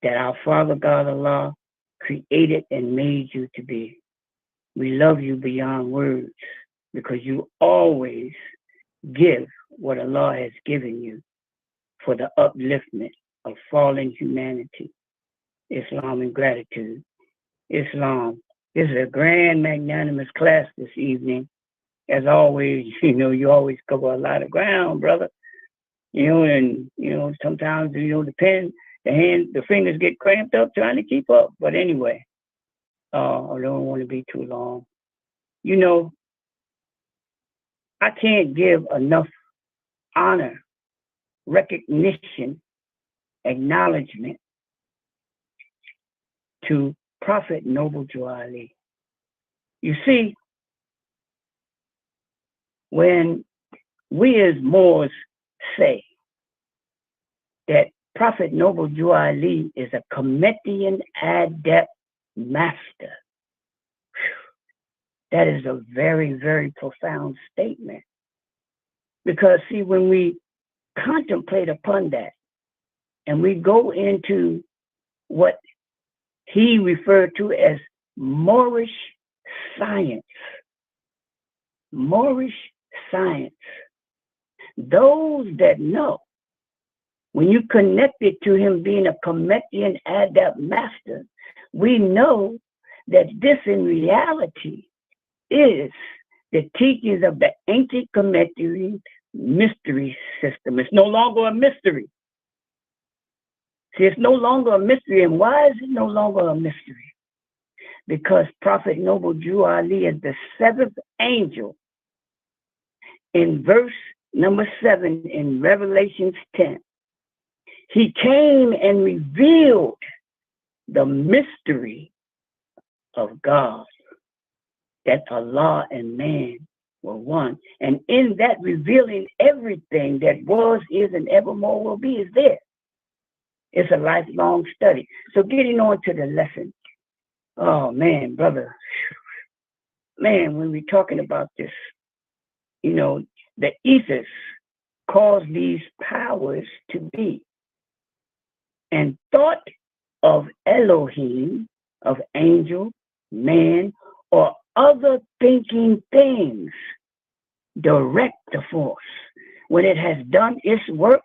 that our Father God Allah created and made you to be. We love you beyond words because you always give what Allah has given you for the upliftment of fallen humanity. Islam and gratitude. Islam. This is a grand, magnanimous class this evening. As always, you always cover a lot of ground, brother. And sometimes, the fingers get cramped up trying to keep up. But anyway, I don't want to be too long. I can't give enough honor, recognition, acknowledgement to Prophet Noble Drew Ali. You see, when we as Moors say that Prophet Noble Drew Ali is a Cometian adept master, that is a very, very profound statement. Because, see, when we contemplate upon that and we go into what he referred to as Moorish science, those that know, when you connect it to him being a Cometian adept master, we know that this in reality is the teachings of the ancient Cometian mystery system. It's no longer a mystery. See, it's no longer a mystery. And why is it no longer a mystery? Because Prophet Noble Drew Ali is the seventh angel in verse number 7 in Revelations 10. He came and revealed the mystery of God, that Allah and man were one. And in that revealing, everything that was, is, and evermore will be is there. It's a lifelong study. So getting on to the lesson. Oh, man, brother. Man, when we're talking about this, the ethers cause these powers to be. And thought of Elohim, of angel, man, or other thinking things direct the force. When it has done its work,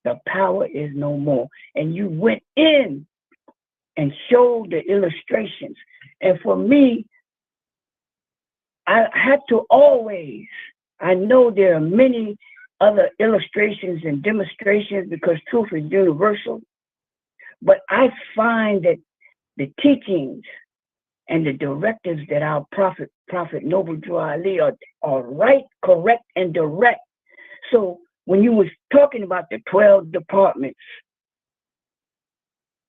the power is no more. And you went in and showed the illustrations. And for me, I had to always, I know there are many other illustrations and demonstrations because truth is universal, but I find that the teachings and the directives that our Prophet Noble Drew Ali are right, correct, and direct. So when you was talking about the 12 departments,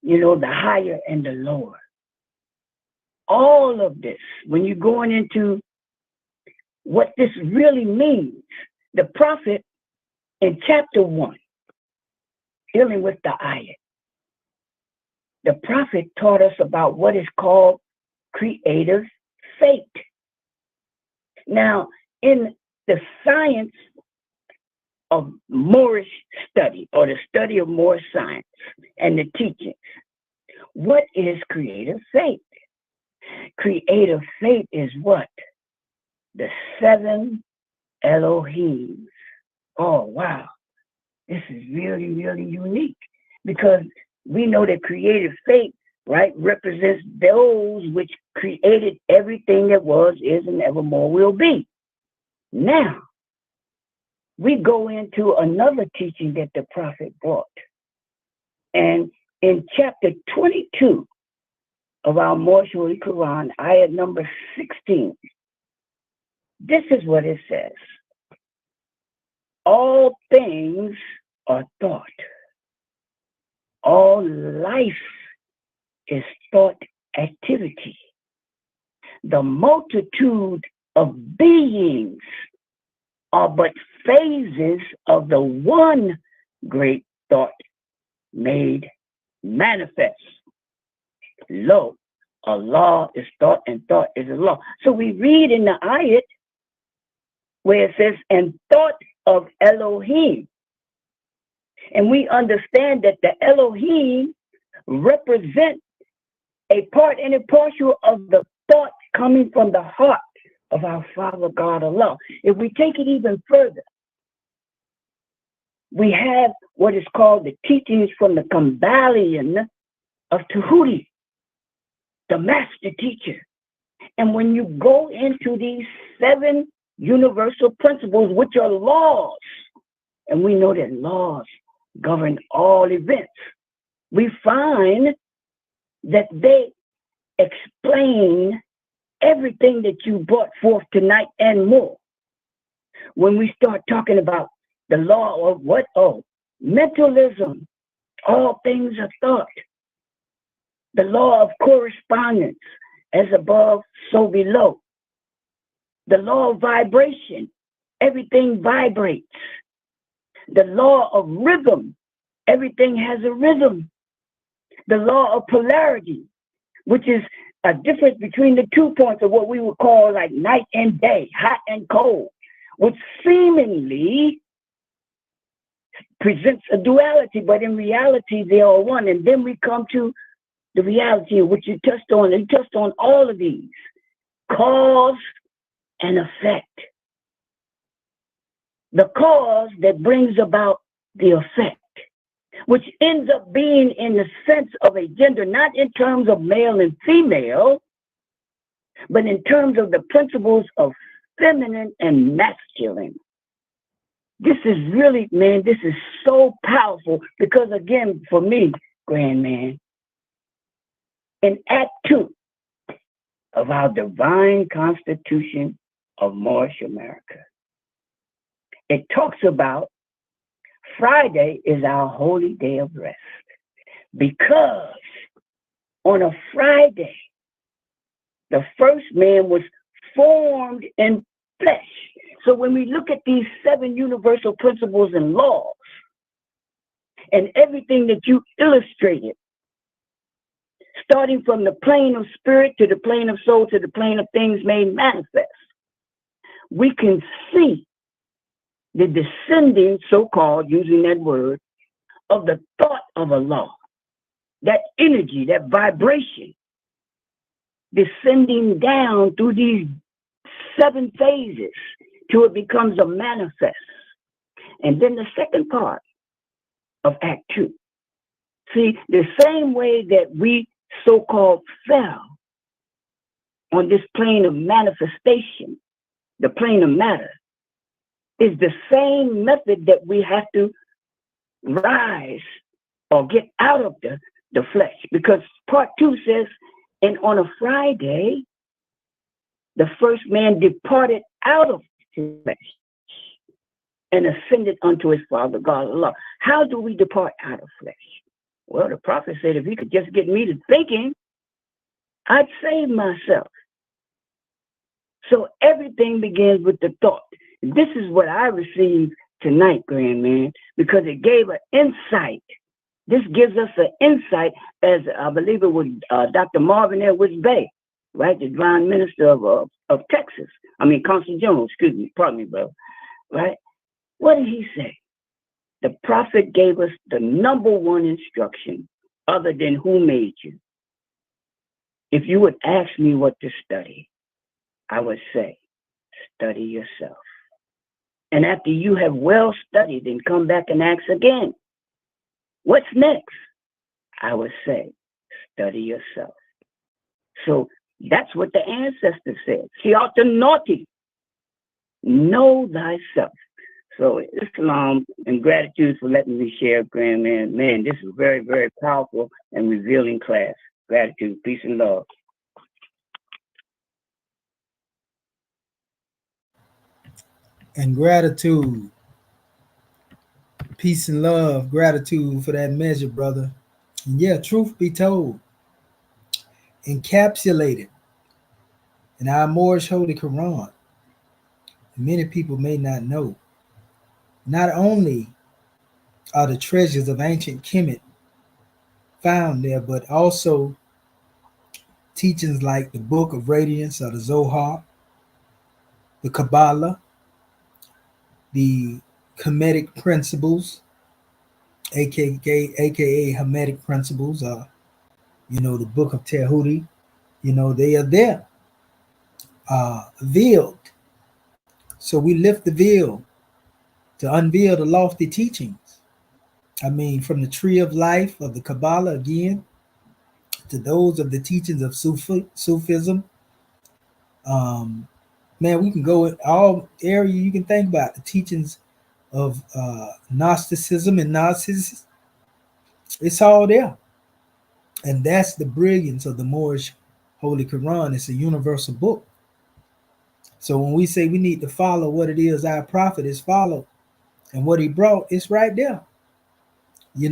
the higher and the lower, all of this, when you're going into what this really means, the Prophet in chapter 1, dealing with the ayat, the Prophet taught us about what is called creative fate. Now, in the science of Moorish study, or the study of Moorish science and the teachings, what is creative fate? Creative fate is what? The 7 Elohims. Oh, wow. This is really, really unique because we know that creative fate, right, represents those which created everything that was, is, and evermore will be. Now, we go into another teaching that the Prophet brought. And in chapter 22 of our Moorish Holy Quran, ayat number 16, this is what it says. All things are thought. All life is thought activity. The multitude of beings are but phases of the one great thought made manifest. Lo, a law is thought, and thought is a law. So we read in the ayat where it says, and thought of Elohim. And we understand that the Elohim represent a part and a portion of the thought coming from the heart of our Father God Allah. If we take it even further, we have what is called the teachings from the Kabbalion of Tahuti, the master teacher. And when you go into these 7 universal principles, which are laws, and we know that laws govern all events, we find that they explain everything that you brought forth tonight and more. When we start talking about the law of what? Oh, mentalism, all things are thought. The law of correspondence, as above, so below. The law of vibration, everything vibrates. The law of rhythm, everything has a rhythm. The law of polarity, which is a difference between the 2 points of what we would call like night and day, hot and cold, which seemingly presents a duality, but in reality, they are one. And then we come to the reality of which you touched on, and you touched on all of these, cause and effect. The cause that brings about the effect, which ends up being in the sense of a gender, not in terms of male and female, but in terms of the principles of feminine and masculine. This is really, man, this is so powerful because, again, for me, grand man, in Act 2 of our divine constitution of Moorish America, it talks about Friday is our holy day of rest, because on a Friday, the first man was formed in flesh. So when we look at these 7 universal principles and laws and everything that you illustrated, starting from the plane of spirit to the plane of soul to the plane of things made manifest, we can see the descending, so-called, using that word, of the thought of Allah, that energy, that vibration, descending down through these 7 phases till it becomes a manifest. And then the second part of Act 2. See, the same way that we so-called fell on this plane of manifestation, the plane of matter, is the same method that we have to rise or get out of the flesh. Because part 2 says, and on a Friday, the first man departed out of his flesh and ascended unto his Father God Allah. How do we depart out of flesh? Well, the prophet said, if he could just get me to thinking, I'd save myself. So everything begins with the thought. This is what I received tonight, grand man, because it gave an insight. This gives us an insight, as I believe it was Dr. Marvin Edwards Bay, right? The Divine Minister of Texas. I mean, Consul General, excuse me, pardon me, bro. Right? What did he say? The prophet gave us the number 1 instruction other than who made you. If you would ask me what to study, I would say, study yourself. And after you have well studied and come back and ask again, what's next? I would say, study yourself. So that's what the ancestors said. Siata naughty, know thyself. So Islam, and gratitude for letting me share, grand man. Man, this is very, very powerful and revealing class. Gratitude, peace, and love. And gratitude, peace and love, gratitude for that measure, brother. And yeah, truth be told, encapsulated in our Moorish Holy Quran, many people may not know, not only are the treasures of ancient Kemet found there, but also teachings like the Book of Radiance or the Zohar, the Kabbalah, the Hermetic principles, aka Hermetic principles, the Book of Tehuti, they are there, veiled. So we lift the veil to unveil the lofty teachings. I mean, from the tree of life of the Kabbalah again, to those of the teachings of Sufism. Man, we can go in all area you can think about, the teachings of Gnosticism and Nazis. It's all there. And that's the brilliance of the Moorish Holy Quran. It's a universal book. So when we say we need to follow what it is our prophet is followed and what he brought, it's right there.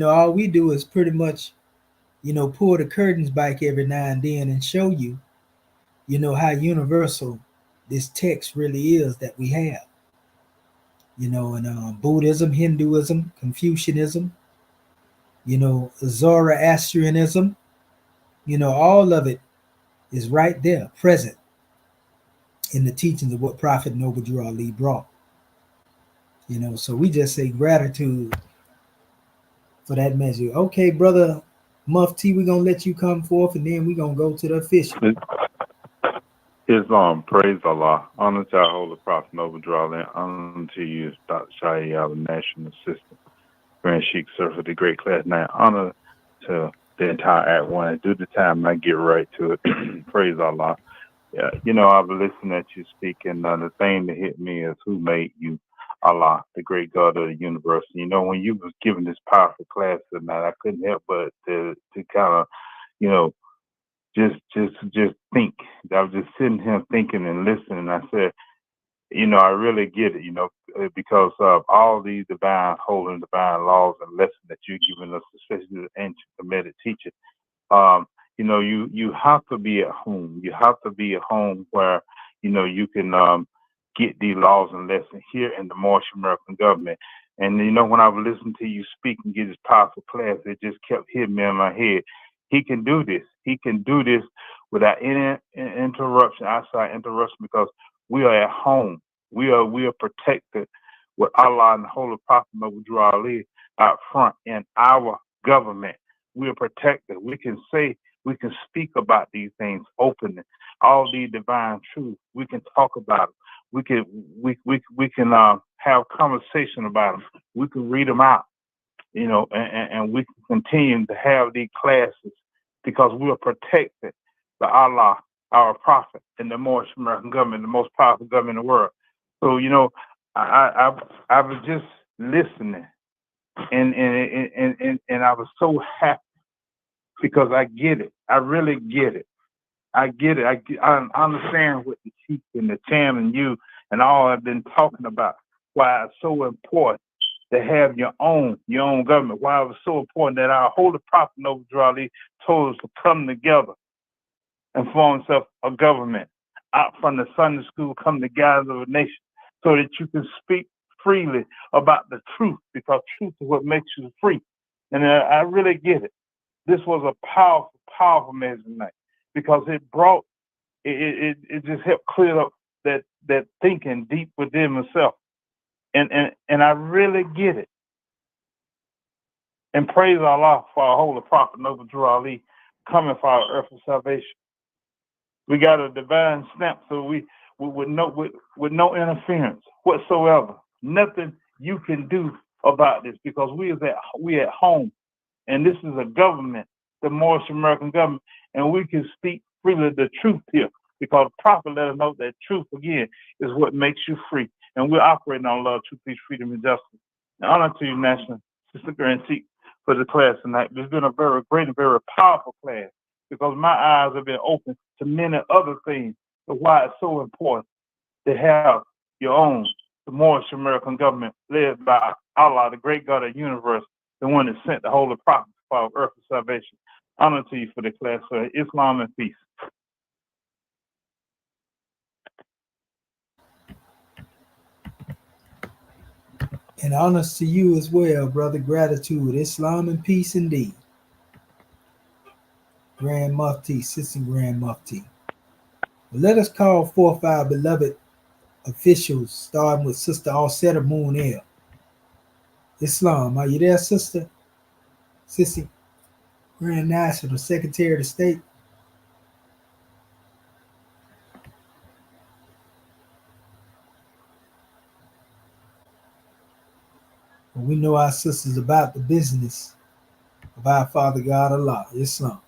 All we do is pretty much, pull the curtains back every now and then and show you, how universal this text really is that we have. In Buddhism, Hinduism, Confucianism, Zoroastrianism, all of it is right there, present in the teachings of what Prophet Noble Drew Ali brought. So we just say gratitude for that message. Okay, brother Mufti, we're going to let you come forth and then we're going to go to the official. Islam, praise Allah. Honor to our Holy Prophet Noble Drew Ali. Honor to you, Dr. Shai, our National Assistant, Grand Sheikh Sir for the great class. Now, honor to the entire Act 1. Do the time, I get right to it. Praise Allah. Yeah, I've been listening at you speak, and the thing that hit me is who made you? Allah, the great God of the universe. When you was giving this powerful class tonight, I couldn't help but to kind of, just think. I was just sitting here thinking and listening, and I said, I really get it, because of all these divine holding divine laws and lessons that you're giving us, especially the ancient Kemetic teaching. You have to be at home. You have to be at home where, you can get these laws and lessons here in the Moorish American government. And, when I was listening to you speak and get this powerful class, it just kept hitting me in my head. He can do this. He can do this without any interruption, outside interruption, because we are at home. We are protected with Allah and the Holy Prophet Noble Drew Ali out front in our government. We are protected. We can speak about these things openly. All these divine truths, we can talk about them. We can have conversation about them. We can read them out, and we can continue to have these classes because we are protected by Allah, our prophet, and the Moorish American government, the most powerful government in the world. So, I was just listening, and I was so happy because I get it. I really get it. I get it. I understand what the chief and the chairman and you and all have been talking about. Why it's so important to have your own government. Why it was so important that our Holy Prophet Noble Drew Ali told us to come together and form himself a government out from the Sunday school, come the guise of a nation, so that you can speak freely about the truth, because truth is what makes you free. And I really get it. This was a powerful, powerful message tonight, because it brought, it just helped clear up that thinking deep within myself. And I really get it. And praise Allah for our Holy Prophet Noble Drew Ali coming for our earthly salvation. We got a divine stamp, so we with no interference whatsoever. Nothing you can do about this, because we at home, and this is a government, the Moorish American government, and we can speak freely the truth here, because the prophet let us know that truth again is what makes you free, and we're operating on love, truth, peace, freedom, and justice. And honor to you, National Sister Grand Sheikh, for the class tonight. It's been a very great and very powerful class, because my eyes have been open to many other things, of why it's so important to have your own, the Moorish American government led by Allah, the great God of the universe, the one that sent the Holy Prophet for our earthly salvation. Honor to you for the class, sir. Islam and peace. And honors to you as well, brother. Gratitude. Islam and peace indeed. Grand Mufti, Assistant Grand Mufti. But let us call forth our beloved officials, starting with Sister Alseta Moon Air. Islam, are you there, Sister? Sissy, Grand National Secretary of State. And we know our sisters about the business of our Father God Allah, Islam.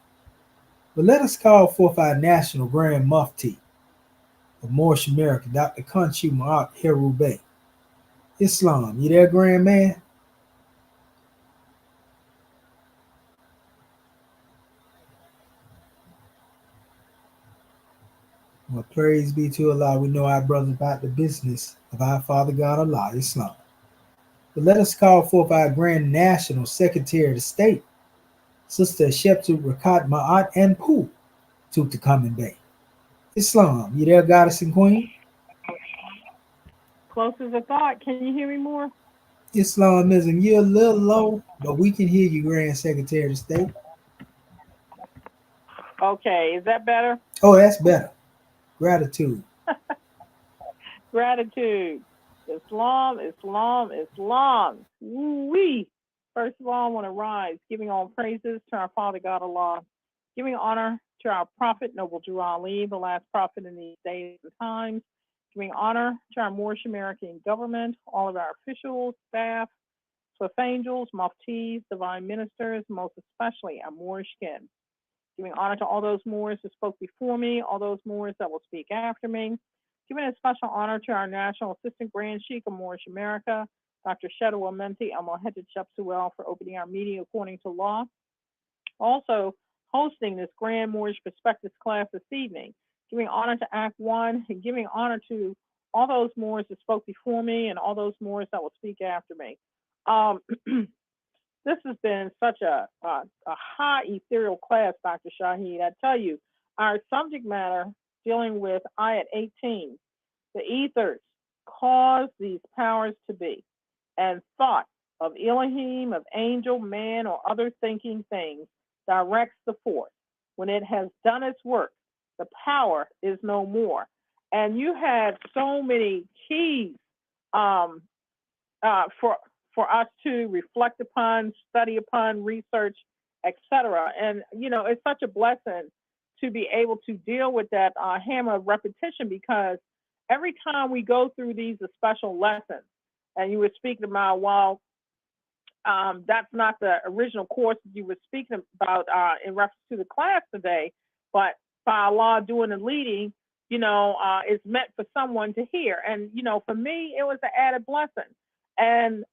But let us call forth our National Grand Mufti of Moorish America, Dr. Kanchi Ma'at Herubay. Islam, you there, Grand Man? Well, praise be to Allah. We know our brother about the business of our Father God Allah, Islam. But let us call forth our Grand National Secretary of State, Sister Sheptu Rakat Ma'at and Pooh, Tutankhamun Bay. Islam, you there, Goddess and Queen? Close as I thought. Can you hear me more? Islamism, you're a little low, but we can hear you, Grand Secretary of State. Okay, is that better? Oh, that's better. Gratitude. Gratitude. Islam, Islam, Islam. Woo-wee. First of all, I want to rise, giving all praises to our Father God Allah, giving honor to our Prophet, Noble Drew Ali, the last prophet in these days and times, giving honor to our Moorish American government, all of our officials, staff, swift angels, muftis, divine ministers, most especially our Moorish kin. Giving honor to all those Moors who spoke before me, all those Moors that will speak after me. Giving a special honor to our National Assistant Grand Sheikh of Moorish America, Dr. Shedu Amenti Al-Mohedded Shepsuel, for opening our meeting according to law. Also hosting this Grand Moorish Perspectives class this evening. Giving honor to Act One and giving honor to all those Moors that spoke before me and all those Moors that will speak after me. This has been such a high ethereal class, Dr. Shahid. I tell you, our subject matter dealing with Ayat 18, the ethers cause these powers to be, and thought of Elohim, of angel, man, or other thinking things directs the force. When it has done its work, the power is no more. And you had so many keys for us to reflect upon, study upon, research, etc. And it's such a blessing to be able to deal with that hammer of repetition, because every time we go through these special lessons, and you were speaking about, well, that's not the original course that you were speaking about in reference to the class today, but by Allah doing the leading, is meant for someone to hear. And, for me, it was an added blessing. And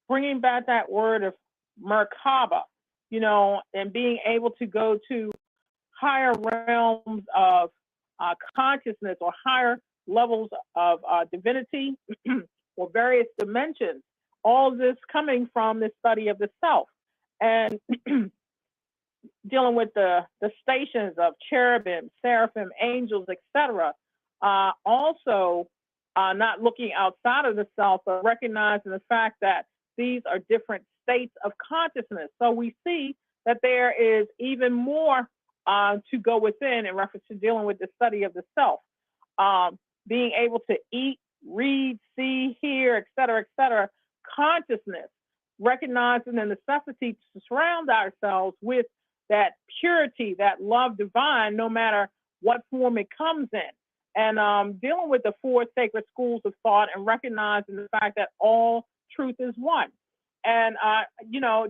bringing back that word of Merkaba, and being able to go to higher realms of consciousness or higher levels of divinity or various dimensions, all of this coming from the study of the self. And dealing with the stations of cherubim, seraphim, angels, etc. Also, not looking outside of the self, but recognizing the fact that these are different states of consciousness. So we see that there is even more to go within in reference to dealing with the study of the self. Being able to eat, read, see, hear, etc., consciousness, recognizing the necessity to surround ourselves with that purity, that love divine, no matter what form it comes in. And dealing with the four sacred schools of thought and recognizing the fact that all truth is one. And,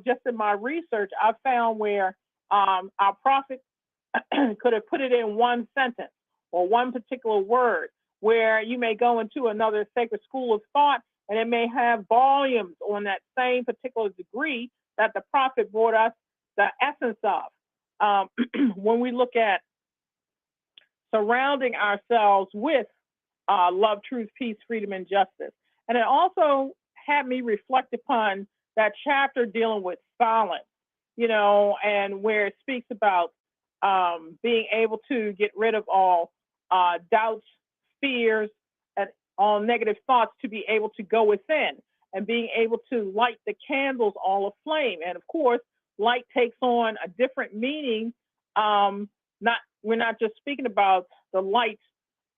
just in my research, I found where our prophet could have put it in one sentence or one particular word, where you may go into another sacred school of thought and it may have volumes on that same particular degree that the prophet brought us the essence of. When we look at surrounding ourselves with love, truth, peace, freedom, and justice. And it also had me reflect upon that chapter dealing with silence, and where it speaks about being able to get rid of all doubts, fears, and all negative thoughts, to be able to go within and being able to light the candles all aflame. And of course, light takes on a different meaning. We're not just speaking about the light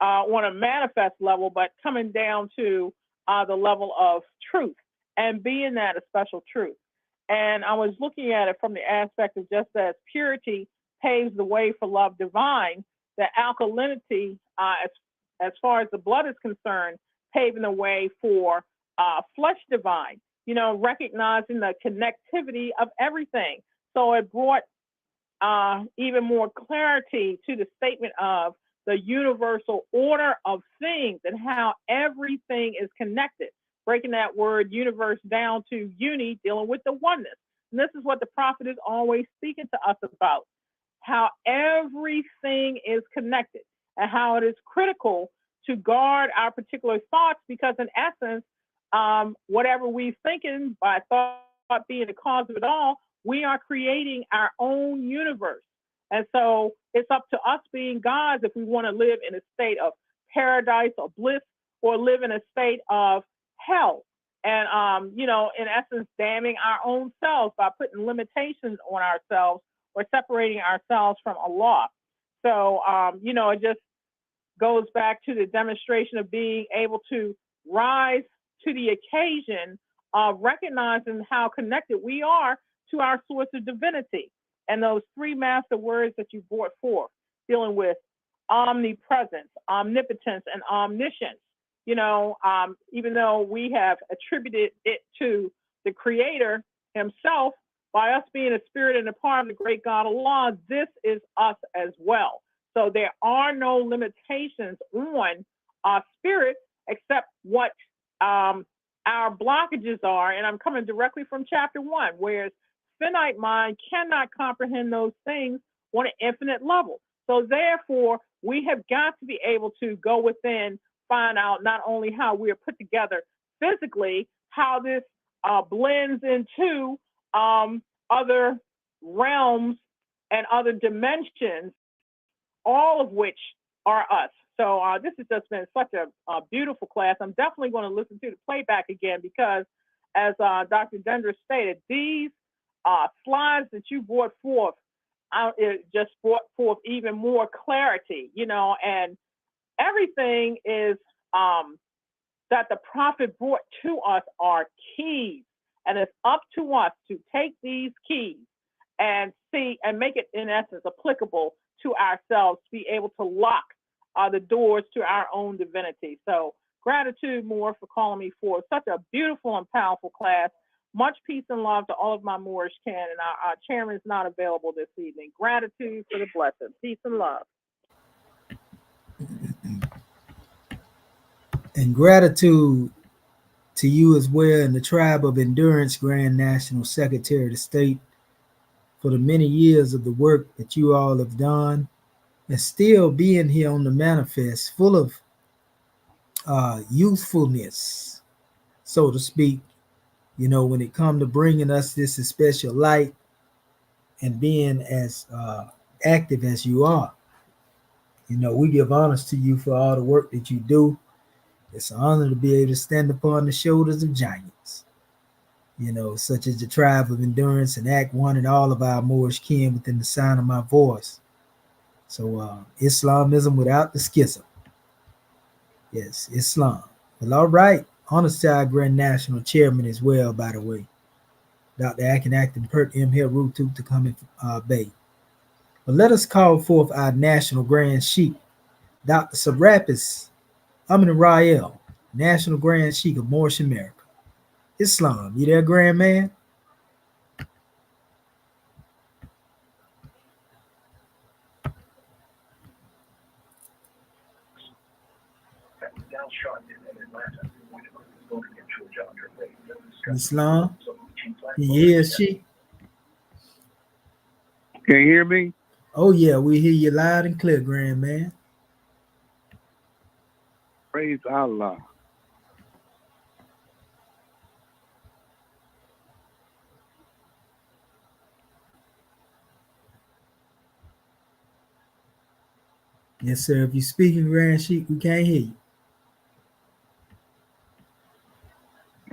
on a manifest level, but coming down to the level of truth and being that a special truth. And I was looking at it from the aspect of just as purity paves the way for love divine, that alkalinity, as far as the blood is concerned, paving the way for flesh divine, recognizing the connectivity of everything. So it brought even more clarity to the statement of the universal order of things and how everything is connected, breaking that word universe down to uni, dealing with the oneness. And this is what the prophet is always speaking to us about, how everything is connected and how it is critical to guard our particular thoughts, because in essence, whatever we're thinking, by thought being the cause of it all, we are creating our own universe. And so it's up to us being gods if we want to live in a state of paradise or bliss, or live in a state of hell. And, in essence, damning our own selves by putting limitations on ourselves or separating ourselves from Allah. So, it just goes back to the demonstration of being able to rise to the occasion of recognizing how connected we are to our source of divinity. And those three master words that you brought forth, dealing with omnipresence, omnipotence, and omniscience. Even though we have attributed it to the Creator himself, by us being a spirit and a part of the great God Allah, this is us as well. So there are no limitations on our spirit except what our blockages are. And I'm coming directly from chapter 1, whereas finite mind cannot comprehend those things on an infinite level. So therefore, we have got to be able to go within, find out not only how we are put together physically, how this blends into other realms and other dimensions, all of which are us. So this has just been such a beautiful class. I'm definitely going to listen to the playback again, because as Dr. Dendra stated, these slides that you brought forth, it just brought forth even more clarity, and everything is that the prophet brought to us are keys. And it's up to us to take these keys and see and make it, in essence, applicable to ourselves, to be able to lock the doors to our own divinity. So gratitude more for calling me for such a beautiful and powerful class. Much peace and love to all of my Moorish kin, and our chairman is not available this evening. Gratitude for the blessing. Peace and love. And gratitude to you as well, and the Tribe of Endurance Grand National Secretary of State, for the many years of the work that you all have done, and still being here on the manifest, full of youthfulness, so to speak, when it comes to bringing us this special light and being as active as you are. We give honors to you for all the work that you do. It's an honor to be able to stand upon the shoulders of giants, such as the Tribe of Endurance and Act One, and all of our Moorish kin within the sound of my voice. So Islamism without the schism. Yes, Islam. Well, all right. Honors to our Grand National Chairman as well, by the way, Dr. Akin Acton Pert M. Hill Rutu to come in Bay. But let us call forth our National Grand Sheikh, Dr. Serapis Amin Rael, National Grand Sheikh of Moorish America. Islam, you there, Grand Man? Islam, yeah, Sheikh. Can you hear me? Oh yeah, we hear you loud and clear, Grand Man. Praise Allah. Yes, sir. If you're speaking, Grand Sheikh, we can't hear you.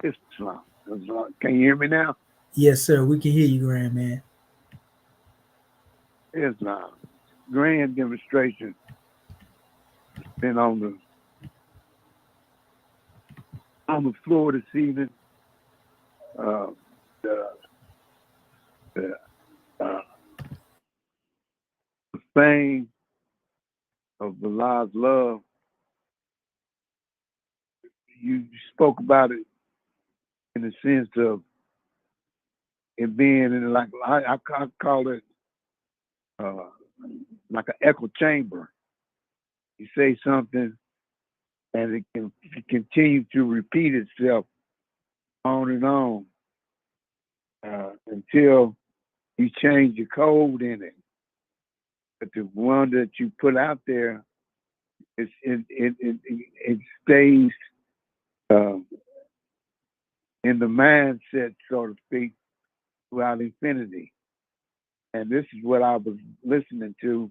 Islam. Can you hear me now? Yes, sir. We can hear you, Grand Man. Islam. Grand demonstration been on the floor this evening. The fame of Allah's love. You spoke about it in the sense of it being in like I call it like an echo chamber. You say something and it can continue to repeat itself on and on until you change the code in it. But the one that you put out there, it stays in the mindset, so to speak, throughout infinity. And this is what I was listening to,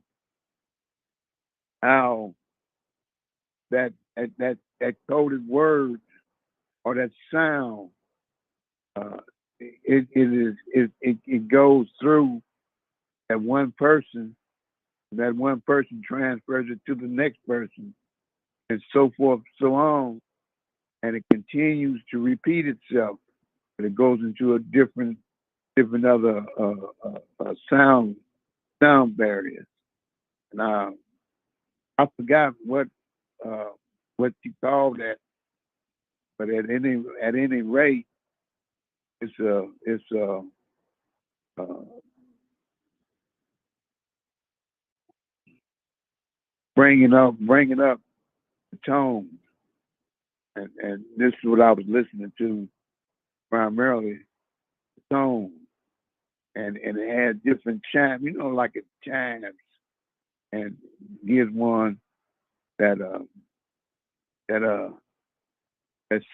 how that coded word or that sound, it goes through that one person. That one person transfers it to the next person, and so forth, so on, and it continues to repeat itself. But it goes into a different other sound barriers. And I forgot what you call that, but at any rate, it's bringing up the tone, and this is what I was listening to primarily, the tone, and it had different chimes, like it chimes, and gives one that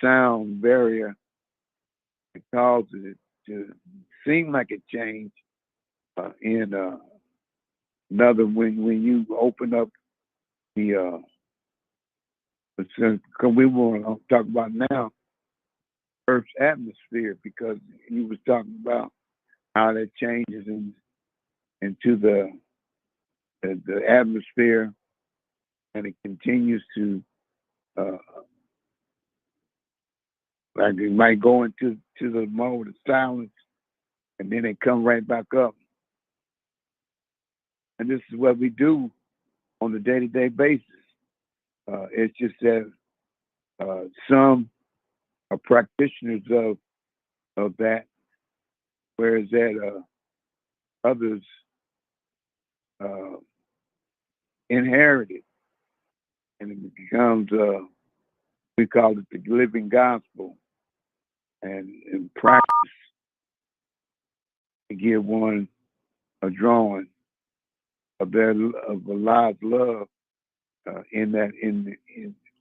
sound barrier that causes it to seem like it changed in another when you open up the because we want to talk about now Earth's atmosphere, because you was talking about how that changes into the atmosphere, and it continues to like it might go into the mode of silence, and then it come right back up. And this is what we do on a day-to-day basis. It's just that some are practitioners of that, whereas that others inherit it, and it becomes we call it the living gospel, and practice to give one a drawing of Allah's love in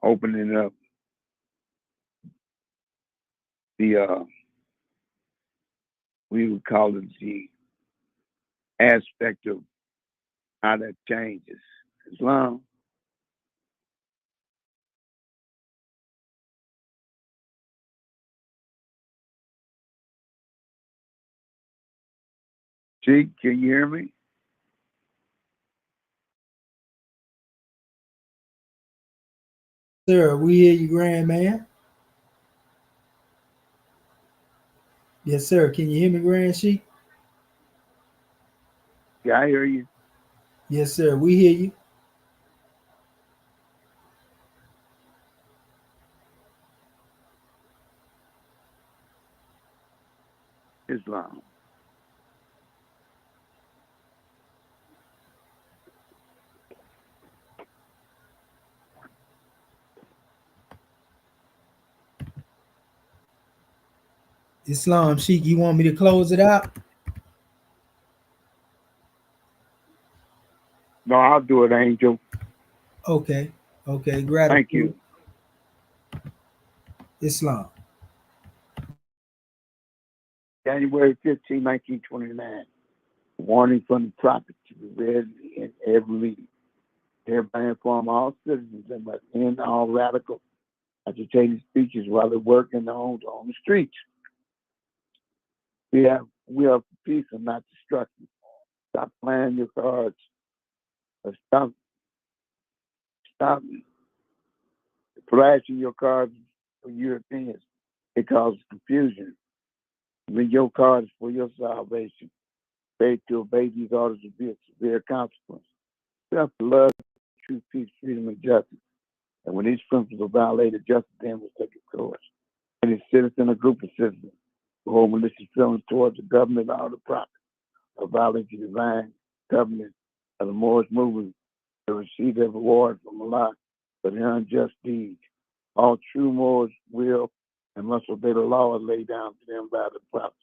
opening up the we would call it the aspect of how that changes Islam. See, can you hear me? Sir, we hear you, grand man. Yes, sir. Can you hear me, Grand Sheik? Yeah, I hear you. Yes, sir. We hear you. Islam. Islam Sheik, you want me to close it out? No, I'll do it, Angel. Okay. Gratitude. Thank you. Islam. January 15, 1929. Warning from the prophet to be read in every meeting. Hereby inform all citizens that must end all radical agitating speeches while they work in their homes on the streets. We are for peace and not destruction. Stop playing your cards. Or stop flashing your cards for Europeans. It causes confusion. When your card is for your salvation, faith to obey these orders will be a severe consequence. We have to love, truth, peace, freedom, and justice. And when these principles are violated, justice then will take its course. Any citizen or group of citizens who hold malicious feelings towards the government or the prophet or violate the divine covenant of the Moorish movement to receive their reward from Allah for their unjust deeds. All true Moors will and must obey the laws laid down to them by the prophets.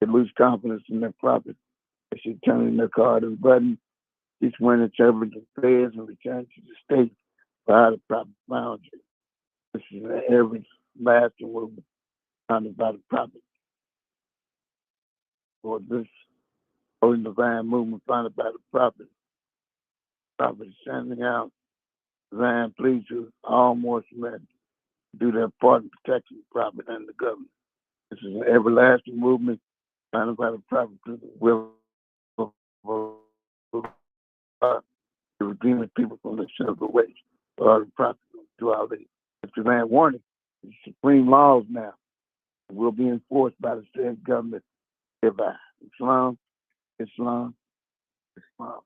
They lose confidence in their prophets. They should turn in their card and button, each one interpret the prayers and return to the state by the prophet found you. This is an everlasting movement founded by the prophet. For this holy divine movement founded by the prophet. The prophet is sending out divine pleas to all Muslim men to do their part in protecting the prophet and the government. This is an everlasting movement founded by the prophet through the will of God to redeem the people from the sinful ways. For the prophet to our leaders. This divine warning is supreme laws now. It will be enforced by the state government hereby. Islam, Islam, Islam.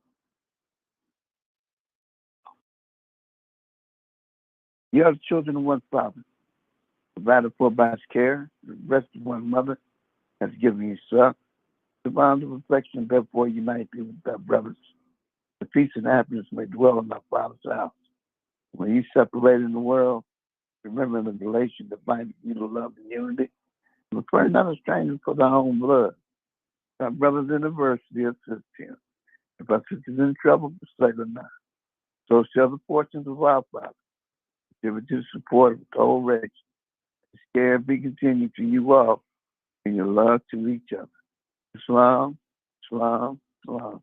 You are the children of one father, provided for by his care, the rest of one mother has given you son. The bond of affection, therefore, unite you with thy brothers. The peace and happiness may dwell in thy father's house. When you separate in the world, remember the relation that binds you to love and unity. And pray not a stranger for thy own blood. Thy brothers in adversity assist him. If our sisters in trouble, forsake her not. So shall the fortunes of our Father. Give it to the support of the whole race. His care be continued to you all in your love to each other. Islam, Islam, Islam.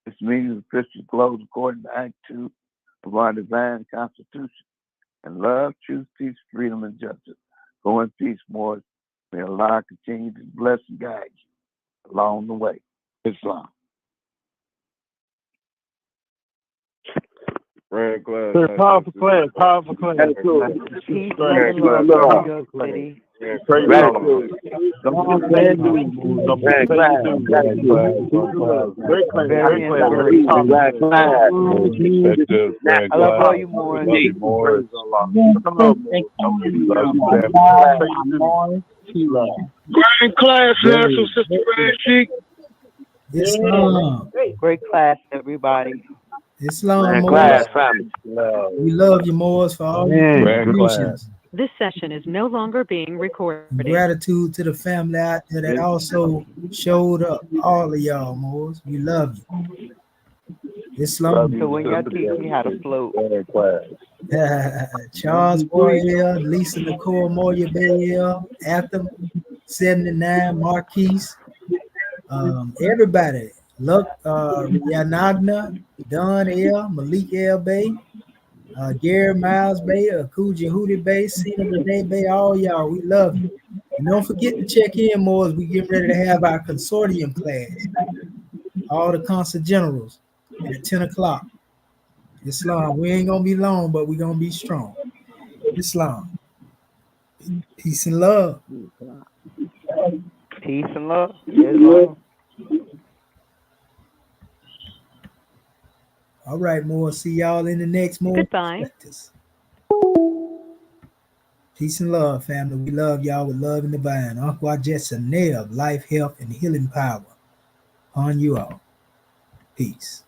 This means the Christian clothes according to Act 2 of our divine constitution. And love, truth, peace, freedom, and justice. Go in peace, Moors. May Allah continue to bless and guide you along the way. Islam. Grand class. Powerful class, powerful class. Peace, Grand love, class. New York City. Praise Grand God. class. Great class. Very Great class. I love all you more. Grand class, handsome sister Red Cheek. Islam. Great class, everybody. Islam, Class, Moors. family. We love you, Moors, for all your Grand contributions. This session is no longer being recorded. And gratitude to the family out there that also showed up. All of y'all, Moors. We love you. Islam. So when y'all teach me how to float, Charles Boyle, Lisa Nicole Moya Bayell, Atham 79, Marquise, everybody. Luck, Yanagna, Don L, Malik L Bay, Gary Miles Bay, Akuja Hootie Bay, Cena Renee Bay, all y'all, we love you. And don't forget to check in more as we get ready to have our consortium class. All the consul generals at 10 o'clock. Islam. We ain't gonna be long, but we're gonna be strong. Islam. Peace and love. peace and love. Islam. All right, more. See y'all in the next more. Goodbye. Peace and love, family. We love y'all with love and divine. Uncle Ajess of life, health, and healing power on you all. Peace.